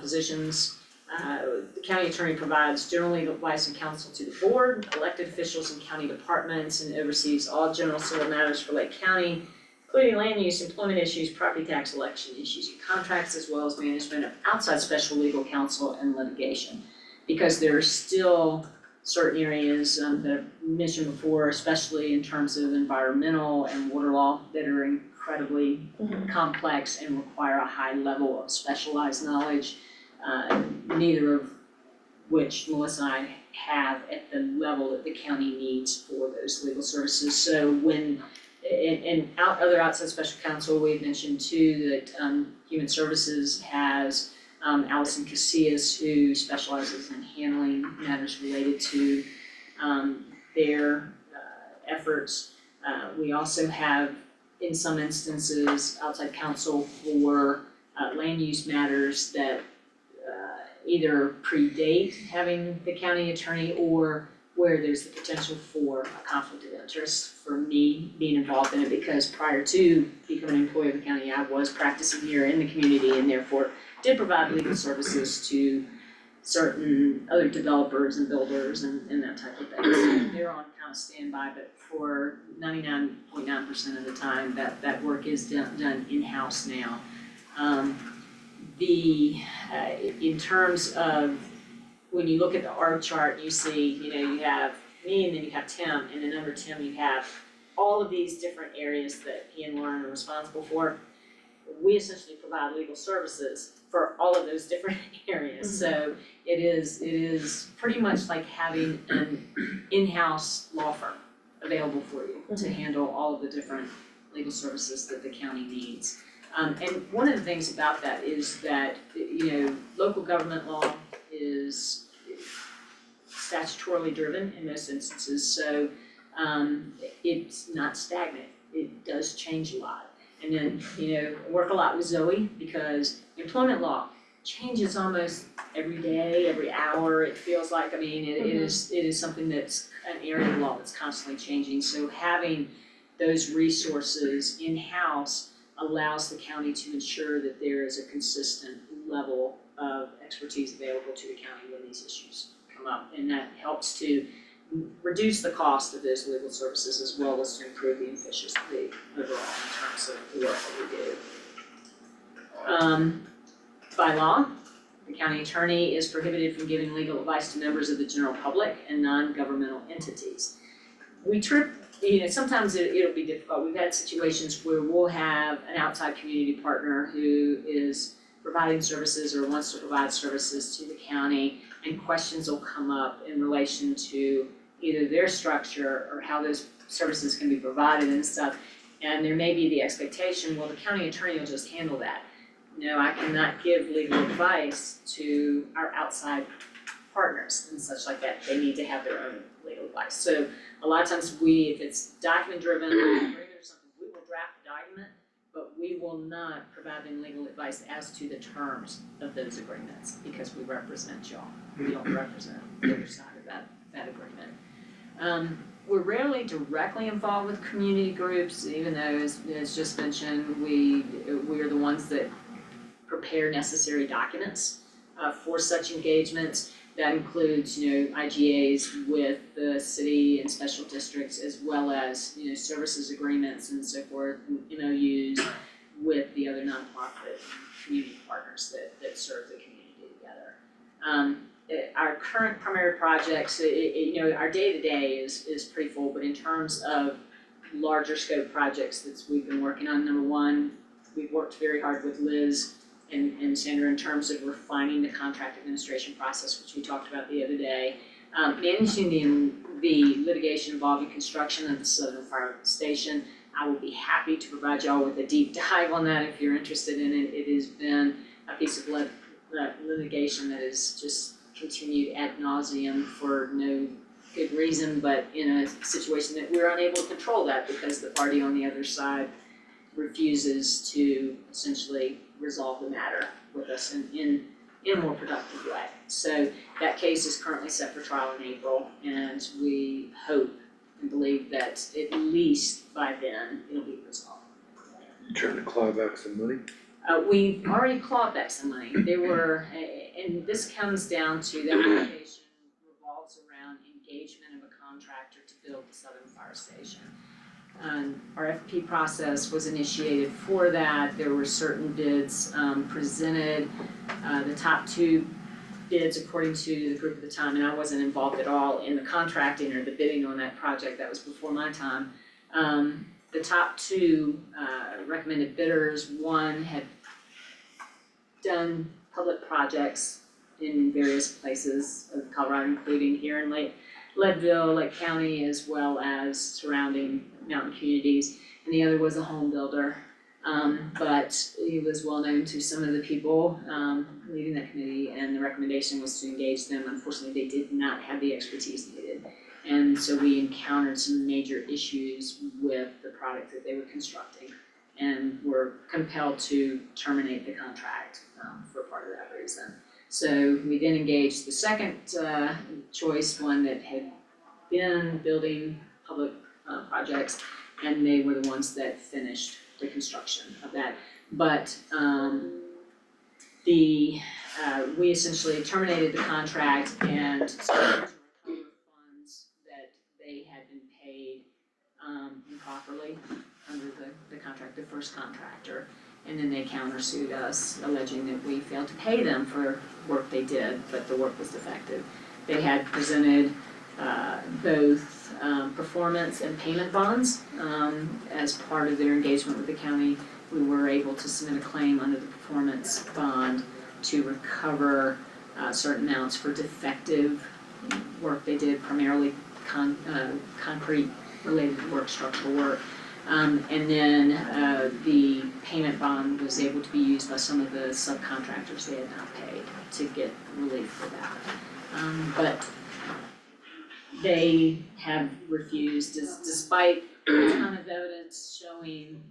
positions. The county attorney provides general legal advice and counsel to the board, elected officials and county departments, and oversees all general civil matters for Lake County, including land use, employment issues, property tax, election issues, and contracts, as well as management of outside special legal counsel and litigation. Because there are still certain areas that I've mentioned before, especially in terms of environmental and water law, that are incredibly complex and require a high level of specialized knowledge, neither of which Melissa and I have at the level that the county needs for those legal services. So when other outside special counsel, we've mentioned too that Human Services has Allison Casillas, who specializes in handling matters related to their efforts. We also have, in some instances, outside counsel for land use matters that either predate having the county attorney or where there's the potential for a conflict of interest for me being involved in it, because prior to becoming an employee of the county, I was practicing here in the community and therefore did provide legal services to certain other developers and builders and that type of thing. So they're on kind of standby, but for 99.9% of the time, that work is done in-house now. In terms of, when you look at the org chart, you see, you have me and then you have Tim, and then under Tim you have all of these different areas that he and Lauren are responsible for. We essentially provide legal services for all of those different areas. So it is pretty much like having an in-house law firm available for you to handle all of the different legal services that the county needs. And one of the things about that is that, local government law is statutorily driven in most instances, so it's not stagnant. It does change a lot. And then, I work a lot with Zoe because employment law changes almost every day, every hour. It feels like, it is something that's an area of law that's constantly changing. So having those resources in-house allows the county to ensure that there is a consistent level of expertise available to the county when these issues come up. And that helps to reduce the cost of those legal services as well as to improve the efficiency overall in terms of the work that we do. By law, the county attorney is prohibited from giving legal advice to members of the general public and non-governmental entities. Sometimes it'll be difficult. We've had situations where we'll have an outside community partner who is providing services or wants to provide services to the county, and questions will come up in relation to either their structure or how those services can be provided and stuff. And there may be the expectation, well, the county attorney will just handle that. No, I cannot give legal advice to our outside partners and such like that. They need to have their own legal advice. So a lot of times if it's document driven agreement or something, we will draft the document, but we will not provide them legal advice as to the terms of those agreements because we represent y'all. We don't represent the other side of that agreement. We're rarely directly involved with community groups, even though, as just mentioned, we are the ones that prepare necessary documents for such engagements. That includes, IGAs with the city and special districts, as well as, services agreements and so forth, and MOUs with the other nonprofit community partners that serve the community together. Our current primary projects, our day-to-day is pretty full, but in terms of larger scope projects that we've been working on, number one, we've worked very hard with Liz and Sandra in terms of refining the contract administration process, which we talked about the other day. Managing the litigation involving construction of the Southern Fire Station. I will be happy to provide y'all with a deep dive on that if you're interested in it. It has been a piece of litigation that has just continued ad nauseum for no good reason, but in a situation that we're unable to control that because the party on the other side refuses to essentially resolve the matter with us in a more productive way. So that case is currently set for trial in April, and we hope and believe that at least by then it'll be resolved. You trying to claw back some money? We've already clawed back some money. There were, and this comes down to the application revolves around engagement of a contractor to build the Southern Fire Station. RFP process was initiated for that. There were certain bids presented. The top two bids, according to the group at the time, and I wasn't involved at all in the contracting or the bidding on that project, that was before my time. The top two recommended bidders, one had done public projects in various places of Colorado, including here in Leadville, Lake County, as well as surrounding mountain communities, and the other was a home builder. But he was well known to some of the people leading that committee, and the recommendation was to engage them. Unfortunately, they did not have the expertise needed. And so we encountered some major issues with the product that they were constructing and were compelled to terminate the contract for part of that reason. So we then engaged the second choice, one that had been building public projects, and they were the ones that finished the construction of that. But we essentially terminated the contract and started to recover funds that they had been paid improperly under the contract, the first contractor. And then they countersued us, alleging that we failed to pay them for work they did, but the work was defective. They had presented both performance and payment bonds as part of their engagement with the county. We were able to submit a claim under the performance bond to recover certain amounts for defective work they did, primarily concrete related work, structural work. And then the payment bond was able to be used by some of the subcontractors they had not paid to get relief for that. But they have refused, despite a ton of evidence showing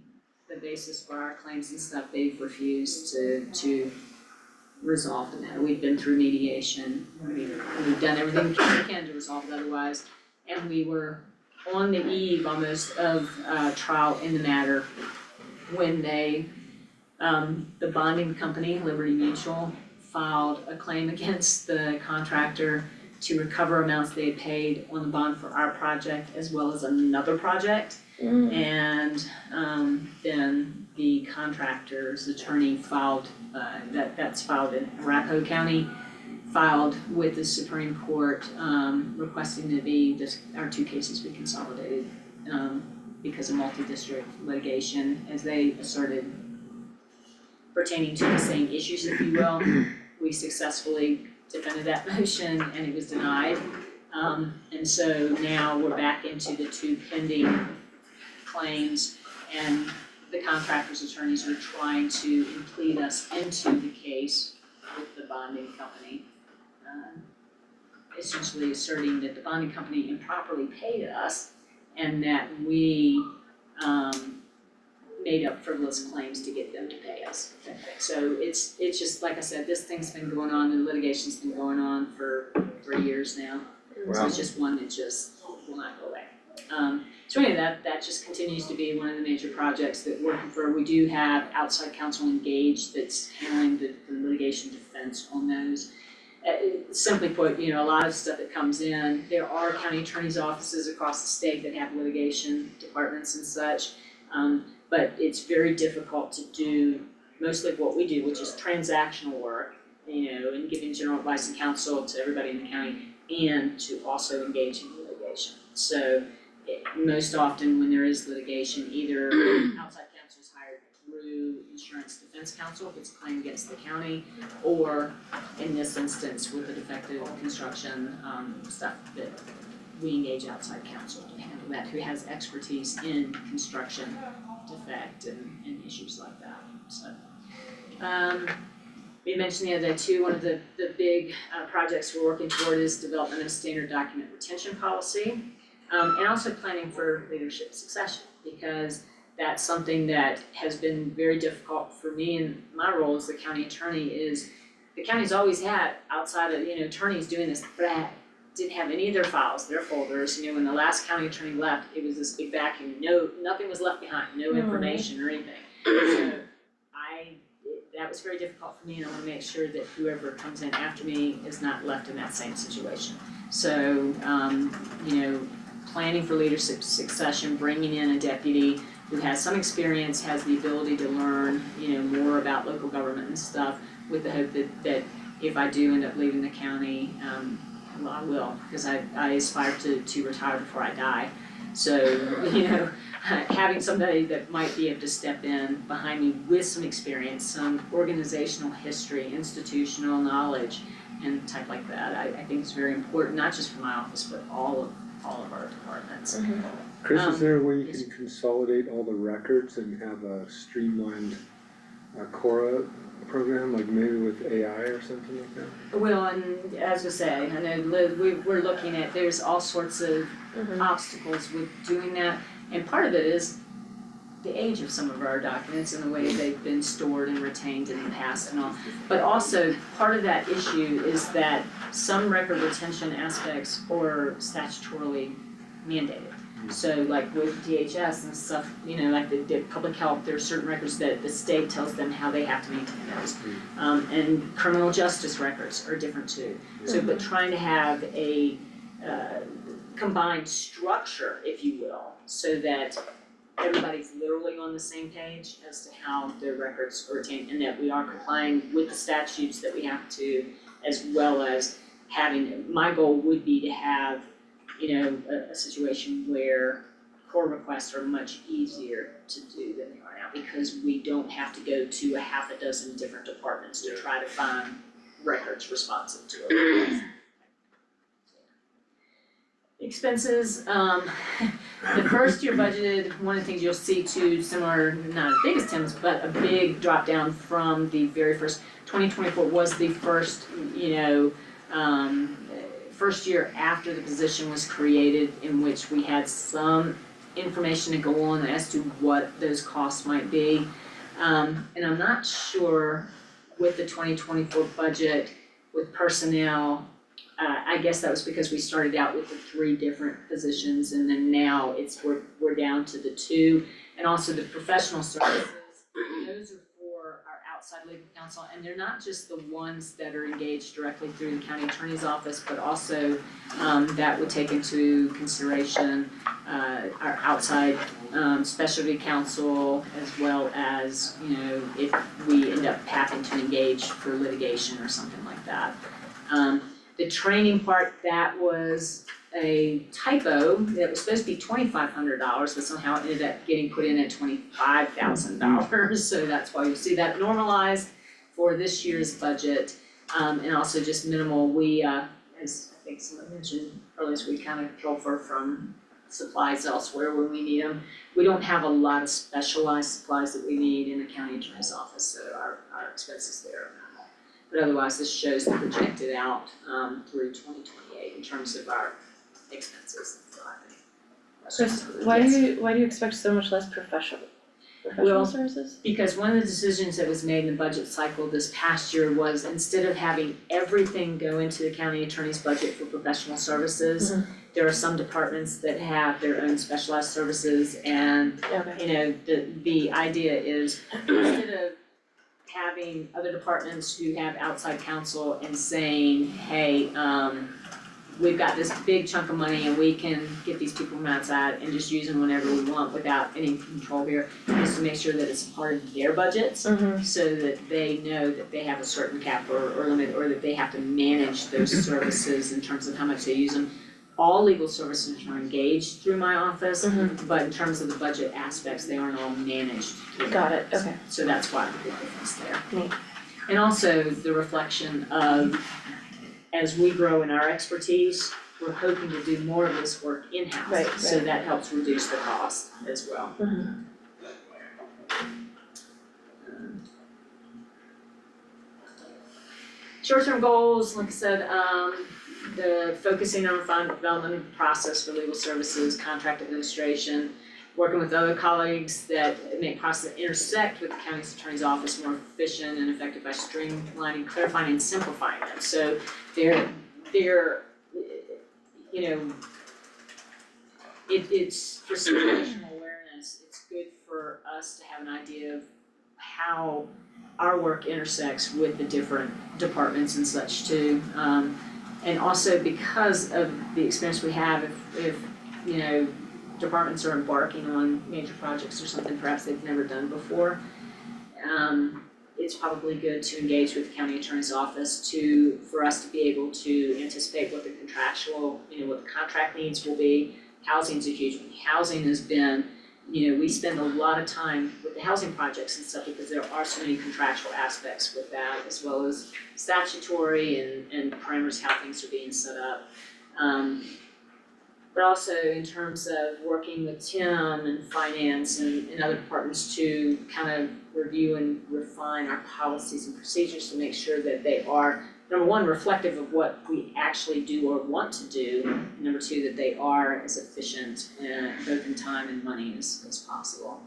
the basis for our claims and stuff, they've refused to resolve the matter. We've been through mediation, we've done everything we can to resolve it otherwise, and we were on the eve almost of trial in the matter when they, the bonding company, Liberty Mutual, filed a claim against the contractor to recover amounts they had paid on the bond for our project as well as another project. And then the contractor's attorney filed, that's filed in Arapahoe County, filed with the Supreme Court requesting that our two cases be consolidated because of multi-district litigation, as they asserted, pertaining to the same issues, if you will. We successfully defended that motion and it was denied. And so now we're back into the two pending claims, and the contractor's attorneys are trying to implead us into the case with the bonding company, essentially asserting that the bonding company improperly paid us and that we made up frivolous claims to get them to pay us. So it's just, like I said, this thing's been going on, the litigation's been going on for 3 years now. So it's just one that just will not go away. So anyway, that just continues to be one of the major projects that we're working for. We do have outside counsel engaged that's handling the litigation defense on those. Simply put, a lot of stuff that comes in, there are county attorney's offices across the state that have litigation departments and such. But it's very difficult to do mostly what we do, which is transactional work, and giving general advice and counsel to everybody in the county, and to also engage in litigation. So most often when there is litigation, either outside counsel is hired through insurance defense counsel if it's a claim against the county, or in this instance with the defective construction stuff, that we engage outside counsel to handle that, who has expertise in construction defect and issues like that. So we mentioned the other day too, one of the big projects we're working toward is development of a standard document retention policy, and also planning for leadership succession, because that's something that has been very difficult for me in my role as the county attorney. Is the county's always had, outside of attorneys doing this, but didn't have any of their files, their folders. When the last county attorney left, it was this big vacuum. Nothing was left behind, no information or anything. So that was very difficult for me, and I want to make sure that whoever comes in after me is not left in that same situation. So, planning for leadership succession, bringing in a deputy who has some experience, has the ability to learn, more about local government and stuff, with the hope that if I do end up leaving the county, well, I will, because I aspire to retire before I die. So, having somebody that might be able to step in behind me with some experience, some organizational history, institutional knowledge, and type like that, I think is very important, not just for my office, but all of our departments. Chris, is there a way you can consolidate all the records and have a streamlined Cora program, like maybe with AI or something like that? Well, and as I say, I know we're looking at, there's all sorts of obstacles with doing that, and part of it is the age of some of our documents and the way they've been stored and retained in the past and all. But also, part of that issue is that some record retention aspects are statutorily mandated. So like with DHS and stuff, you know, like the public health, there are certain records that the state tells them how they have to maintain those. And criminal justice records are different too. So, but trying to have a combined structure, if you will, so that everybody's literally on the same page as to how their records are retained and that we are complying with the statutes that we have to, as well as having, my goal would be to have, you know, a situation where core requests are much easier to do than they are now, because we don't have to go to a half a dozen different departments to try to find records responsive to it. Expenses, the first year budgeted, one of the things you'll see too, similar, not as big as Tim's, but a big drop down from the very first, 2024 was the first, you know, first year after the position was created, in which we had some information to go on as to what those costs might be. And I'm not sure with the 2024 budget, with personnel, I guess that was because we started out with the 3 different positions, and then now we're down to the 2. And also the professional services, those are for our outside legal counsel, and they're not just the ones that are engaged directly through the county attorney's office, but also that would take into consideration our outside specialty counsel, as well as, you know, if we end up having to engage for litigation or something like that. The training part, that was a typo, that was supposed to be $2,500, but somehow it ended up getting put in at $25,000. So that's why you see that normalized for this year's budget. And also just minimal, we, as I think someone mentioned earlier, we kind of pilfer from supplies elsewhere when we need them. We don't have a lot of specialized supplies that we need in the county attorney's office, so our expenses there are minimal. But otherwise, this shows the projected out through 2028 in terms of our expenses. Chris, why do you expect so much less professional Well, services? Because one of the decisions that was made in the budget cycle this past year was, instead of having everything go into the county attorney's budget for professional services, there are some departments that have their own specialized services, and Okay. you know, the idea is, instead of having other departments who have outside counsel and saying, hey, we've got this big chunk of money and we can get these people from outside and just use them whenever we want without any control here, is to make sure that it's part of their budgets, so that they know that they have a certain cap or limit, or that they have to manage those services in terms of how much they use them. All legal services are engaged through my office, but in terms of the budget aspects, they aren't all managed through my Got it, office. okay. So that's why the big difference there. Neat. And also the reflection of, as we grow in our expertise, we're hoping to do more of this work in-house. Right, So right. that helps reduce the cost as well. Short-term goals, like I said, the focusing on refined development of the process for legal services, contract administration, working with other colleagues that make process intersect with the county attorney's office more efficient and effective by streamlining, clarifying, and simplifying them. So they're you know, it's for situational awareness, it's good for us to have an idea of how our work intersects with the different departments and such too. And also because of the experience we have, if you know, departments are embarking on major projects or something perhaps they've never done before, it's probably good to engage with the county attorney's office for us to be able to anticipate what the contractual, you know, what the contract needs will be. Housing's a huge one. Housing has been, you know, we spend a lot of time with the housing projects and stuff because there are so many contractual aspects with that, as well as statutory and parameters, how things are being set up. But also in terms of working with Tim and finance and other departments to kind of review and refine our policies and procedures to make sure that they are, number one, reflective of what we actually do or want to do, and number two, that they are as efficient both in time and money as possible.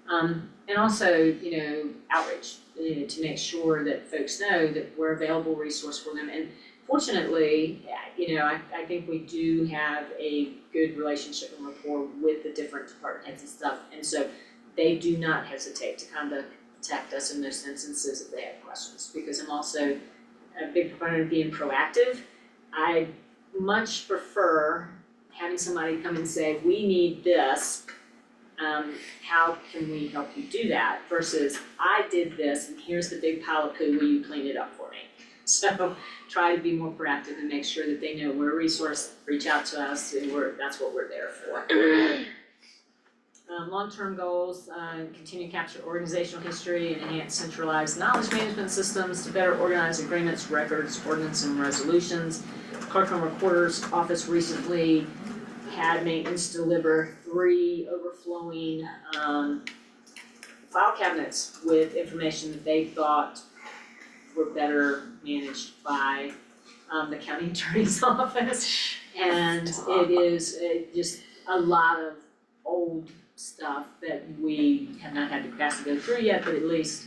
And also, you know, outreach, you know, to make sure that folks know that we're a available resource for them. And fortunately, you know, I think we do have a good relationship and rapport with the different department heads and stuff. And so they do not hesitate to kind of contact us in those instances if they have questions, because I'm also a big proponent of being proactive. I much prefer having somebody come and say, we need this, how can we help you do that? Versus, I did this and here's the big pile of poo, will you clean it up for me? So try to be more proactive and make sure that they know we're a resource, reach out to us, and that's what we're there for. Long-term goals, continue to capture organizational history and enhance centralized knowledge management systems to better organize agreements, records, ordinance, and resolutions. Clerk and Recorder's Office recently had maintenance deliver 3 overflowing file cabinets with information that they thought were better managed by the county attorney's office. And it is just a lot of old stuff that we have not had the capacity to go through yet, but at least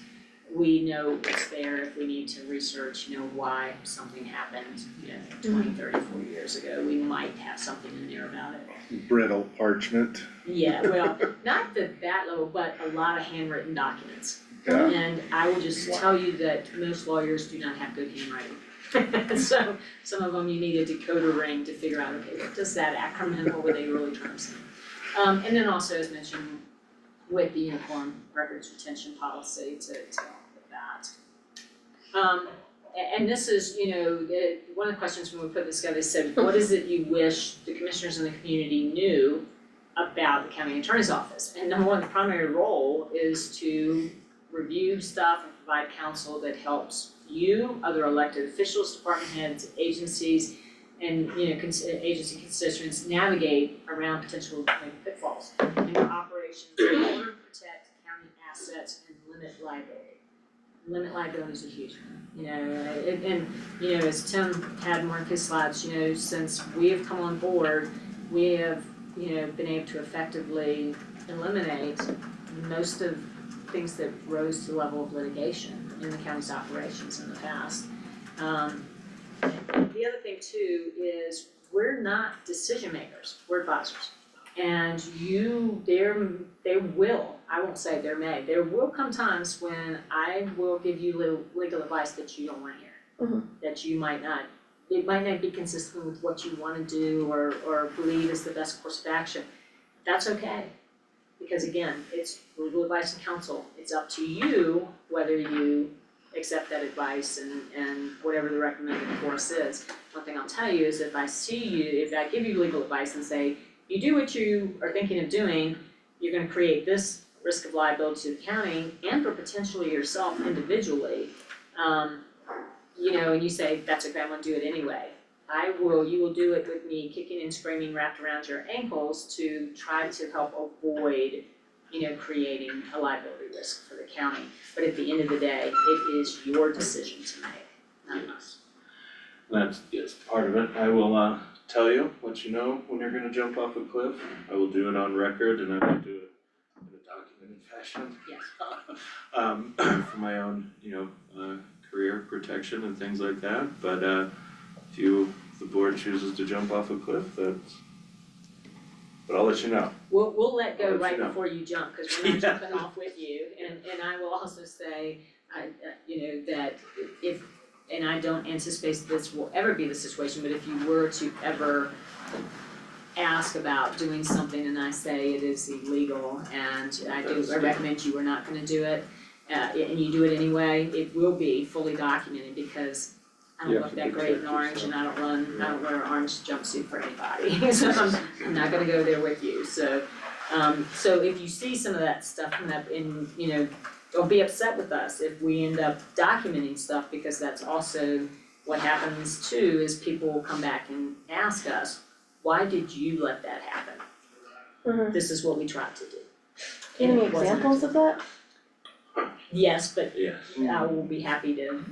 we know it's there if we need to research, you know, why something happened, you know, 20, 30, 40 years ago. We might have something in there about it. Brittle parchment. Yeah, well, not that level, but a lot of handwritten documents. Yeah. And I will just tell you that most lawyers do not have good handwriting. So some of them you need a decoder ring to figure out, okay, what does that acronym, what were they really trying to say? And then also, as mentioned, with the uniform records retention policy to help with that. And this is, you know, one of the questions when we put this together, they said, what is it you wish the commissioners in the community knew about the county attorney's office? And number one, the primary role is to review stuff and provide counsel that helps you, other elected officials, department heads, agencies, and, you know, agency constituents navigate around potential pitfalls in their operations in order to protect county assets and limit liability. Limit liability is a huge one, you know, and you know, as Tim had more of his slides, you know, since we have come on board, we have, you know, been able to effectively eliminate most of things that rose to the level of litigation in the county's operations in the past. The other thing too is we're not decision makers, we're advisors. And there will, I won't say there may, there will come times when I will give you legal advice that you don't wanna hear. That you might not, it might not be consistent with what you wanna do or believe is the best course of action. That's okay, because again, it's legal advice and counsel. It's up to you whether you accept that advice and whatever the recommended course is. One thing I'll tell you is if I give you legal advice and say, you do what you are thinking of doing, you're gonna create this risk of liability to the county and for potentially yourself individually, you know, and you say, that's okay, I'm gonna do it anyway. You will do it with me kicking and screaming wrapped around your ankles to try to help avoid, you know, creating a liability risk for the county. But at the end of the day, it is your decision to make, not us. That's part of it. I will tell you, let you know when you're gonna jump off a cliff. I will do it on record and I will do it in a documented fashion. Yes. For my own, you know, career protection and things like that. But if the board chooses to jump off a cliff, but I'll let you know. We'll let go I'll let right you know. before you jump, cause we're not jumping off with you, and I will also say, you know, that if, and I don't anticipate this will ever be the situation, but if you were to ever ask about doing something and I say it is illegal and I recommend you are not gonna do it, and you do it anyway, it will be fully documented because I don't look that great in orange and I don't wear an orange jumpsuit for anybody, so I'm not gonna go there with you, so if you see some of that stuff coming up in, you know, don't be upset with us if we end up documenting stuff, because that's also what happens too, is people will come back and ask us, why did you let that happen? This is what we tried to do. Do you have any examples of that? Yes, but Yeah. I will be happy to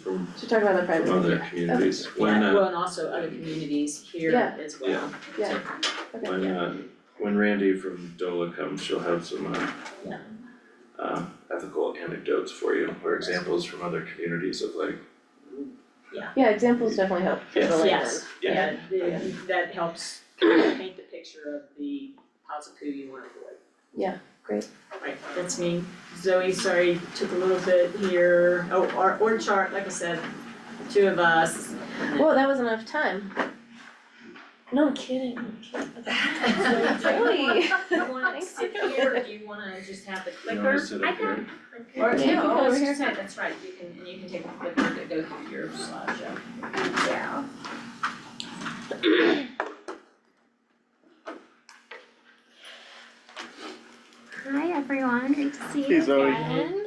From So talk about the private. other communities. When well, and also other communities here Yeah. as well. Yeah, okay. when Randy from DOLA comes, she'll have some ethical anecdotes for you, or examples from other communities of like, Yeah, examples definitely help for the Yes. layman. Yes, Yeah. yeah, that helps kind of paint the picture of the house of who you wanna avoid. Yeah, great. Right, that's me. Zoe, sorry, took a little bit here. Oh, our org chart, like I said, two of us. Whoa, that was enough time. No, I'm kidding, I'm kidding. Really? You wanna Thanks. sit here, or do you wanna just have the you clicker? wanna sit I up here? Or, Yeah, you no, can oh, go I was over just saying, that's right, you can, and you can take the clicker to go through your slideshow. Yeah. Hi, everyone. Great to see Hey, you Zoe. again.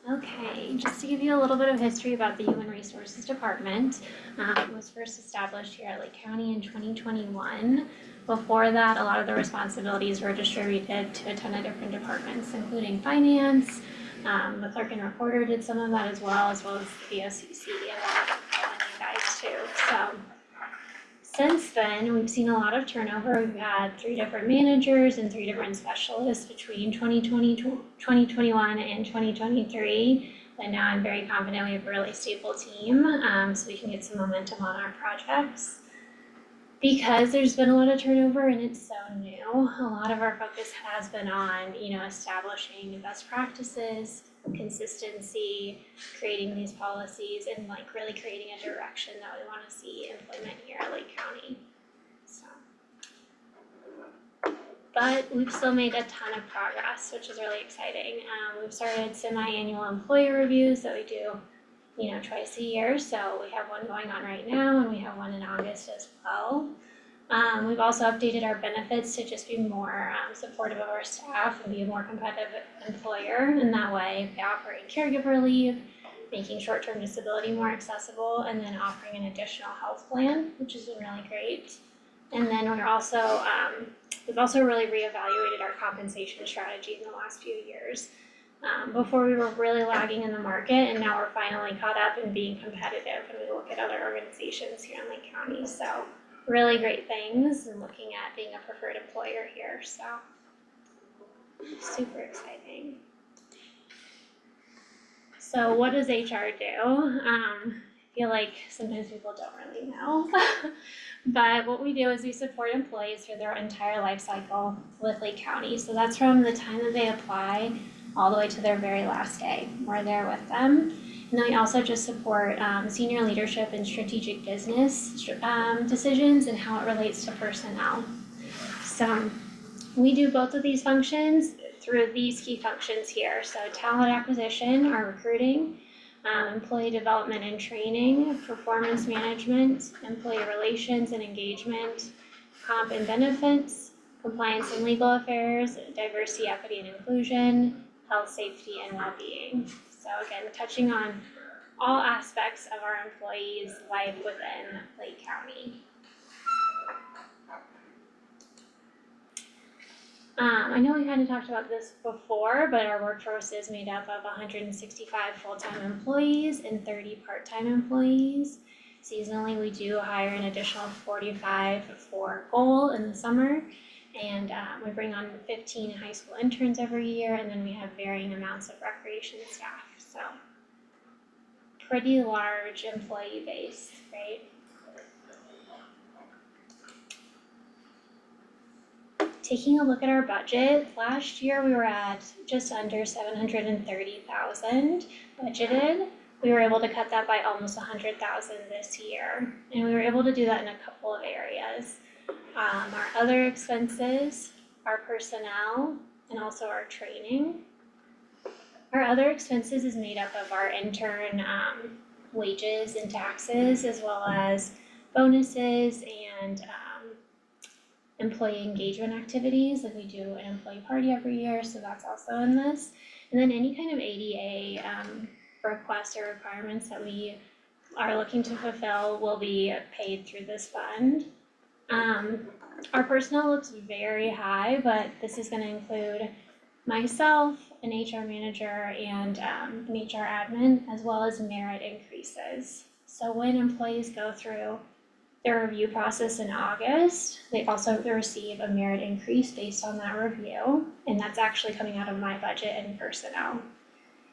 Okay, just to give you a little bit of history about the Human Resources Department, it was first established here at Lake County in 2021. Before that, a lot of the responsibilities were distributed to a ton of different departments, including finance. The clerk and recorder did some of that as well as the BOCC and a lot of you guys too. So since then, we've seen a lot of turnover. We've had 3 different managers and 3 different specialists between 2020, 2021 and 2023. But now I'm very confident we have a really stable team, so we can get some momentum on our projects. Because there's been a lot of turnover and it's so new, a lot of our focus has been on, establishing best practices, consistency, creating these policies, and like really creating a direction that we wanna see implement here at Lake County, so. But we've still made a ton of progress, which is really exciting. We've started semi-annual employee reviews that we do, twice a year, so we have one going on right now and we have one in August as well. We've also updated our benefits to just be more supportive of our staff and be a more competitive employer, and that way by offering caregiver leave, making short-term disability more accessible, and then offering an additional health plan, which has been really great. And then we're also, we've also really reevaluated our compensation strategy in the last few years. Before we were really lagging in the market, and now we're finally caught up and being competitive when we look at other organizations here in Lake County, so really great things and looking at being a preferred employer here, so super exciting. So what does HR do? I feel like sometimes people don't really know. But what we do is we support employees through their entire life cycle with Lake County. So that's from the time that they apply all the way to their very last day. We're there with them. And then we also just support senior leadership and strategic business decisions and how it relates to personnel. So we do both of these functions through these key functions here. So talent acquisition, our recruiting, employee development and training, performance management, employee relations and engagement, comp and benefits, compliance and legal affairs, diversity, equity and inclusion, health, safety, and well-being. So again, touching on all aspects of our employees' life within Lake County. I know we kind of talked about this before, but our workforce is made up of 165 full-time employees and 30 part-time employees. Seasonally, we do hire an additional 45 for goal in the summer, and we bring on 15 high school interns every year, and then we have varying amounts of recreation staff, so pretty large employee base, right? Taking a look at our budget, last year we were at just under 730,000 budgeted. We were able to cut that by almost 100,000 this year, and we were able to do that in a couple of areas. Our other expenses, our personnel, and also our training. Our other expenses is made up of our intern wages and taxes, as well as bonuses and employee engagement activities, like we do an employee party every year, so that's also in this. And then any kind of ADA requests or requirements that we are looking to fulfill will be paid through this fund. Our personnel looks very high, but this is gonna include myself, an HR manager, and an HR admin, as well as merit increases. So when employees go through their review process in August. They also receive a merit increase based on that review, and that's actually coming out of my budget and personnel.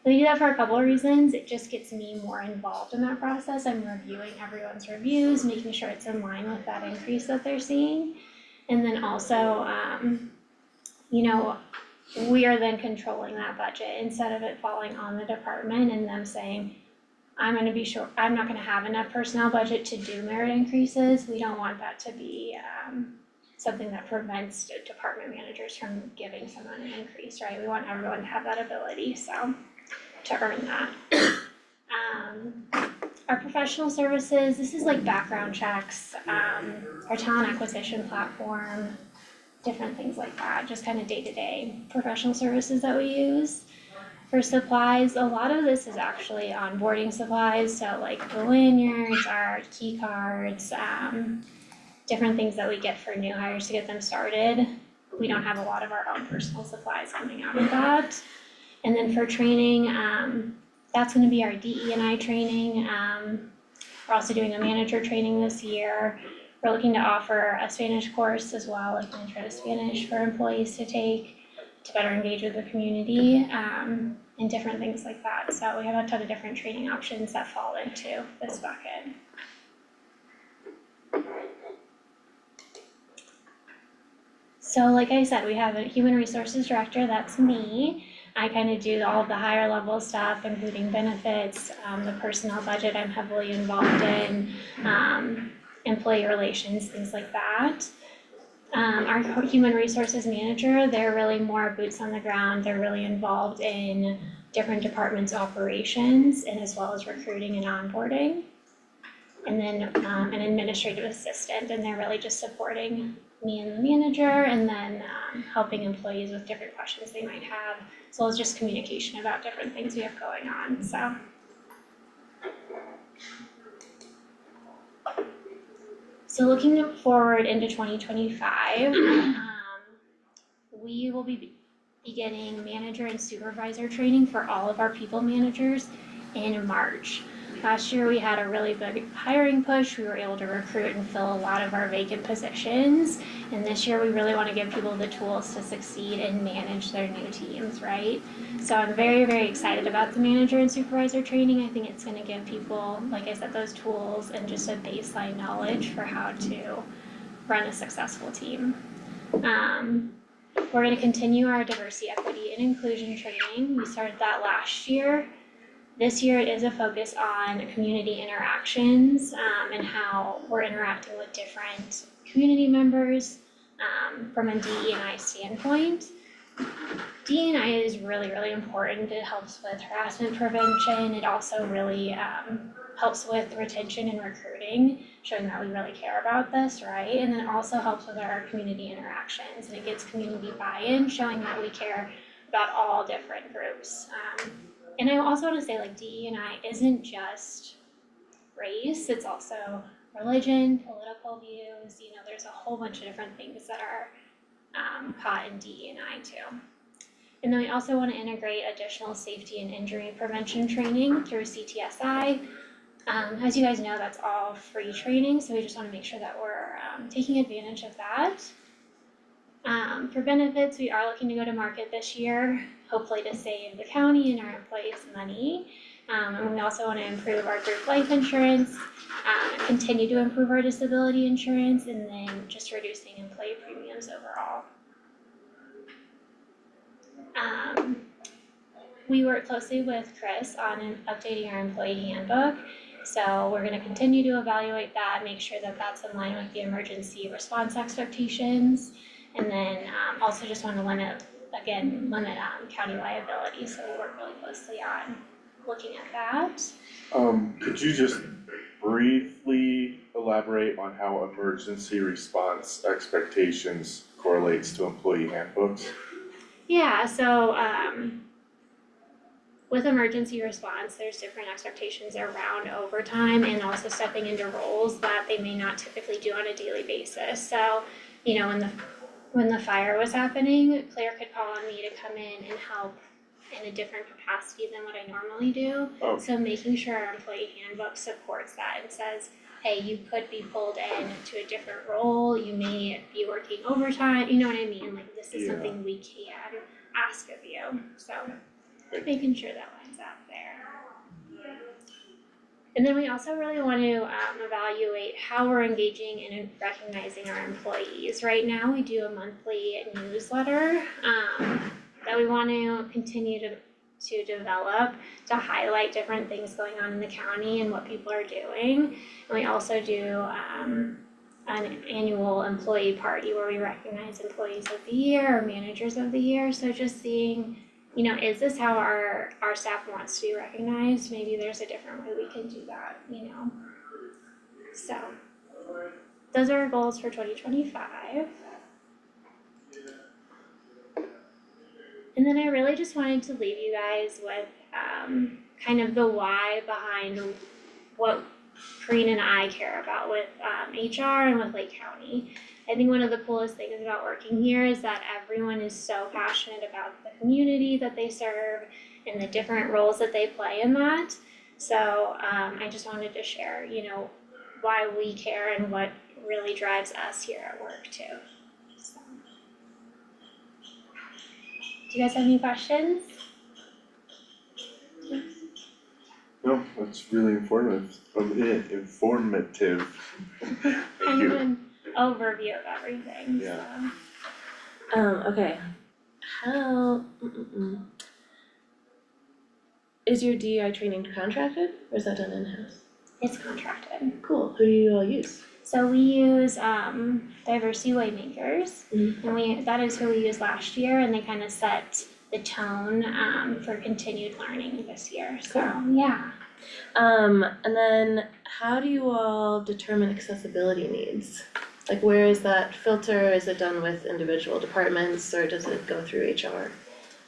We do that for a couple of reasons. It just gets me more involved in that process. I'm reviewing everyone's reviews, making sure it's in line with that increase that they're seeing. And then also, you know, we are then controlling that budget instead of it falling on the department and them saying, I'm not gonna have enough personnel budget to do merit increases. We don't want that to be something that prevents department managers from giving someone an increase, right? We want everyone to have that ability, so to earn that. Our professional services, this is like background checks, our talent acquisition platform, different things like that, just kind of day-to-day professional services that we use. For supplies, a lot of this is actually onboarding supplies, so like the lanyards, our key cards, different things that we get for new hires to get them started. We don't have a lot of our own personal supplies coming out of that. And then for training, that's gonna be our DE&I training. We're also doing a manager training this year. We're looking to offer a Spanish course as well, like an intro to Spanish for employees to take to better engage with the community, and different things like that. So we have a ton of different training options that fall into this bucket. So like I said, we have a human resources director, that's me. I kind of do all of the higher level stuff, including benefits, the personnel budget I'm heavily involved in, employee relations, things like that. Our human resources manager, they're really more boots on the ground. They're really involved in different departments' operations and as well as recruiting and onboarding. And then an administrative assistant, and they're really just supporting me and the manager, and then helping employees with different questions they might have, as well as just communication about different things we have going on, so. So looking forward into 2025, we will be beginning manager and supervisor training for all of our people managers in March. Last year we had a really big hiring push. We were able to recruit and fill a lot of our vacant positions. And this year we really want to give people the tools to succeed and manage their new teams, right? So I'm very, very excited about the manager and supervisor training. I think it's going to give people, like I said, those tools and just a baseline knowledge for how to run a successful team. We're going to continue our diversity, equity, and inclusion training. We started that last year. This year it is a focus on community interactions, and how we're interacting with different community members from a DE&I standpoint. DE&I is really, really important. It helps with harassment prevention. It also really helps with retention and recruiting, showing that we really care about this, right? And then it also helps with our community interactions, and it gets community buy-in, showing that we care about all different groups. And I also want to say, like, DE&I isn't just race, it's also religion, political views, you know, there's a whole bunch of different things that are caught in DE&I too. And then we also want to integrate additional safety and injury prevention training through CTSI. As you guys know, that's all free training, so we just want to make sure that we're taking advantage of that. For benefits, we are looking to go to market this year, hopefully to save the county and our employees money. And we also want to improve our group life insurance, continue to improve our disability insurance, and then just reducing employee premiums overall. We work closely with Chris on updating our employee handbook. So we're going to continue to evaluate that, make sure that that's in line with the emergency response expectations. And then also just want to limit county liability, so we work really closely on looking at that. Could you just briefly elaborate on how emergency response expectations correlates to employee handbooks? Yeah, so with emergency response, there's different expectations around overtime and also stepping into roles that they may not typically do on a daily basis. So, you know, when the fire was happening, Claire could call on me to come in and help in a different capacity than what I normally do. Oh. So making sure our employee handbook supports that and says, hey, you could be pulled in to a different role, you may be working overtime, you know what I mean? Like, this is Yeah. something we can ask of you, so Thank making sure that lines up there. And then we also really want to evaluate how we're engaging and recognizing our employees. Right now, we do a monthly newsletter that we want to continue to develop to highlight different things going on in the county and what people are doing. And we also do an annual employee party where we recognize employees of the year or managers of the year. So just seeing, you know, is this how our staff wants to be recognized? Maybe there's a different way we can do that, you know? So those are our goals for 2025. And then I really just wanted to leave you guys with kind of the why behind what Kareen and I care about with HR and with Lake County. I think one of the coolest things about working here is that everyone is so passionate about the community that they serve and the different roles that they play in that. So I just wanted to share, you know, why we care and what really drives us here at work too. So. Do you guys have any questions? No, that's really informative. Thank Kind of you. an overview of everything, Yeah. so. Okay, how, is your DEI training contracted, or is that done in-house? It's contracted. Cool, who do you all use? So we use Diversity Waymakers, Mhm. and that is who we used last year, and they kind of set the tone for continued learning this year, so, yeah. And then how do you all determine accessibility needs? Like, where is that filter? Is it done with individual departments, or does it go through HR?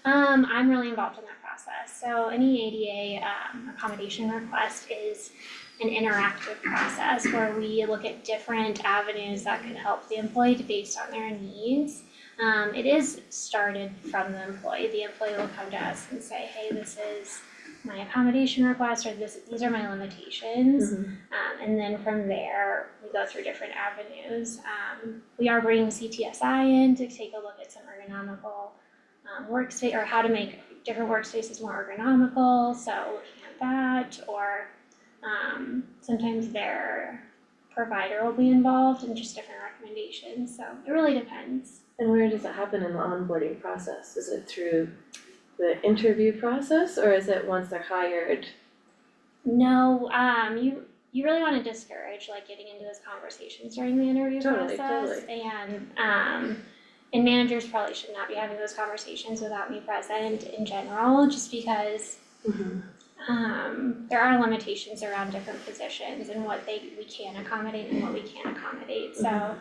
I'm really involved in that process, so any ADA accommodation request is an interactive process where we look at different avenues that could help the employee based on their needs. It is started from the employee. The employee will come to us and say, hey, this is my accommodation request, or these are my limitations. And then from there, we go through different avenues. We are bringing CTSI in to take a look at some ergonomical workspace, or how to make different workspaces more ergonomical, so looking at that, or sometimes their provider will be involved in just different recommendations, so it really depends. And where does it happen in the onboarding process? Is it through the interview process, or is it once they're hired? No, you really wanna discourage like getting into those conversations during the interview Totally, process. And managers probably should not be having those conversations without me present in general, just because there are limitations around different positions and what we can accommodate and what we can't accommodate, so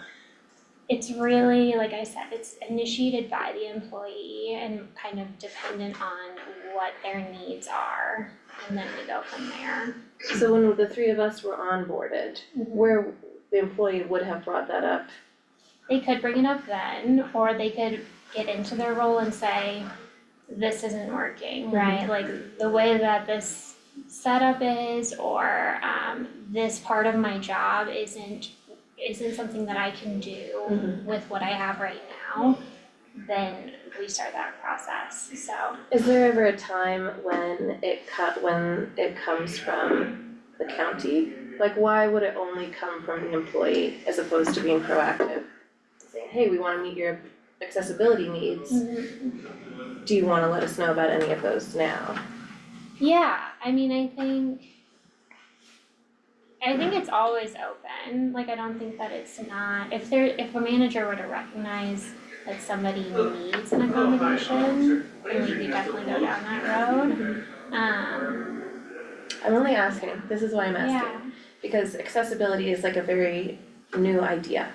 it's really, like I said, it's initiated by the employee and kind of dependent on what their needs are, and then we go from there. So when the three of us were onboarded, where the employee would have brought that up? They could bring it up then, or they could get into their role and say, this isn't working, right? Like the way that this setup is, or this part of my job isn't something that I can do with what I have right now, then we start that process, so. Is there ever a time when it comes from the county? Like, why would it only come from the employee as opposed to being proactive? Saying, hey, we wanna meet your accessibility needs. Do you wanna let us know about any of those now? Yeah, I mean, I think it's always open, like, I don't think that it's not, if a manager were to recognize that somebody needs an accommodation, then we could definitely go down that road. I'm only asking, this is why I'm asking, Yeah. because accessibility is like a very new idea.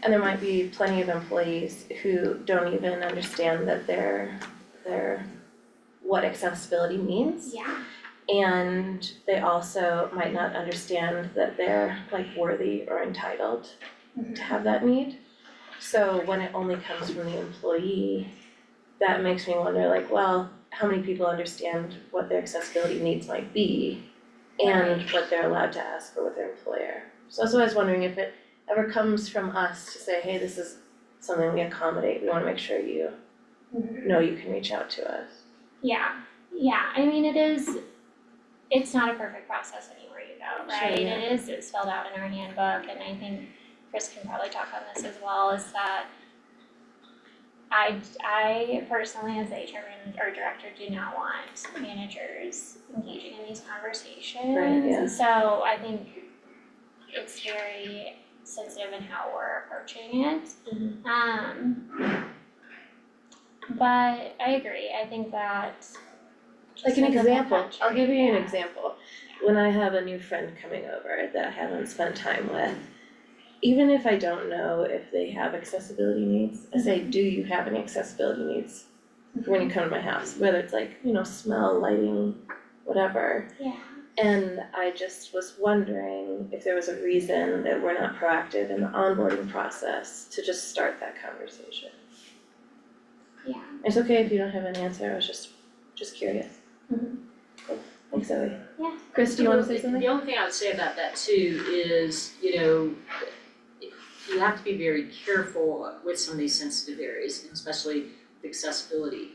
And there might be plenty of employees who don't even understand that what accessibility means. Yeah. And they also might not understand that they're like worthy or entitled to have that need. So when it only comes from the employee, that makes me wonder, like, well, how many people understand what their accessibility needs might be and what they're allowed to ask for with their employer. So that's why I was wondering if it ever comes from us to say, hey, this is something we accommodate, we wanna make sure you know you can reach out to us. Yeah, I mean, it's not a perfect process anywhere you go, Sure, right? yeah. It's spelled out in our handbook, and I think Chris can probably talk on this as well, is that I personally, as the HR or director, do not want managers engaging in these conversations. Right, yeah. So I think it's very sensitive in how we're approaching it. But I agree, I think that Like an just within the example, I'll give you an country, example. When I have a new friend coming over that I haven't spent time with, even if I don't know if they have accessibility needs, I say, do you have any accessibility needs when you come to my house? Whether it's like, smell, lighting, whatever. Yeah. And I just was wondering if there was a reason that we're not proactive in the onboarding process to just start that conversation. Yeah. It's okay if you don't have an answer, I was just curious. Cool, thanks Zoe. Yeah. Chris, do you wanna say something? The only thing I would say about that too is, you have to be very careful with some of these sensitive areas, and especially the accessibility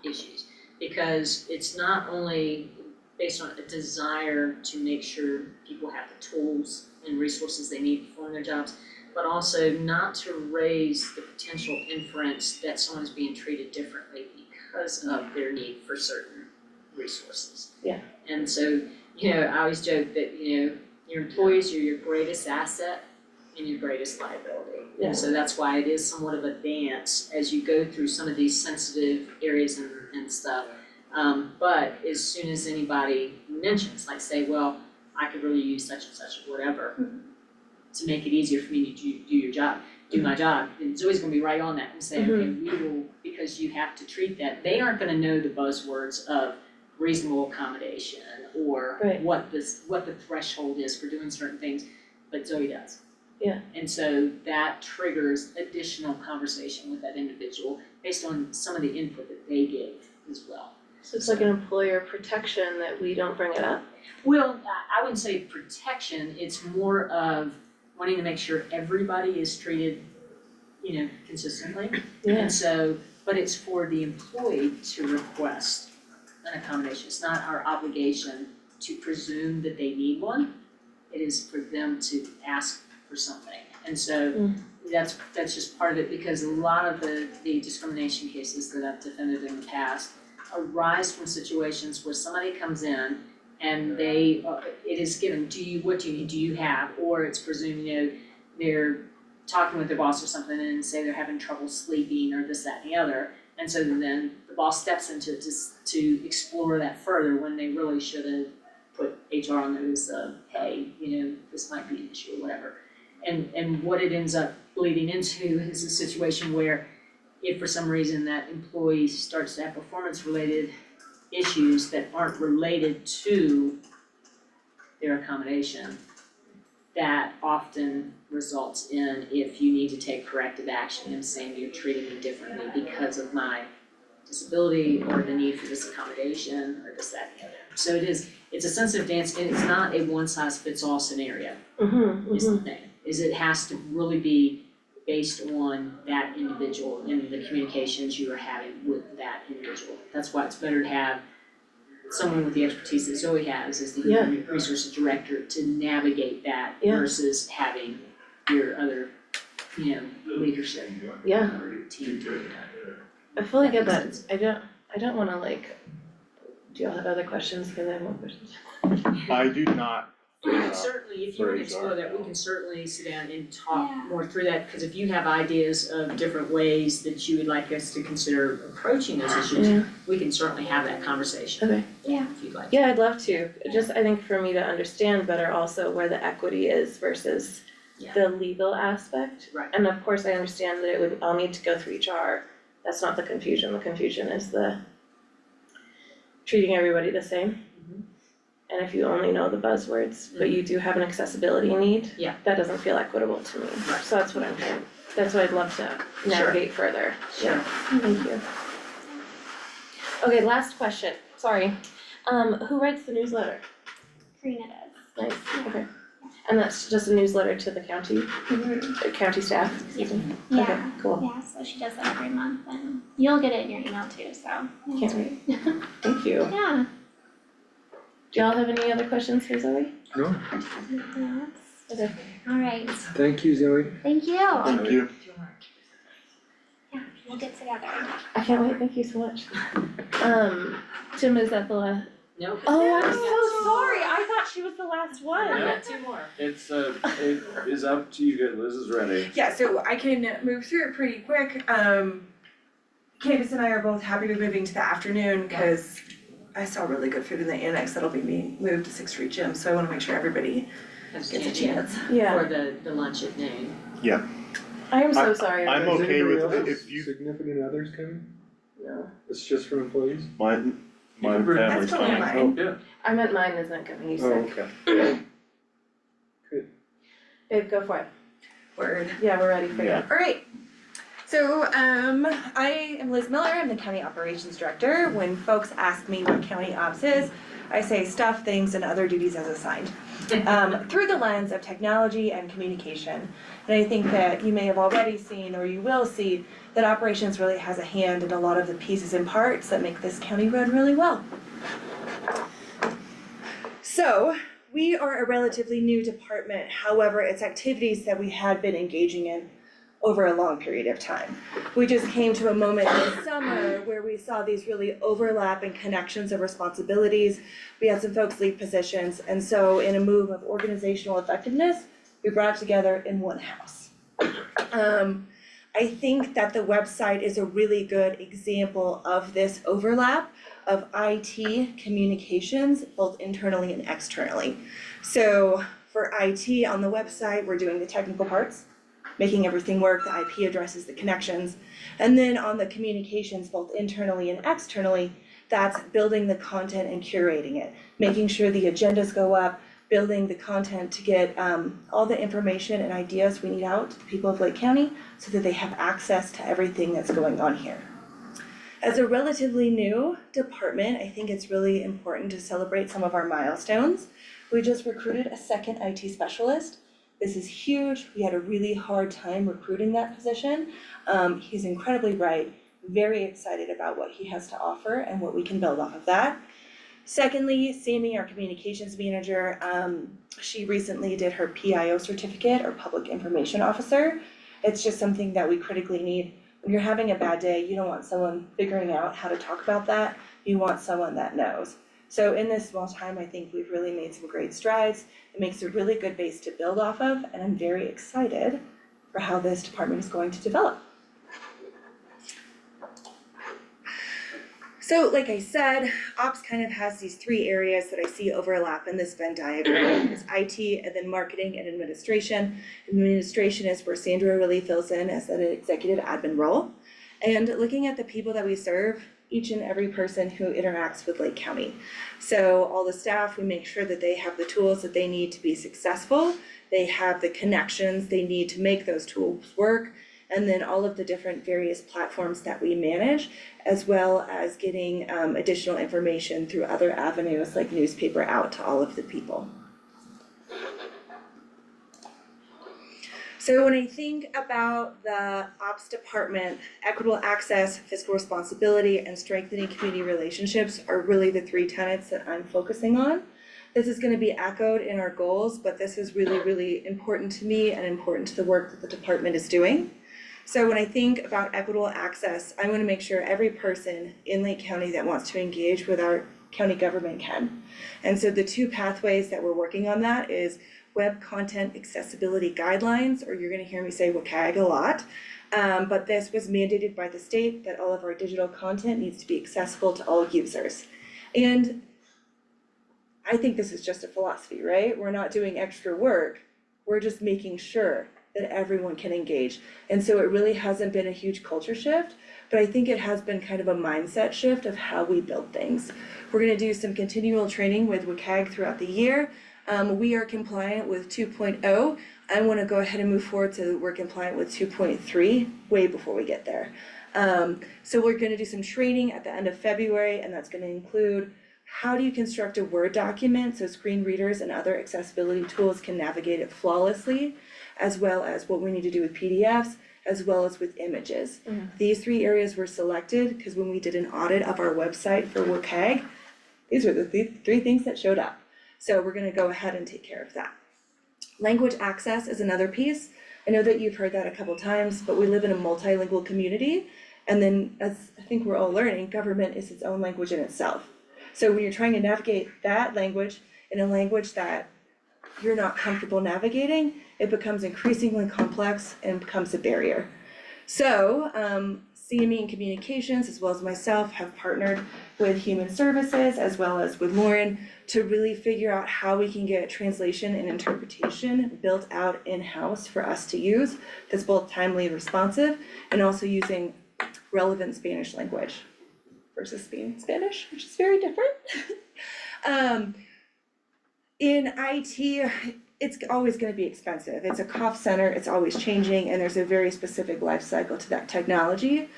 issues. Because it's not only based on a desire to make sure people have the tools and resources they need to perform their jobs, but also not to raise the potential inference that someone is being treated differently because of their need for certain resources. Yeah. And so, I always joke that, your employees are your greatest asset and your greatest liability. Yeah. And so that's why it is somewhat of a dance as you go through some of these sensitive areas and stuff. But as soon as anybody mentions, like say, well, I could really use such and such or whatever, to make it easier for me to do my job, and Zoe's gonna be right on that and say, okay, we will, because you have to treat that, they aren't gonna know the buzzwords of reasonable accommodation or Right. what the threshold is for doing certain things, but Zoe does. Yeah. And so that triggers additional conversation with that individual based on some of the input that they gave as well. So it's like an employer protection that we don't bring it up? Well, I wouldn't say protection, it's more of wanting to make sure everybody is treated, consistently. Yeah. And so, but it's for the employee to request an accommodation. It's not our obligation to presume that they need one. It is for them to ask for something. And so that's just part of it, because a lot of the discrimination cases that I've defended in the past arise from situations where somebody comes in and it is given, what do you need, do you have, or it's presumed, they're talking with their boss or something and say they're having trouble sleeping or this, that, and the other. And so then the boss steps into it to explore that further when they really should have put HR on notice of, hey, this might be an issue or whatever. And what it ends up bleeding into is a situation where if for some reason that employee starts to have performance-related issues that aren't related to their accommodation, that often results in, if you need to take corrective action, and saying you're treating me differently because of my disability or the need for this accommodation or this, that, and the other. So it's a sensitive dance, and it's not a one-size-fits-all scenario, is the thing. It has to really be based on that individual and the communications you are having with that individual. That's why it's better to have someone with the expertise that Zoe has as the human resources director to navigate that versus having your other, leadership team. I fully get that, I don't wanna do y'all have other questions, cause I have more questions. I do not. We can certainly, if you want to explore that, we can certainly sit down and talk more through that, because if you have ideas of different ways that you would like us to consider approaching those issues, we can certainly have that conversation. Okay. If you'd like. Yeah, I'd love to, just I think for me to understand better also where the equity is versus the legal aspect. Right. And of course, I understand that I'll need to go through HR, that's not the confusion is the treating everybody the same. And if you only know the buzzwords, but you do have an accessibility need, that doesn't feel equitable to me. Right. So that's what that's what I'd love to navigate further. Sure. Thank you. Okay, last question, sorry. Who writes the newsletter? Karina does. Nice, okay. And that's just a newsletter to the county, county staff, excuse me? Okay, Yeah, cool, yeah, so she does that every month and you'll get it in your email too, so. Can't wait. Thank you. Yeah. Do y'all have any other questions for Zoe? No, Okay. Alright, thank you, Zoe. thank you. Thank you. Yeah, we'll get together. I can't wait, thank you so much. Tim, is that the last? No. Oh, I'm so sorry, I thought she was the last one. got two more. It's it is up to you guys, Liz is ready. Yeah, so I can move through it pretty quick. Candace and I are both happy to be moving to the afternoon because I saw really good food in the annex that'll be being moved to Sixth Street Gym, so I wanna make sure everybody gets a chance. Yeah, For the lunch at noon. I am so sorry. I'm Is okay anybody with else if you, significant others coming? No, It's just for employees? My family's That's totally fine. fine. Yeah. I meant mine isn't coming, you Oh, said. okay. Babe, go for it. Word. Yeah, we're ready for you. Yeah. Alright, so I am Liz Miller, I'm the County Operations Director. When folks ask me what County Ops is, I say stuff, things, and other duties as assigned. Through the lens of technology and communication. And I think that you may have already seen, or you will see, that operations really has a hand in a lot of the pieces and parts that make this county run really well. So, we are a relatively new department, however, it's activities that we had been engaging in over a long period of time. We just came to a moment this summer where we saw these really overlapping connections of responsibilities. We had some folks leave positions, and so in a move of organizational effectiveness, we brought it together in one house. I think that the website is a really good example of this overlap of IT communications, both internally and externally. So for IT on the website, we're doing the technical parts, making everything work, the IP addresses, the connections. And then on the communications, both internally and externally, that's building the content and curating it, making sure the agendas go up, building the content to get all the information and ideas we need out to the people of Lake County so that they have access to everything that's going on here. As a relatively new department, I think it's really important to celebrate some of our milestones. We just recruited a second IT specialist. This is huge. We had a really hard time recruiting that position. He's incredibly bright, very excited about what he has to offer and what we can build off of that. Secondly, Sammy, our communications manager, she recently did her PIO certificate, or Public Information Officer. It's just something that we critically need. When you're having a bad day, you don't want someone figuring out how to talk about that. You want someone that knows. So in this small time, I think we've really made some great strides. It makes a really good base to build off of, and I'm very excited for how this department is going to develop. So like I said, ops kind of has these three areas that I see overlap in this Venn diagram. It's IT and then marketing and administration. Administration is where Sandra really fills in as an executive admin role. And looking at the people that we serve, each and every person who interacts with Lake County. So all the staff, we make sure that they have the tools that they need to be successful. They have the connections they need to make those tools work. And then all of the different various platforms that we manage, as well as getting additional information through other avenues like newspaper out to all of the people. So when I think about the ops department, equitable access, fiscal responsibility, and strengthening community relationships are really the three tenets that I'm focusing on. This is going to be echoed in our goals, but this is really, really important to me and important to the work that the department is doing. So when I think about equitable access, I want to make sure every person in Lake County that wants to engage with our county government can. And so the two pathways that we're working on that is Web Content Accessibility Guidelines, or you're going to hear me say WCAG a lot. But this was mandated by the state that all of our digital content needs to be accessible to all users. And I think this is just a philosophy, right? We're not doing extra work, we're just making sure that everyone can engage. And so it really hasn't been a huge culture shift, but I think it has been kind of a mindset shift of how we build things. We're gonna do some continual training with WCAG throughout the year. We are compliant with 2.0. I wanna go ahead and move forward so that we're compliant with 2.3 way before we get there. So we're gonna do some training at the end of February, and that's gonna include how do you construct a Word document so screen readers and other accessibility tools can navigate it flawlessly, as well as what we need to do with PDFs, as well as with images. These 3 areas were selected because when we did an audit of our website for WCAG, these were the 3 things that showed up. So we're gonna go ahead and take care of that. Language access is another piece. I know that you've heard that a couple times, but we live in a multilingual community. And then, as I think we're all learning, government is its own language in itself. So when you're trying to navigate that language in a language that you're not comfortable navigating, it becomes increasingly complex and becomes a barrier. So, CME and Communications, as well as myself, have partnered with Human Services, as well as with Lauren, to really figure out how we can get translation and interpretation built out in-house for us to use, that's both timely and responsive, and also using relevant Spanish language versus Spanish, which is very different. In IT, it's always gonna be expensive. It's a cost center, it's always changing, and there's a very specific life cycle to that technology.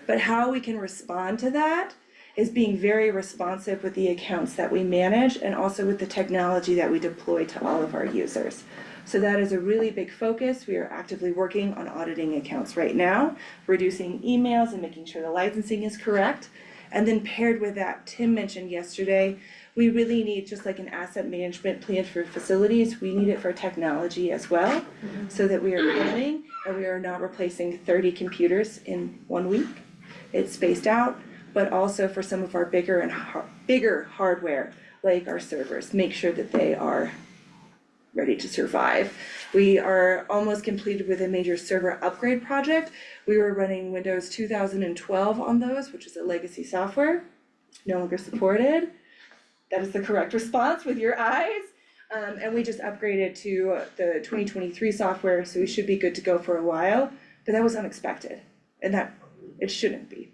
But how we can respond to that is being very responsive with the accounts that we manage and also with the technology that we deploy to all of our users. So that is a really big focus. We are actively working on auditing accounts right now, reducing emails and making sure the licensing is correct. And then paired with that, Tim mentioned yesterday, we really need, just like an asset management plan for facilities, we need it for technology as well, so that we are planning and we are not replacing 30 computers in 1 week. It's spaced out, but also for some of our bigger hardware, like our servers, make sure that they are ready to survive. We are almost completed with a major server upgrade project. We were running Windows 2012 on those, which is a legacy software, no longer supported. That is the correct response with your eyes. And we just upgraded to the 2023 software, so we should be good to go for a while, but that was unexpected, and that, it shouldn't be.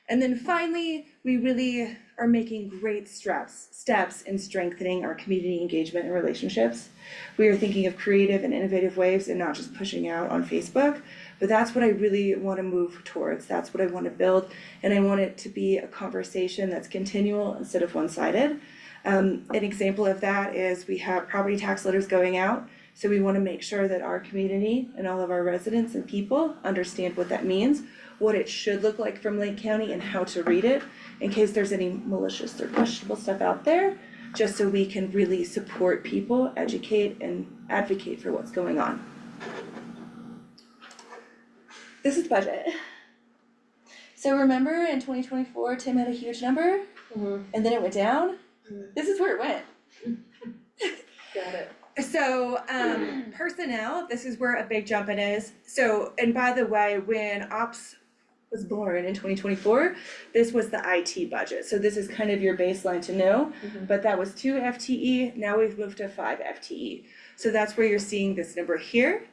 And then finally, we really are making great steps in strengthening our community engagement and relationships. We are thinking of creative and innovative ways and not just pushing out on Facebook, but that's what I really want to move towards. That's what I want to build, and I want it to be a conversation that's continual instead of one-sided. An example of that is we have property tax letters going out, so we want to make sure that our community and all of our residents and people understand what that means, what it should look like from Lake County, and how to read it, in case there's any malicious or questionable stuff out there, just so we can really support people, educate, and advocate for what's going on. This is budget. So remember in 2024, Tim had a huge number, and then it went down? This is where it went. Got it. So, personnel, this is where a big jump in is. So, and by the way, when Ops was born in 2024, this was the IT budget. So this is kind of your baseline to know, but that was 2 FTE, now we've moved to 5 FTE. So that's where you're seeing this number here.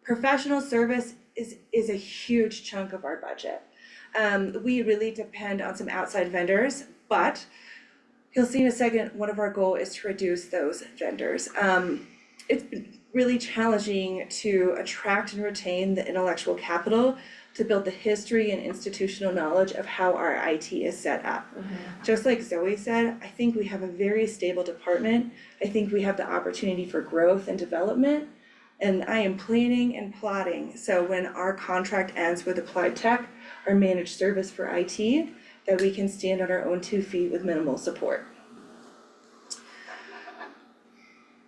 Professional service is a huge chunk of our budget. We really depend on some outside vendors, but you'll see in a second, one of our goals is to reduce those vendors. It's been really challenging to attract and retain the intellectual capital to build the history and institutional knowledge of how our IT is set up. Just like Zoe said, I think we have a very stable department. I think we have the opportunity for growth and development. And I am planning and plotting, so when our contract ends with Applied Tech, our managed service for IT, that we can stand on our own 2 feet with minimal support.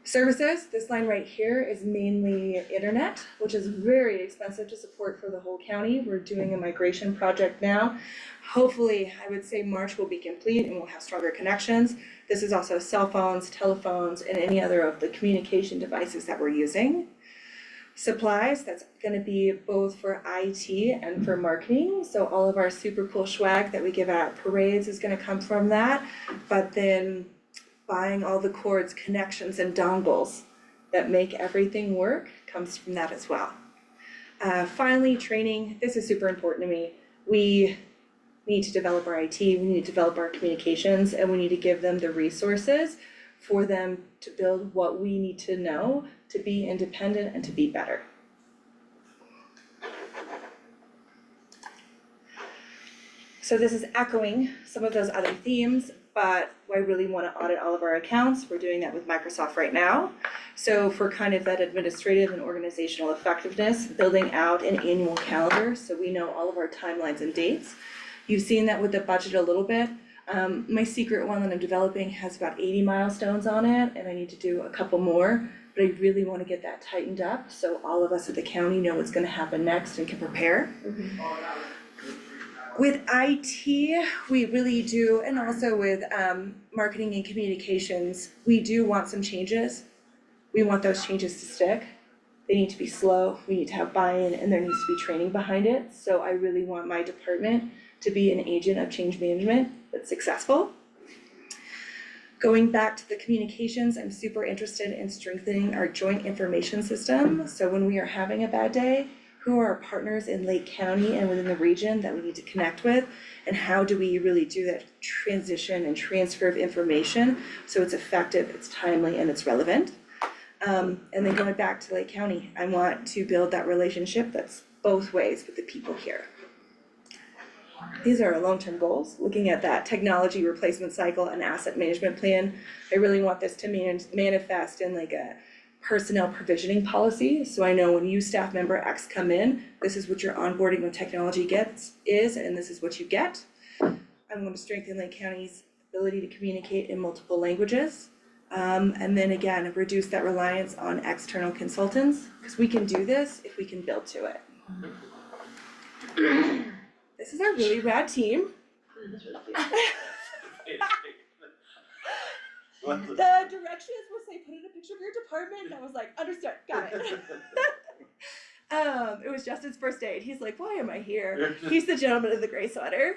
Services, this line right here is mainly internet, which is very expensive to support for the whole county. We're doing a migration project now. Hopefully, I would say March will be complete and we'll have stronger connections. This is also cell phones, telephones, and any other of the communication devices that we're using. Supplies, that's gonna be both for IT and for marketing. So all of our super cool swag that we give out at parades is gonna come from that. But then buying all the cords, connections, and dongles that make everything work comes from that as well. Finally, training, this is super important to me. We need to develop our IT, we need to develop our communications, and we need to give them the resources for them to build what we need to know to be independent and to be better. So this is echoing some of those other themes, but I really wanna audit all of our accounts. We're doing that with Microsoft right now. So for kind of that administrative and organizational effectiveness, building out an annual calendar, so we know all of our timelines and dates. You've seen that with the budget a little bit. My secret one that I'm developing has about 80 milestones on it, and I need to do a couple more. But I really wanna get that tightened up, so all of us at the county know what's gonna happen next and can prepare. With IT, we really do, and also with marketing and communications, we do want some changes. We want those changes to stick. They need to be slow, we need to have buy-in, and there needs to be training behind it. So I really want my department to be an agent of change management that's successful. Going back to the communications, I'm super interested in strengthening our joint information system. So when we are having a bad day, who are our partners in Lake County and within the region that we need to connect with? And how do we really do that transition and transfer of information so it's effective, it's timely, and it's relevant? And then going back to Lake County, I want to build that relationship that's both ways with the people here. These are our long-term goals, looking at that technology replacement cycle and asset management plan. I really want this to manifest in like a personnel provisioning policy, so I know when you staff member X come in, this is what your onboarding with technology is, and this is what you get. I'm going to strengthen Lake County's ability to communicate in multiple languages. And then again, reduce that reliance on external consultants, because we can do this if we can build to it. This is our really rad team. The directions was say, put in a picture of your department, and I was like, understood, got it. It was Justin's first day, and he's like, why am I here? He's the gentleman in the gray sweater.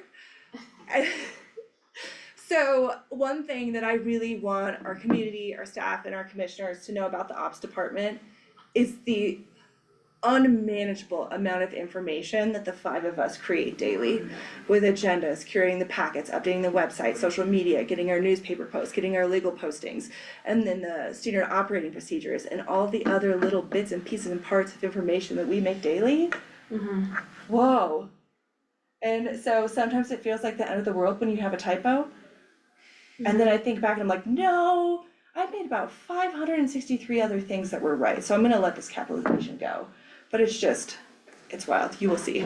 So one thing that I really want our community, our staff, and our commissioners to know about the ops department is the unmanageable amount of information that the five of us create daily with agendas, curating the packets, updating the website, social media, getting our newspaper posts, getting our legal postings, and then the standard operating procedures and all the other little bits and pieces and parts of information that we make daily. Whoa. And so sometimes it feels like the end of the world when you have a typo. And then I think back and I'm like, no, I made about 563 other things that were right. So I'm gonna let this capitalization go. But it's wild, you will see.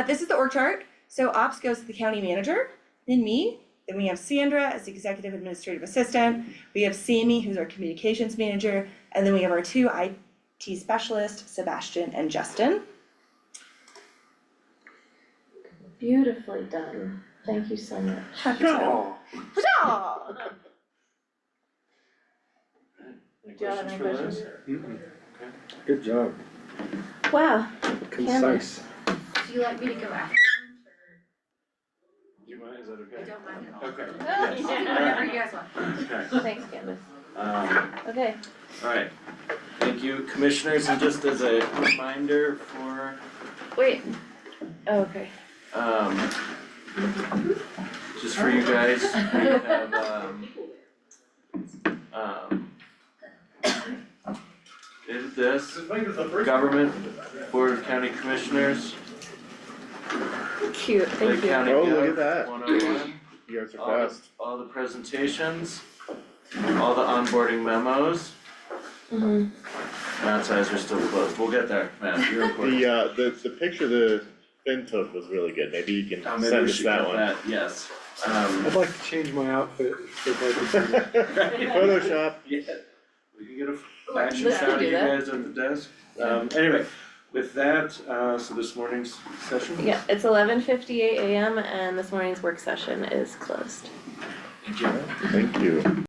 This is the org chart. So ops goes to the county manager, then me, then we have Sandra as the executive administrative assistant, we have Sammy, who's our communications manager, and then we have our two IT specialists, Sebastian and Justin. Beautifully done. Thank you so much. Happy to. Any Do you have questions any for Liz? Mm-mm. Good job, Wow. concise. Do you like me to go after Do you mind, is that okay? lunch or? I don't mind at all. Okay, I'll do whatever you guys want. okay, Thanks, Candace. okay, Okay. alright. Thank you, commissioners, and just as a reminder for, Wait. Oh, okay. just for you guys, we have, is this government board of county commissioners, Cute. Thank Lake you. County Oh, look at Gov. that. 101, You guys are all fast. all the presentations, all the onboarding memos. Matt's eyes are still closed, we'll get there, Matt, you're important. The picture the Finn took was really good, maybe you can Maybe send we us should that get one. that, yes. I'd like to change my outfit for budget. Photoshop. Yeah, we can get a action Liz can shot of do you that. guys at the desk. Anyway, with that, so this morning's session. Yeah, it's 11:58 a.m. and this morning's work session is closed. Thank you. Thank you.